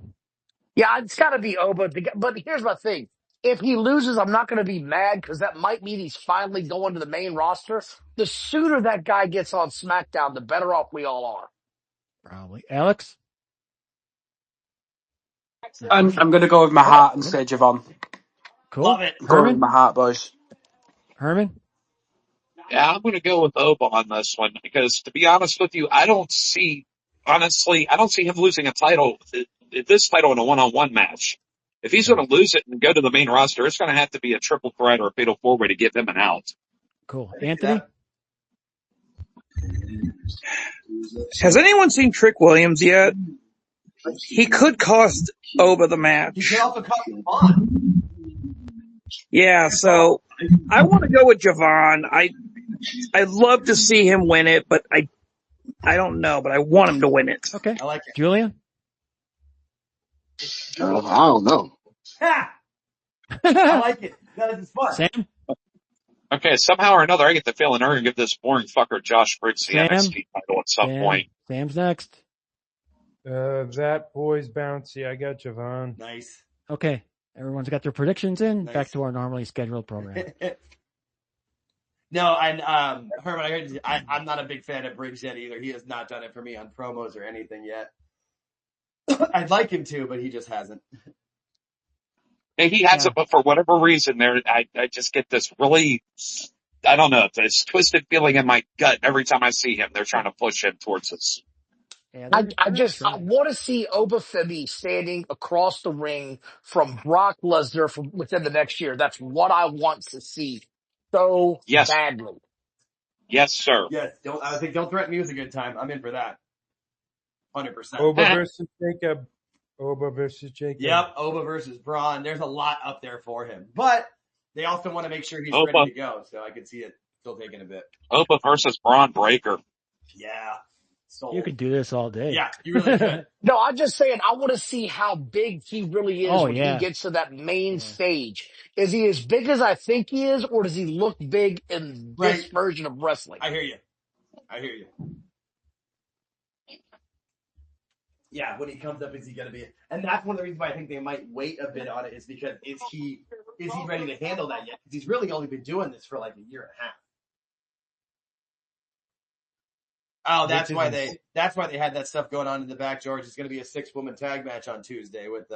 Yeah, it's got to be Oba. But here's my thing. If he loses, I'm not going to be mad because that might mean he's finally going to the main roster. The sooner that guy gets on SmackDown, the better off we all are. Probably. Alex? I'm going to go with my heart and say Javon. Cool. Love it. Go with my heart, boys. Herman? Yeah, I'm going to go with Oba on this one because, to be honest with you, I don't see him losing this title in a one-on-one match. If he's going to lose it and go to the main roster, it's going to have to be a triple threat or a fatal four-way to give him an out. Cool. Anthony? Has anyone seen Trick Williams yet? He could cost Oba the match. He could also cost Javon. Yeah, so I want to go with Javon. I'd love to see him win it, but I don't know, but I want him to win it. Okay. I like it. Julian? I don't know. I like it. That is fun. Sam? Okay, somehow or another, I get the feeling they're going to give this boring fucker Josh Briggs the NXT title at some point. Sam's next. That boy's bouncy. I got Javon. Nice. Okay. Everyone's got their predictions in. Nice. Back to our normally scheduled program. No, and Herman, I heard you, I'm not a big fan of Briggs yet either. He has not done it for me on promos or anything yet. I'd like him to, but he just hasn't. And he hasn't, but for whatever reason, I just get this really, I don't know, this twisted feeling in my gut every time I see him. They're trying to push him towards this. I want to see Oba Femi standing across the ring from Brock Lesnar from within the next year. That's what I want to see so badly. Yes, sir. Yes, don't threaten me with a good time. I'm in for that. 100%. Oba versus Jacob. Oba versus Jacob. Yep, Oba versus Braun. There's a lot up there for him. But they also want to make sure he's ready to go, so I could see it still taking a bit. Oba versus Braun Breaker. Yeah. Sold. You could do this all day. Yeah, you really could. No, I'm just saying I want to see how big he really is when he gets to that main stage. Is he as big as I think he is, or does he look big in this version of wrestling? I hear you. Yeah, when he comes up, is he going to be? And that's one of the reasons why I think they might wait a bit on it is because is he ready to handle that yet? Because he's really only been doing this for like a year and a half. Oh, that's why they had that stuff going on in the back, George. It's going to be a 6-woman tag match on Tuesday with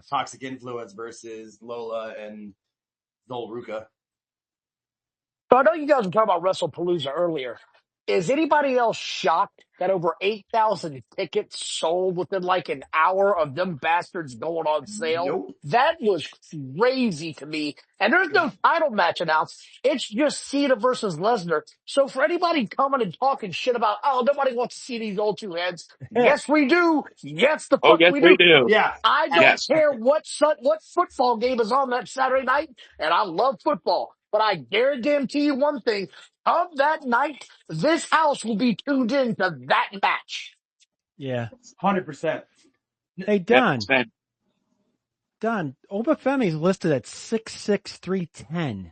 Toxic Influence versus Lola and Zolruka. So I know you guys were talking about WrestlePalooza earlier. Is anybody else shocked that over 8,000 tickets sold within like an hour of them bastards going on sale? Nope. That was crazy to me. And there's no title match announced. It's just Cena versus Lesnar. So for anybody coming and talking shit about, nobody wants to see these old two heads. Yes, we do. Yes, we do. Yeah. I don't care what football game is on that Saturday night, and I love football. But I guarantee you one thing. Of that night, this house will be tuned in to that match. Yeah. 100%. Hey, Don. Oba Femi's listed at 6'6", 310.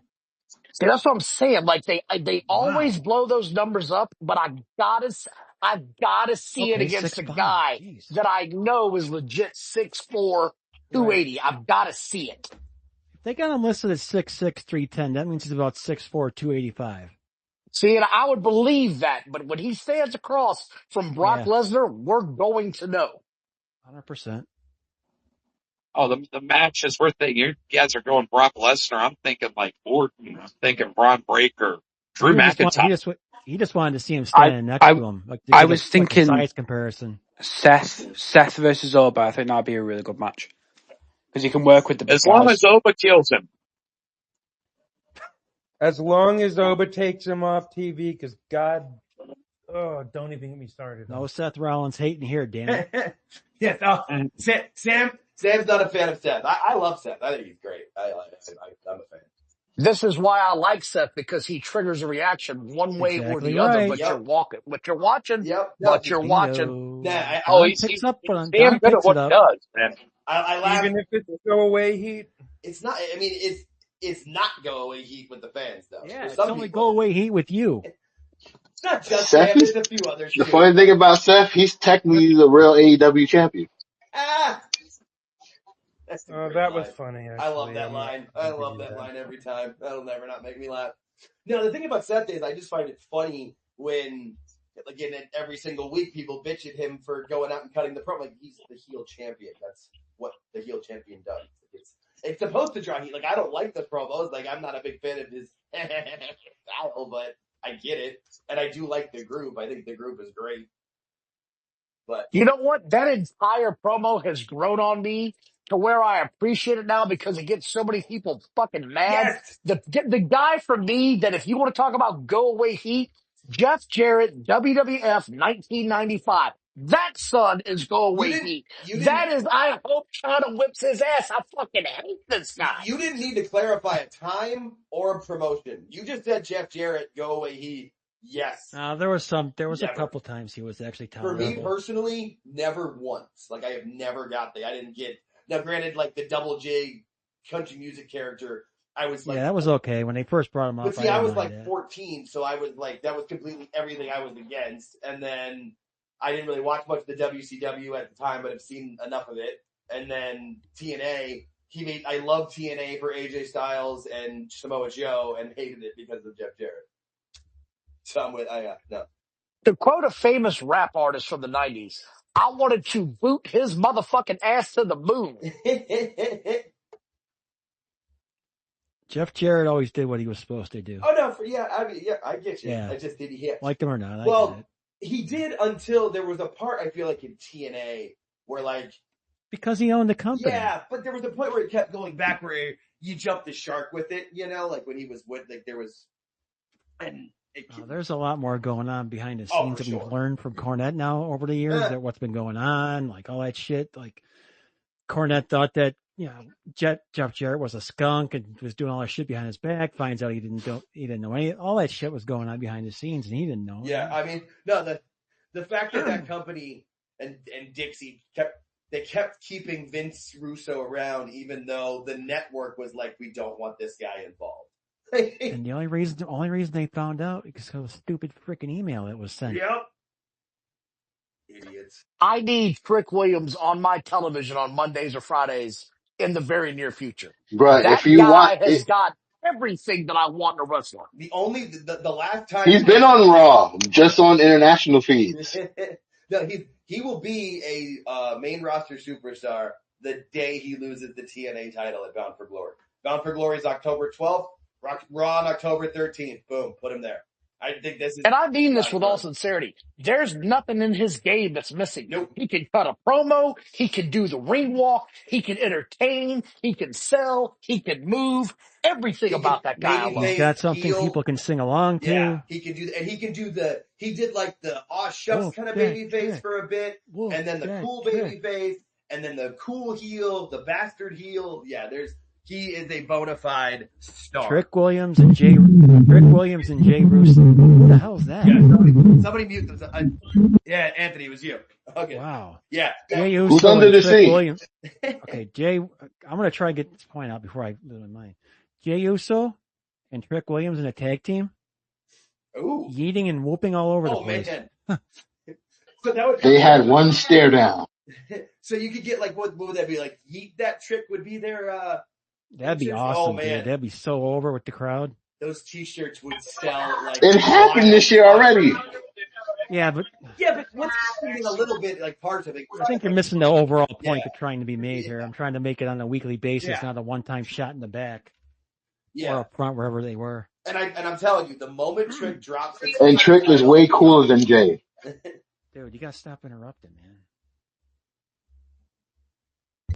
See, that's what I'm saying. Like they always blow those numbers up, but I've gotta see it against a guy that I know is legit 6'4", 280. I've gotta see it. If they got him listed at 6'6", 310, that means he's about 6'4", 285. See, and I would believe that, but when he stands across from Brock Lesnar, we're going to know. 100%. Oh, the match is worth it. You guys are going Brock Lesnar. I'm thinking like Orton. I'm thinking Braun Breaker. Drew McIntyre. He just wanted to see him standing next to him. I was thinking size comparison. Seth versus Oba. I think that'd be a really good match because you can work with the big as long as Oba kills him. As long as Oba takes him off TV, because God, don't even get me started. No Seth Rollins hating here, damn it. Yes. Oh, Sam's not a fan of Seth. I love Seth. I think he's great. I'm a fan. This is why I like Seth, because he triggers a reaction one way or Exactly the other, right. but you're watching. Yep. But you're Bingo. watching. Nah, Don he's picks up, but damn Don good at picks what it he up. does, man. I laugh. Even if it's go away heat. It's not. I mean, it's not go away heat with the fans though. Yeah, There's it's some only people. go away heat with you. It's not just Seth, Sam. There's a few others the too. funny thing about Seth, he's technically the real AEW champion. Ah. That's a great That line. was funny. Actually. I love that line. I love that line every time. That'll never not make me laugh. No, the thing about Seth is I just find it funny when, again, every single week people bitch at him for going out and cutting the promo. Like, he's the heel champion. That's what the heel champion does. It's supposed to draw heat. Like, I don't like the promos. Like, I'm not a big fan of his style, but I get it. And I do like the group. I think the group is great. But You know what? That entire promo has grown on me to where I appreciate it now because it gets so many people fucking mad. yes, The guy for me that if you want to talk about go away heat, Jeff Jarrett, WWF 1995. That son is go away heat. That is, I hope China whips his ass. I fucking hate this guy. You didn't need to clarify a time or a promotion. You just said Jeff Jarrett, go away heat. Yes. There was a couple times he was actually tolerable. For me personally, never once. Like, I have never got I didn't get, now granted, like the Double J country music character, I was like. Yeah, that was okay when they first brought him up. But see, I was like 14, so I was like, that was completely everything I was against. And then I didn't really watch much of the WCW at the time, but I've seen enough of it. And then TNA, I loved TNA for AJ Styles and Samoa Joe and hated it because of Jeff Jarrett. So I'm with, no. To quote a famous rap artist from the 90s, I wanted to boot his motherfucking ass to the moon. Jeff Jarrett always did what he was supposed to do. Oh, no, I get you. Yeah. I just didn't hit. Liked him or not. He did until there was a part, I feel like, in TNA where, like. Because he owned the company. Yeah, but there was a point where it kept going back where you jumped the shark with it, like when he was there was. And there's a lot more going on behind the scenes that we've learned from Cornette now over the years, that what's been going on, like all that shit. Like Cornette thought that, Jeff Jarrett was a skunk and was doing all that shit behind his back, finds out he didn't know any, all that shit was going on behind the scenes and he didn't know. Yeah, I mean, no, the fact that company and Dixie kept keeping Vince Russo around even though the network was like, we don't want this guy involved. And the only reason they found out is because of a stupid freaking email that was sent. Yep. Idiots. I need Trick Williams on my television on Mondays or Fridays in the very near future. But that if you guy want, has got everything that I want in a wrestler. The last time he's been on Raw, just on international feeds. No, he will be a main roster superstar the day he loses the TNA title at Bound for Glory. Bound for Glory is October 12th. Raw on October 13th. Boom, put him there. I think this is. And I mean this with all sincerity. There's nothing in his game that's missing. Nope. He can cut a promo. He can do the ring walk. He can entertain. He can sell. He can move. Everything about that guy. He's got something people can sing along to. Yeah, he can do, and he can do he did like the aw shucks kind of baby face for a bit, and then the cool baby face, and then the cool heel, the bastard heel. Yeah, he is a bona fide star. Trick Williams and Jay Russo. Who the hell is that? Yeah, somebody mute them. Yeah, Anthony, it was you. Okay. Wow. Yeah. Jay Uso Who's under the Trick sea? Williams. Okay, I'm going to try and get this point out before I lose my mind. Jay Uso and Trick Williams in a tag team. Ooh. Yeeting and whooping all over the place. Man. So they had one stare down. So you could get like, what would that be? Like, Yeet That Trick would be their, that'd be awesome, dude. That'd be so over with the crowd. Those t-shirts would sell like. It happened this year already. Yeah, but what's happening a little bit, like parts of it. I think you're missing the overall point that's trying to be made here. I'm trying to make it on a weekly basis, not a one-time shot in the back. Yeah. Or up front, wherever they were. And I'm telling you, the moment Trick drops it. And Trick is way cooler than Jay. Dude, you gotta stop interrupting, man.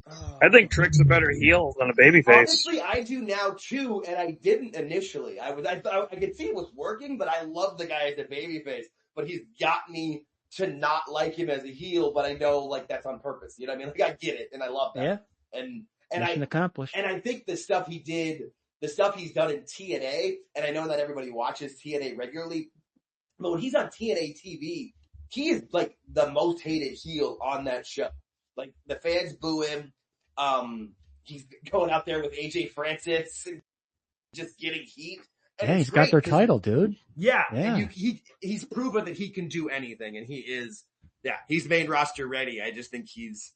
I think Trick's a better heel than a babyface. Honestly, I do now too, and I didn't initially. I could see it was working, but I love the guy as a babyface. But he's got me to not like him as a heel, but I know like that's on purpose. You know what I mean? Like I get it, and I love that. Yeah. And Mission accomplished. And I think the stuff he's done in TNA, and I know not everybody watches TNA regularly, but when he's on TNA TV, he is like the most hated heel on that show. Like the fans boo him. He's going out there with AJ Francis and just getting heat. And yeah, he's got their title, dude. Yeah. Yeah. And he's proven that he can do anything, and he's main roster ready. I just think he's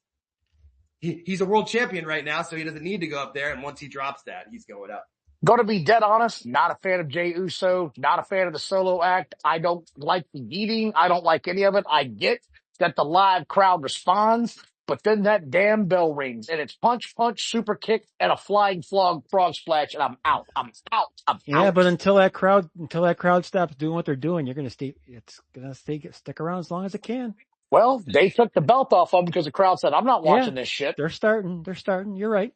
a world champion right now, so he doesn't need to go up there. And once he drops that, he's going up. Going to be dead honest, not a fan of Jey Uso, not a fan of the solo act. I don't like the eating. I don't like any of it. I get that the live crowd responds, but then that damn bell rings and it's punch, super kick, and a flying frog splash, and I'm out. I'm out. Yeah, but until that crowd stops doing what they're doing, it's gonna stick around as long as it can. Well, they took the belt off of them because the crowd said, I'm not watching this shit. They're starting. You're right.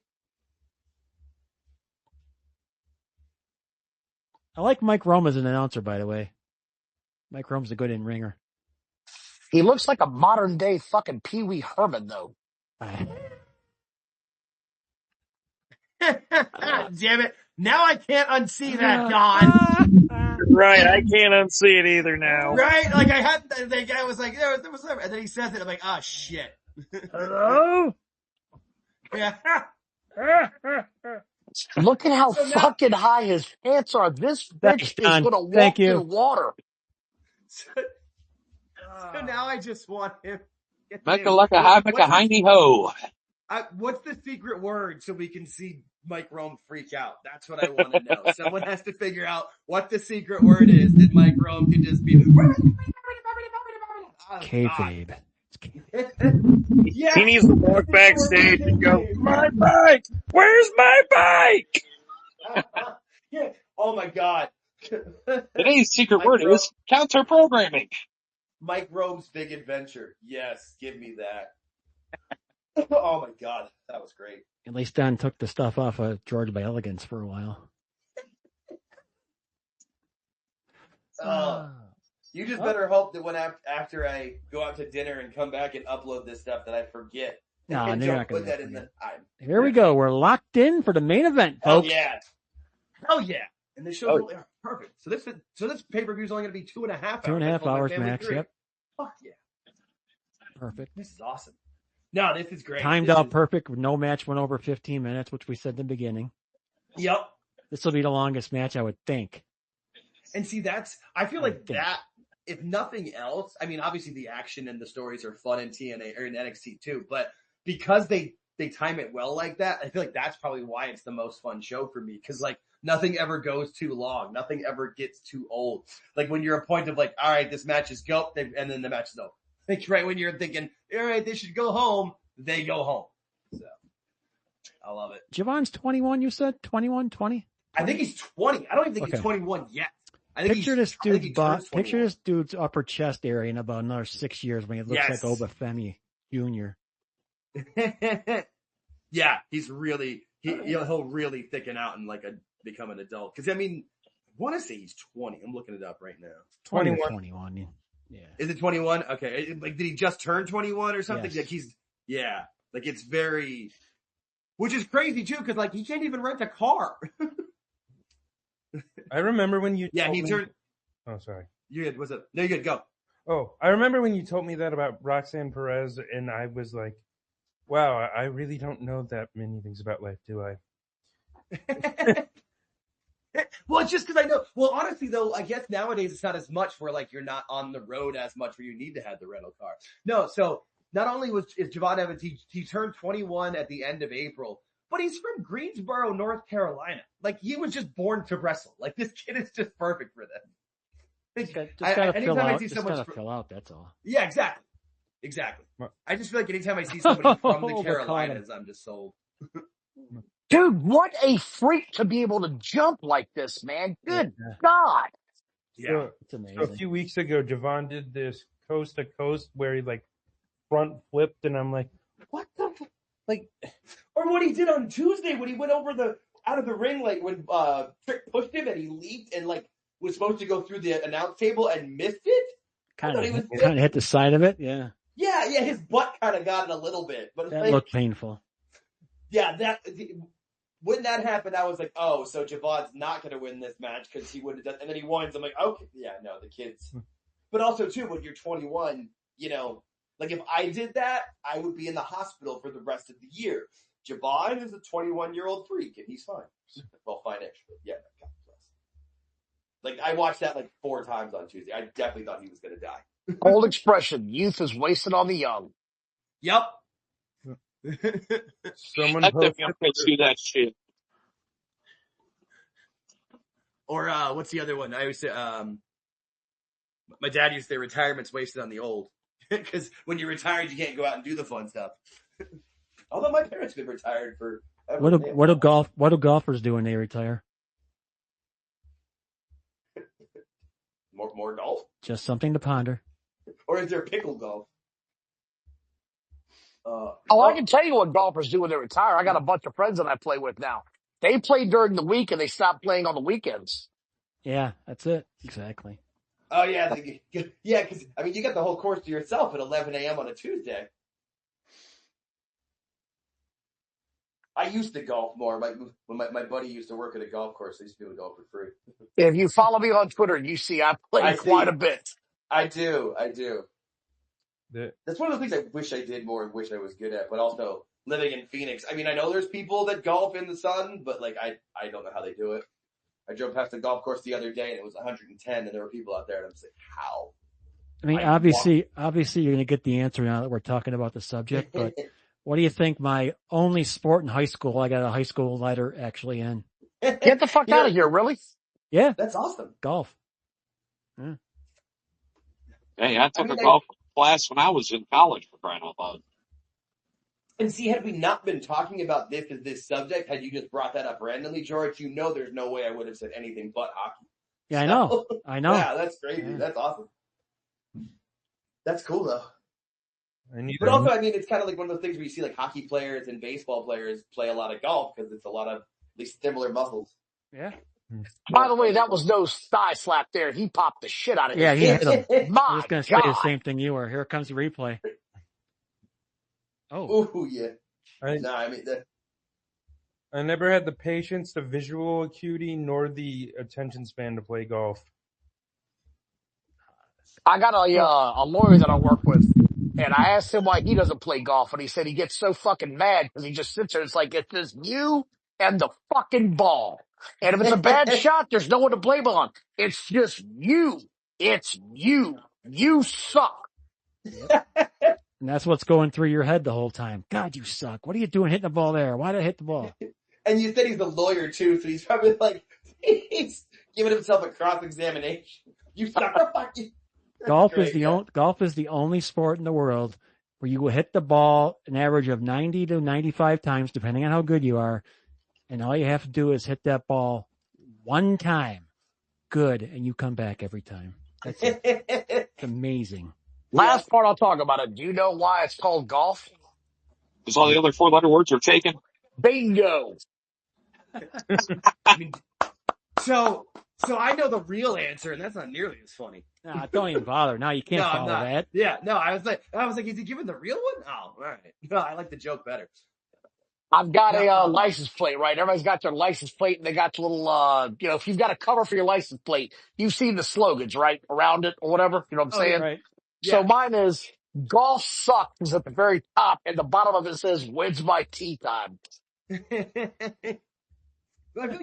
I like Mike Rome as an announcer, by the way. Mike Rome's a good in-ringer. He looks like a modern day fucking Pee Wee Herman, though. Damn it. Now I can't unsee that, Don. Right, I can't unsee it either now. Right? Like the guy was like, there was, and then he says it, I'm like, oh shit. Hello? Yeah. Look at how fucking high his pants are. This bitch is going to walk in water. So now I just want him. Mecca-lucka-hi-mecca-hiney-ho. What's the secret word so we can see Mike Rome freak out? That's what I want to know. Someone has to figure out what the secret word is that Mike Rome can just be. Kayfabe. Yes. He needs to walk backstage and go, my bike! Where's my bike? Yeah. Oh my God. Today's secret word is counter-programming. Mike Rome's big adventure. Yes, give me that. Oh my God, that was great. At least Don took the stuff off of George by Elegance for a while. You just better hope that when after I go out to dinner and come back and upload this stuff that I forget. No, and you're don't not put gonna that in the time. Here we go. We're locked in for the main event, folks. Hell yeah. And this show's perfect. So this pay-per-view is only going to be 2.5 hours. 2.5 hours max. Yep. Fuck yeah. Perfect. This is awesome. No, this is great. Timed out perfect. No match went over 15 minutes, which we said in the beginning. Yep. This will be the longest match, I would think. And see, I feel like that, if nothing else, I mean, obviously the action and the stories are fun in TNA or in NXT too, but because they time it well like that, I feel like that's probably why it's the most fun show for me. Cause like nothing ever goes too long. Nothing ever gets too old. Like when you're a point of like, all right, this match is go, and then the match is over. Like right when you're thinking, all right, they should go home, they go home. So I love it. Javon's 21, you said? 21, 20? I think he's 20. I don't even think he's 21 yet. I think picture this dude's upper chest area in about another 6 years when he looks like Obafemi Jr. Yeah, he's really he'll really thicken out and become an adult. Because I mean, I want to say he's 20. I'm looking it up right now. 21. Yeah. Is it 21? Okay. Like, did he just turn 21 or something? Yes. Like like it's very, which is crazy too, because like he can't even rent a car. I remember when you. Yeah, he turned. Oh, sorry. You good? What's up? No, you good. Go. Oh, I remember when you told me that about Roxanne Perez, and I was like, "Wow, I really don't know that many things about life, do I?" Well, it's just because I know. Well, honestly, though, I guess nowadays it's not as much where like you're not on the road as much where you need to have the rental car. No, so not only is Javon Evans, he turned 21 at the end of April, but he's from Greensboro, North Carolina. Like he was just born to wrestle. Like this kid is just perfect for this. Just gotta fill out. That's all. Yeah, exactly. I just feel like anytime I see somebody from the Carolinas, I'm just sold. Dude, what a freak to be able to jump like this, man. Good God. Yeah, it's amazing. So a few weeks ago, Javon did this coast to coast where he like front flipped, and I'm like, what the? or what he did on Tuesday when he went out of the ring, like when Trick pushed him and he leaped and like was supposed to go through the announce table and missed it. Kind of hit the side of it. Yeah. Yeah. His butt kind of got it a little bit, but that looked painful. Yeah, when that happened, I was like, oh, so Javon's not going to win this match because he would have done, and then he wins. I'm like, okay, yeah, no, the kids. But also too, when you're 21, like if I did that, I would be in the hospital for the rest of the year. Javon is a 21-year-old freak, and he's fine. Well, fine actually. Yeah, God bless. Like I watched that like 4 times on Tuesday. I definitely thought he was going to die. Old expression: youth is wasted on the young. Yep. Someone Let them posted young kids do that shit. Or what's the other one? I always say, my dad used to say retirement's wasted on the old. Because when you're retired, you can't go out and do the fun stuff. Although my parents have been retired for what do golfers do when they retire? More golf? Just something to ponder. Or is there pickle golf? I can tell you what golfers do when they retire. I got a bunch of friends that I play with now. They play during the week and they stop playing on the weekends. Yeah, that's it. Exactly. Oh, yeah. Yeah, because, I mean, you got the whole course to yourself at 11 a.m. on a Tuesday. I used to golf more. When my buddy used to work at a golf course, I used to be able to golf for free. If you follow me on Twitter, you see I play quite a bit. I do. That's one of the things I wish I did more and wish I was good at, but also living in Phoenix. I mean, I know there's people that golf in the sun, but like I don't know how they do it. I drove past a golf course the other day and it was 110 and there were people out there and I'm just like, how? I mean, obviously you're going to get the answer now that we're talking about the subject, but what do you think my only sport in high school, I got a high school letter actually in? Get the fuck out of here, really? Yeah. That's awesome. Golf. Yeah. Hey, I took a golf class when I was in college, for crying out loud. And see, had we not been talking about this as this subject, had you just brought that up randomly, George, there's no way I would have said anything but hockey. Yeah, I know. Yeah, that's crazy. Yeah. That's awesome. That's cool, though. But also, I mean, it's kind of like one of those things where you see like hockey players and baseball players play a lot of golf because it's a lot of at least similar muscles. Yeah. By the way, that was no thigh slap there. He popped the shit out of his he hit him. My I was going to say the same thing you were. Here comes the replay. Oh. Ooh, yeah. I never had the patience, the visual acuity, nor the attention span to play golf. I got a lawyer that I work with, and I asked him why he doesn't play golf, and he said he gets so fucking mad because he just sits there. It's like, it's just you and the fucking ball. And if it's a bad shot, there's no one to blame on. It's just you. It's you. You suck. And that's what's going through your head the whole time. God, you suck. What are you doing hitting the ball there? Why did I hit the ball? And you said he's a lawyer too, so he's probably like, he's giving himself a cross-examination. You suck. Fuck you. Golf is the only sport in the world where you will hit the ball an average of 90 to 95 times, depending on how good you are. And all you have to do is hit that ball one time. Good. And you come back every time. That's it. It's amazing. Last part I'll talk about it. Do you know why it's called golf? Because all the other 4-letter words are taken. Bingo. I mean, so I know the real answer, and that's not nearly as funny. Nah, don't even bother. No, you can't follow that. Yeah, no, I was like, is he giving the real one? Oh, all right. No, I like the joke better. I've got a license plate, right? Everybody's got their license plate, and they got the little, if you've got a cover for your license plate, you've seen the slogans, right? Around it or whatever. You know what I'm saying? Right. Yeah. So mine is, golf sucks at the very top, and the bottom of it says, when's my tea time? I feel like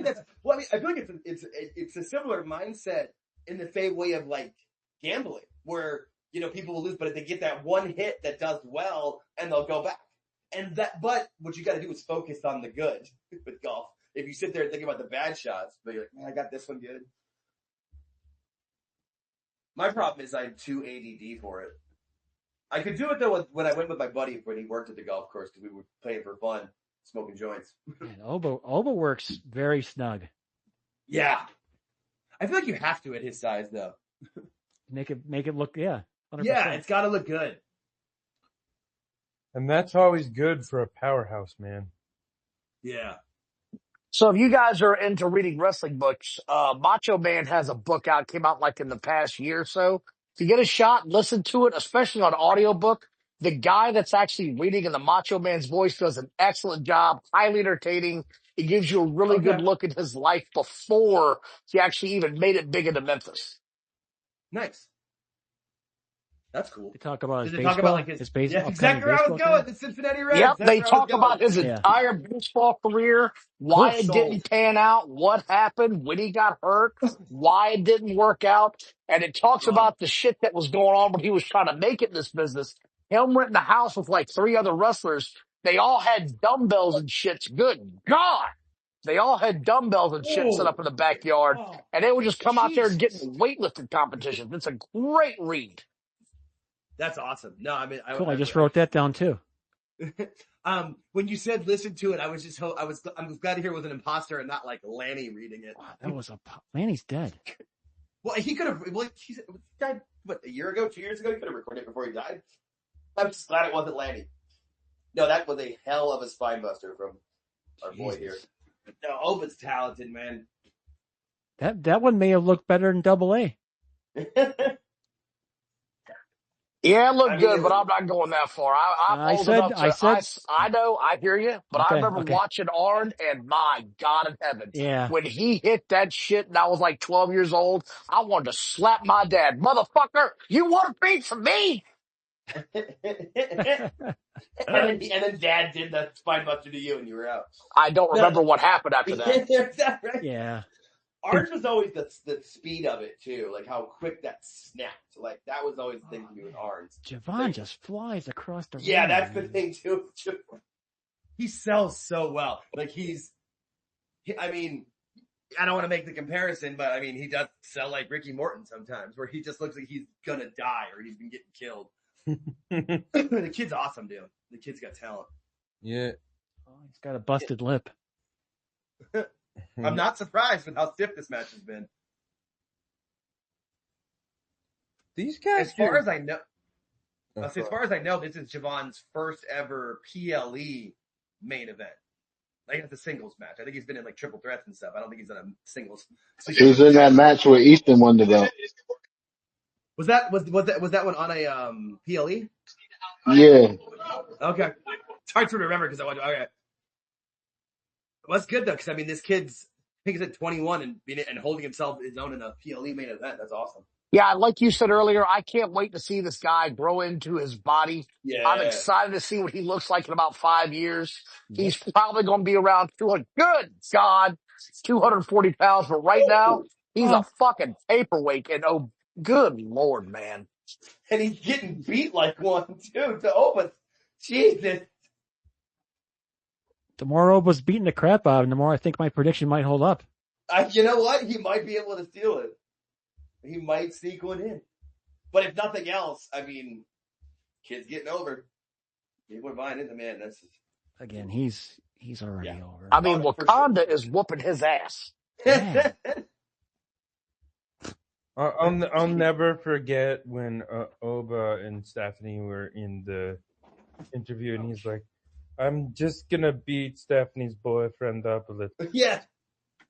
it's a similar mindset in the same way of like gambling, where people will lose, but if they get that one hit that does well, and they'll go back. But what you got to do is focus on the good with golf. If you sit there and think about the bad shots, but you're like, man, I got this one good. My problem is I'm too ADD for it. I could do it though when I went with my buddy when he worked at the golf course because we were playing for fun, smoking joints. Man, Obo works very snug. Yeah, I feel like you have to at his size though. Make it look 100%. Yeah, it's got to look good. And that's always good for a powerhouse, man. Yeah. So if you guys are into reading wrestling books, Macho Man has a book out, came out like in the past year or so. If you get a shot, listen to it, especially on audiobook. The guy that's actually reading in the Macho Man's voice does an excellent job, highly entertaining. It gives you a really good Okay. look at his life before he actually even made it big into Memphis. Nice. That's cool. They talk about Did his they baseball. talk about like his baseball. Yeah, exactly where I was going. The Cincinnati Reds. Yep, That's they where I was talk going. about his Yeah. entire baseball career, why Cool. it didn't pan out, what happened, when he got hurt, why it didn't work out, and it talks about the shit that was going on when he was trying to make it in this business. Him renting a house with like 3 other wrestlers, they all had dumbbells and shit. Good God! They all had dumbbells and shit set up in the backyard, Oh, and they would just come out there and get Jesus. in weightlifting competitions. It's a great read. That's awesome. No, I mean, Cool. I just wrote that down too. When you said listen to it, I'm glad to hear it was an imposter and not like Lanny reading it. Wow, that was Lanny's dead. Well, he could have. Well, he died a year ago, 2 years ago. He could have recorded it before he died. I'm just glad it wasn't Lanny. No, that was a hell of a spine buster from our boy here. No, Ova's talented, man. That one may have looked better than Double A. Yeah, it looked good, but I'm not going that far. I know, I hear you, but I remember okay. watching Arn, and my God in heaven. Yeah. When he hit that shit and I was like 12 years old, I wanted to slap my dad. Motherfucker, you want to beat for me? and then Dad did the spine buster to you and you were out. I don't remember what happened after that. Is that right? Yeah. Ours was always the speed of it too, like how quick that snapped. Like that was always the thing to me with Arns. Javon just flies across the room. Yeah, that's the thing too. He sells so well. Like I mean, I don't want to make the comparison, but I mean, he does sell like Ricky Morton sometimes, where he just looks like he's gonna die or he's been getting killed. The kid's awesome, dude. The kid's got talent. Yeah. Oh, he's got a busted lip. I'm not surprised with how stiff this match has been. These guys, as far as I know, this is Javon's first ever PLE main event. Like it's a singles match. I think he's been in like triple threats and stuff. I don't think he's done a singles. He was in that match where Easton won the belt. Was that one on a PLE? Yeah. Okay. It's hard to remember because okay. Well, that's good though, because I mean, this kid's I think he's at 21 and holding his own in a PLE main event. That's awesome. Yeah, like you said earlier, I can't wait to see this guy grow into his body. Yeah. I'm excited to see what he looks like in about 5 years. He's probably going to be around 200. Good God, 240 pounds. But right now, he's a fucking paperweight. And oh, good Lord, man. And he's getting beat like one too. To Oba, Jesus. The more Oba's beating the crap out of him, the more I think my prediction might hold up. You know what? He might be able to steal it. He might sneak one in. But if nothing else, I mean, kid's getting over. People are buying into, man. That's again, he's already over. I mean, Wakanda is whooping his ass. Yeah. I'll never forget when Oba and Stephanie were in the interview, and he's like, "I'm just gonna beat Stephanie's boyfriend up a little." Yeah.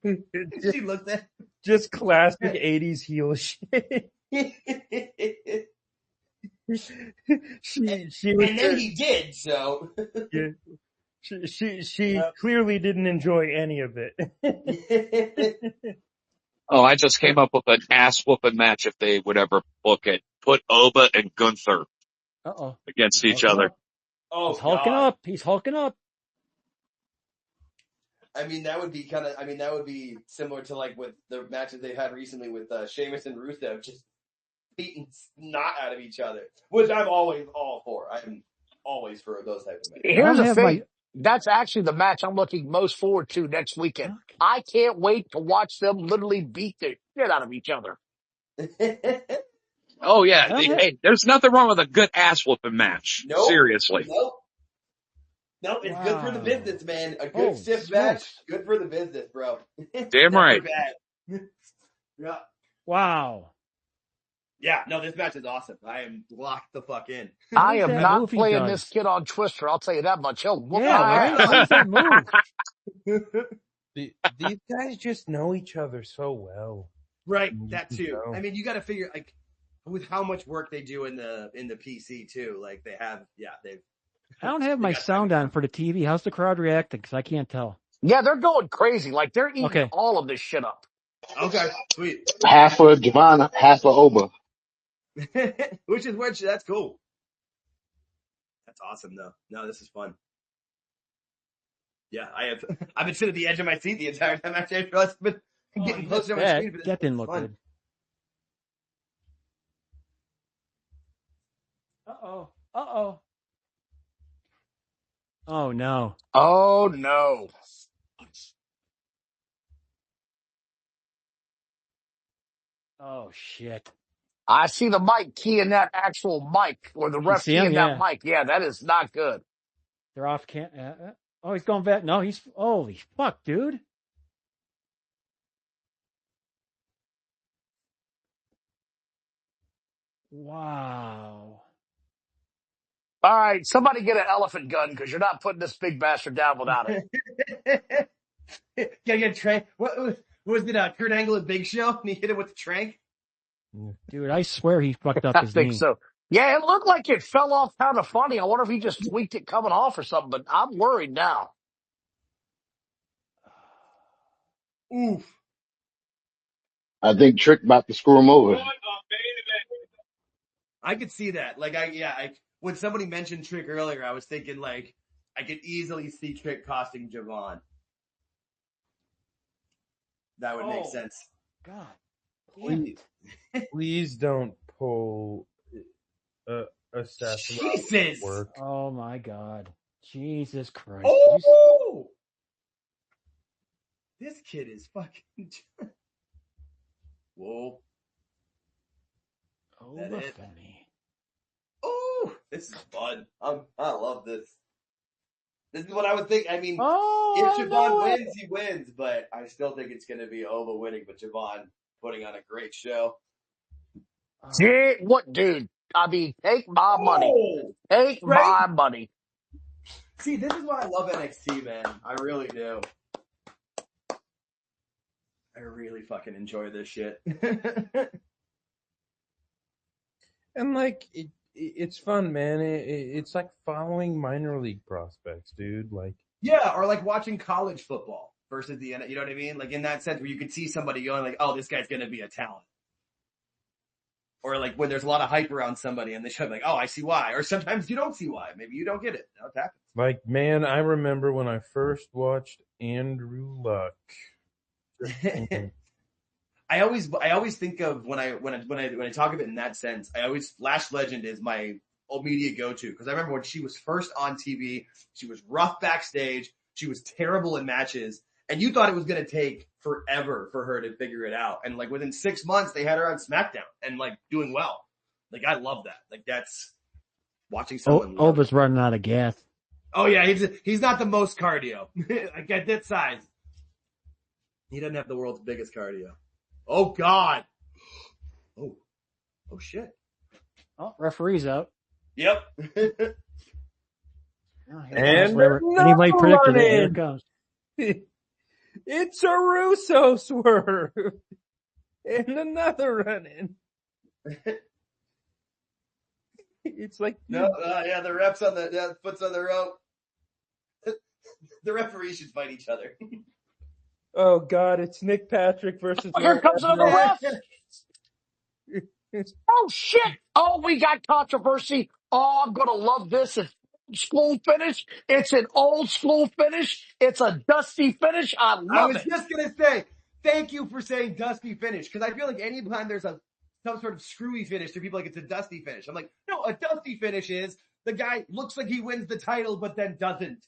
She looked at just classic 80s heel shit. she was, and then he did, so yeah. She clearly didn't enjoy any of it. Oh, I just came up with an ass whooping match if they would ever book it. Put Oba and Gunther against each other. Oh, he's hulking up. He's hulking up. I mean, that would be similar to like with the matches they've had recently with Sheamus and Rusev, just beating snot out of each other, which I'm always all for. I'm always for those types of matches. Here's the thing. That's actually the match I'm looking most forward to next weekend. I can't wait to watch them literally beat the shit out of each other. Oh, yeah. Hey, there's nothing wrong with a good ass whooping match. Nope. Seriously. Nope, it's good for the business, man. A good stiff match, good for the business, bro. Damn right. Yeah. Wow. Yeah, no, this match is awesome. I am locked the fuck in. I What is am that not move he playing this does? kid on Twister. I'll tell you that much. He'll whoop Yeah, my right? What ass. is that move? These guys just know each other so well. Right, You that can too. tell. I mean, you got to figure like with how much work they do in the PC too. Like they have, they've. I don't have They my got sound time. on for the TV. How's the crowd reacting? Because I can't tell. Yeah, they're going crazy. Like they're eating Okay. all of this shit up. Okay, sweet. Half for Javon, half for Oba. which that's cool. That's awesome though. No, this is fun. Yeah, I've been sitting at the edge of my seat the entire time. Actually, I realized I've been getting closer to my screen for this. That didn't look fun. good. Uh-oh. Uh-oh. Oh, no. Oh no. Oh, shit. I see the mic keying that actual mic, or the You ref see him? keying that Yeah. mic. Yeah, that is not good. They're off oh, he's going back. No, he's... Holy fuck, dude. Wow. All right, somebody get an elephant gun because you're not putting this big bastard down without it. Gotta get a trank. What was it? Kurt Angle at Big Show, and he hit him with the trank. Dude, I swear he fucked up I his think knee. so. Yeah, it looked like it fell off kind of funny. I wonder if he just tweaked it coming off or something, but I'm worried now. Oof. I think Trick about to screw him over. I could see that. Like, when somebody mentioned Trick earlier, I was thinking like I could easily see Trick costing Javon. That would make sense. God. Please don't pull a Seth Jesus. work. Oh, my God. Jesus Christ. Oh! This kid is fucking... Whoa. Oh, That look it? at me. Oh, this is fun. I love this. This is what I would think. I mean, Oh, if Javon wins, he wins, but I still think it's going to be Ova winning, but Javon putting on a great show. Yeah, what, dude? I mean, take my money. Take my money. See, this is why I love NXT, man. I really do. I really fucking enjoy this shit. And like it's fun, man. It's like following minor league prospects, dude. Like yeah, or like watching college football versus you know what I mean? Like in that sense where you could see somebody going like, oh, this guy's going to be a talent. Or like when there's a lot of hype around somebody and they show like, oh, I see why. Or sometimes you don't see why. Maybe you don't get it. That happens. Like, man, I remember when I first watched Andrew Luck. I always think of when I talk of it in that sense, Lash Legend is my immediate go-to because I remember when she was first on TV, she was rough backstage, she was terrible in matches, and you thought it was going to take forever for her to figure it out. And like within 6 months, they had her on SmackDown and like doing well. Like I love that. Like that's watching someone. Ova's running out of gas. Oh yeah, he's not the most cardio. Like at that size, he doesn't have the world's biggest cardio. Oh God. Oh shit. Oh, referee's out. Yep. And anybody predicted it. Here it comes. It's a Russo swerve. And another run-in. It's like the refs on the foot's on the rope. The referees should fight each other. Oh God, it's Nick Patrick versus. Oh, here comes another ref. Oh shit! Oh, we got controversy. Oh, I'm gonna love this. It's school finish. It's an old school finish. It's a dusty finish. I love it. I was just gonna say thank you for saying dusty finish because I feel like anytime there's some sort of screwy finish, there people like it's a dusty finish. I'm like, no, a dusty finish is the guy looks like he wins the title but then doesn't.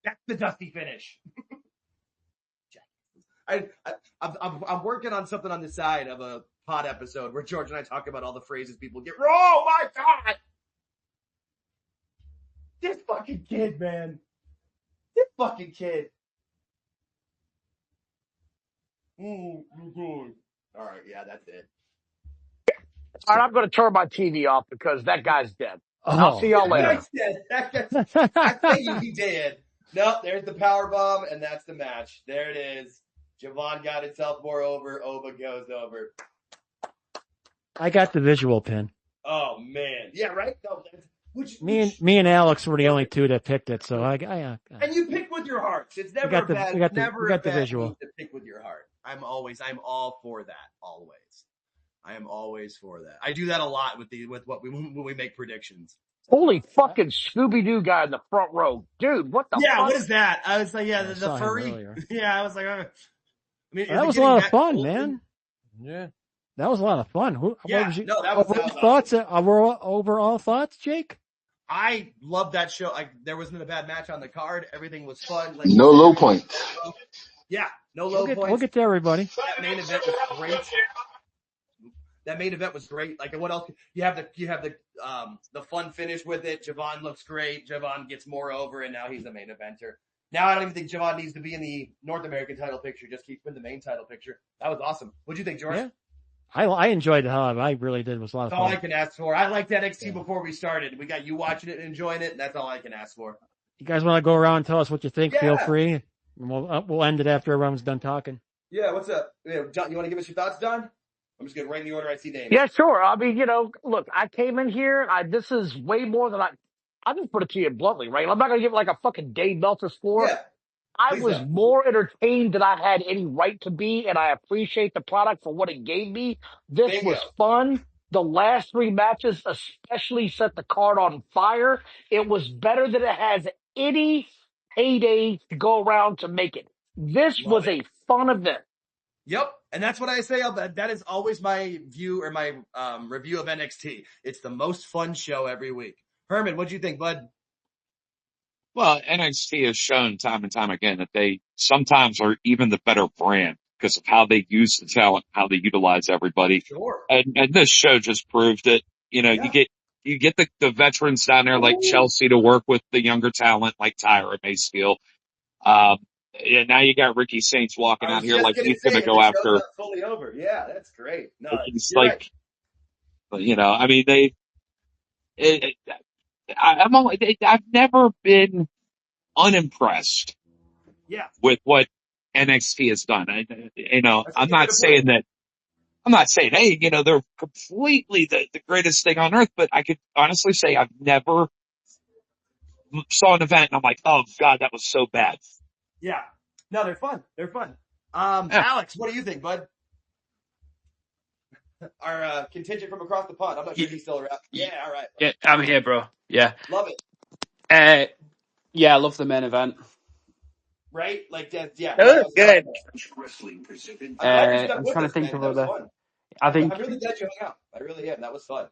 That's the dusty finish. I'm working on something on the side of a pod episode where George and I talk about all the phrases people get wrong. Oh my God! This fucking kid, man. This fucking kid. Oh, good. All right, yeah, that's it. All right, I'm going to turn my TV off because that guy's dead. I'll see y'all later. That guy's, I tell you, he did. No, there's the power bomb, and that's the match. There it is. Javon got himself more over. Oba goes over. I got the visual pin. Oh man, yeah, right. No, me and Alex were the only two that picked it, so I and you pick with your hearts. It's never a bad. Never a bad visual to pick with your heart. I'm all for that. Always. I am always for that. I do that a lot when we make predictions. Holy fucking Scooby-Doo guy in the front row. Dude, what the fuck? What is that? I was like, the furry. Yeah, I was like, I mean, that was a lot of fun, man. Yeah. That was a lot of fun. Thoughts? Overall thoughts, Jake? I love that show. There wasn't a bad match on the card. Everything was fun. No low points. Yeah, no low points. We'll get to everybody. That main event was great. Like, what else? You have the fun finish with it. Javon looks great. Javon gets more over, and now he's the main eventer. Now I don't even think Javon needs to be in the North American title picture. Just keep him in the main title picture. That was awesome. What'd you think, George? Yeah. I enjoyed the hell out of it. I really did. It was a lot of fun. That's all I can ask for. I liked NXT before we started. We got you watching it and enjoying it, and that's all I can ask for. You guys want to go around and tell us what you think? Yeah. Feel free. And we'll end it after everyone's done talking. Yeah, what's up? John, you want to give us your thoughts, Don? I'm just going to write in the order I see names. Yeah, sure. I mean, look, I came in here. This is way more than I just put it to you bluntly, right? I'm not going to give it like a fucking Dave Meltzer score. Yeah. I was more entertained than I had any right to be, and I appreciate the product for what it gave me. This was fun. The last 3 matches especially set the card on fire. It was better than it has any payday to go around to make it. This was a fun event. Yep, and that's what I say. That is always my view or my review of NXT. It's the most fun show every week. Herman, what'd you think, bud? Well, NXT has shown time and time again that they sometimes are even the better brand because of how they use the talent, how they utilize everybody. Sure. And this show just proved it. You get the veterans down there like Chelsea to work with the younger talent like Tyra Mayfield. And now you got Ricky Saints walking out here like he's going to go after. Fully over. Yeah, that's great. No, it's like, right. I mean, I've never been unimpressed with what NXT has done. I'm not saying, hey, they're completely the greatest thing on earth, but I could honestly say I've never saw an event and I'm like, oh God, that was so bad. Yeah. No, they're fun. They're fun. Alex, what do you think, bud? Our contingent from across the pond. I'm not sure he's still around. Yeah, all right. Yeah, I'm here, bro. Yeah. Love it. Yeah, I love the main event. Right? Like that, yeah. That was good. I'm trying to think of other. I'm really glad you hung out. I really am. That was fun.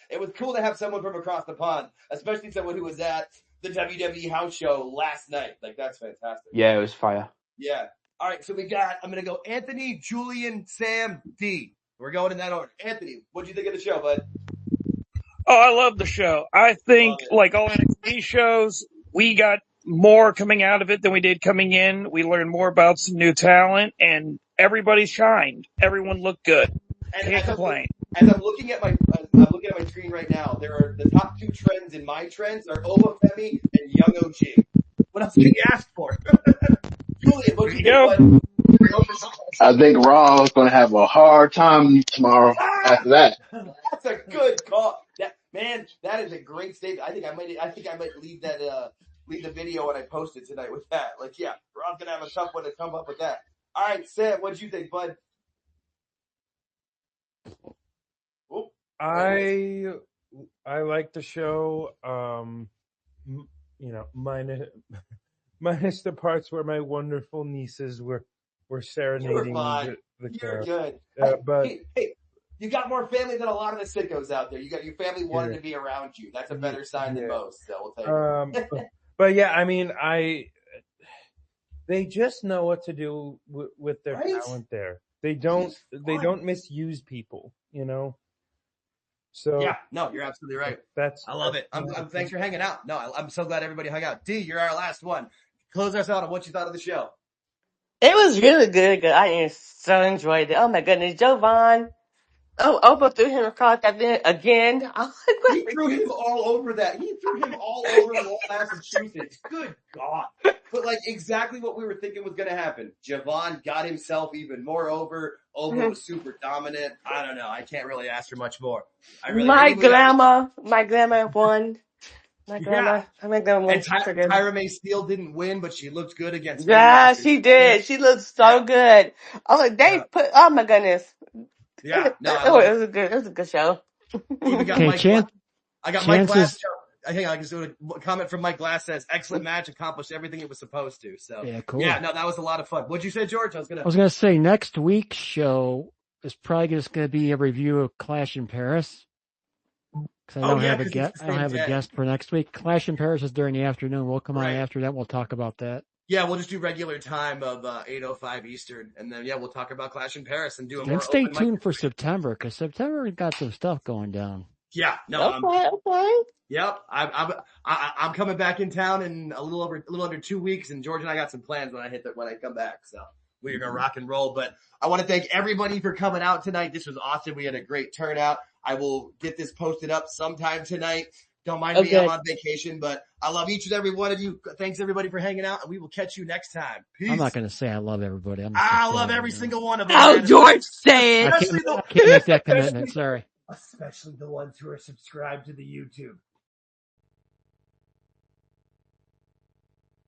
It was cool to have someone from across the pond, especially someone who was at the WWE house show last night. Like, that's fantastic. Yeah, it was fire. Yeah. All right, so I'm going to go Anthony, Julian, Sam, D. We're going in that order. Anthony, what'd you think of the show, bud? Oh, I love the show. I think, like all NXT shows, we got more coming out of it than we did coming in. We learned more about some new talent, and everybody shined. Everyone looked good. And can't complain. As I'm looking at my screen right now, there are the top 2 trends in my trends are Oba Femi and Young OG. What else can you ask for? Julian, what do you think? I think Raw is going to have a hard time tomorrow after that. That's a good call. That is a great statement. I think I might leave the video when I post it tonight with that. Like, yeah, Raw's going to have a tough one to come up with that. All right, Sam, what'd you think, bud? I like the show. Minus the parts where my wonderful nieces were serenading the You're crowd. good. But hey, you got more family than a lot of the sickos out there. You got your family wanting to be around you. That's a better sign than most. So we'll take it. But yeah, I mean, they just know what to do with their talent there. They don't misuse people, So yeah, no, you're absolutely right. I love it. Thanks for hanging out. No, I'm so glad everybody hung out. D, you're our last one. Close us out on what you thought of the show. It was really good. I so enjoyed it. Oh my goodness, Jovan, Oh, Oprah threw him across that thing again. I was like, He threw him all over that. He threw him all over Lowell, Massachusetts. Good God. But like exactly what we were thinking was going to happen. Javon got himself even more over. Oba was super dominant. I don't know. I can't really ask for much more. my grandma won. My grandma And won. Tyra May Steele didn't win, but she looked good against Yeah, she did. She looked so good. I was like, they put. Oh my goodness. Yeah, no, I It love it. was a good show. Even got Mike Glass. I got Mike Glass. Hang on, I just a comment from Mike Glass says, excellent match, accomplished everything it was supposed to. So yeah, cool. Yeah, no, that was a lot of fun. What'd you say, George? I was gonna say next week's show is probably just gonna be a review of Clash in Paris. Because I don't have a guest. I don't have a guest for next week. Clash in Paris is during the afternoon. We'll come on after that. We'll talk about that. Yeah, we'll just do regular time of 8:05 Eastern, and then we'll talk about Clash in Paris and do a more. And stay tuned for September because September got some stuff going down. Yeah, no, okay. Yep, I'm coming back in town in a little under 2 weeks, and George and I got some plans when I come back. So we're gonna rock and roll. But I want to thank everybody for coming out tonight. This was awesome. We had a great turnout. I will get this posted up sometime tonight. Don't mind me, I'm on vacation, but I love each and every one of you. Thanks everybody for hanging out, and we will catch you next time. Peace. I'm not going to say I love everybody. I love every single one of them. Oh, George, say it. I can't make that commitment. Sorry. Especially the ones who are subscribed to the YouTube.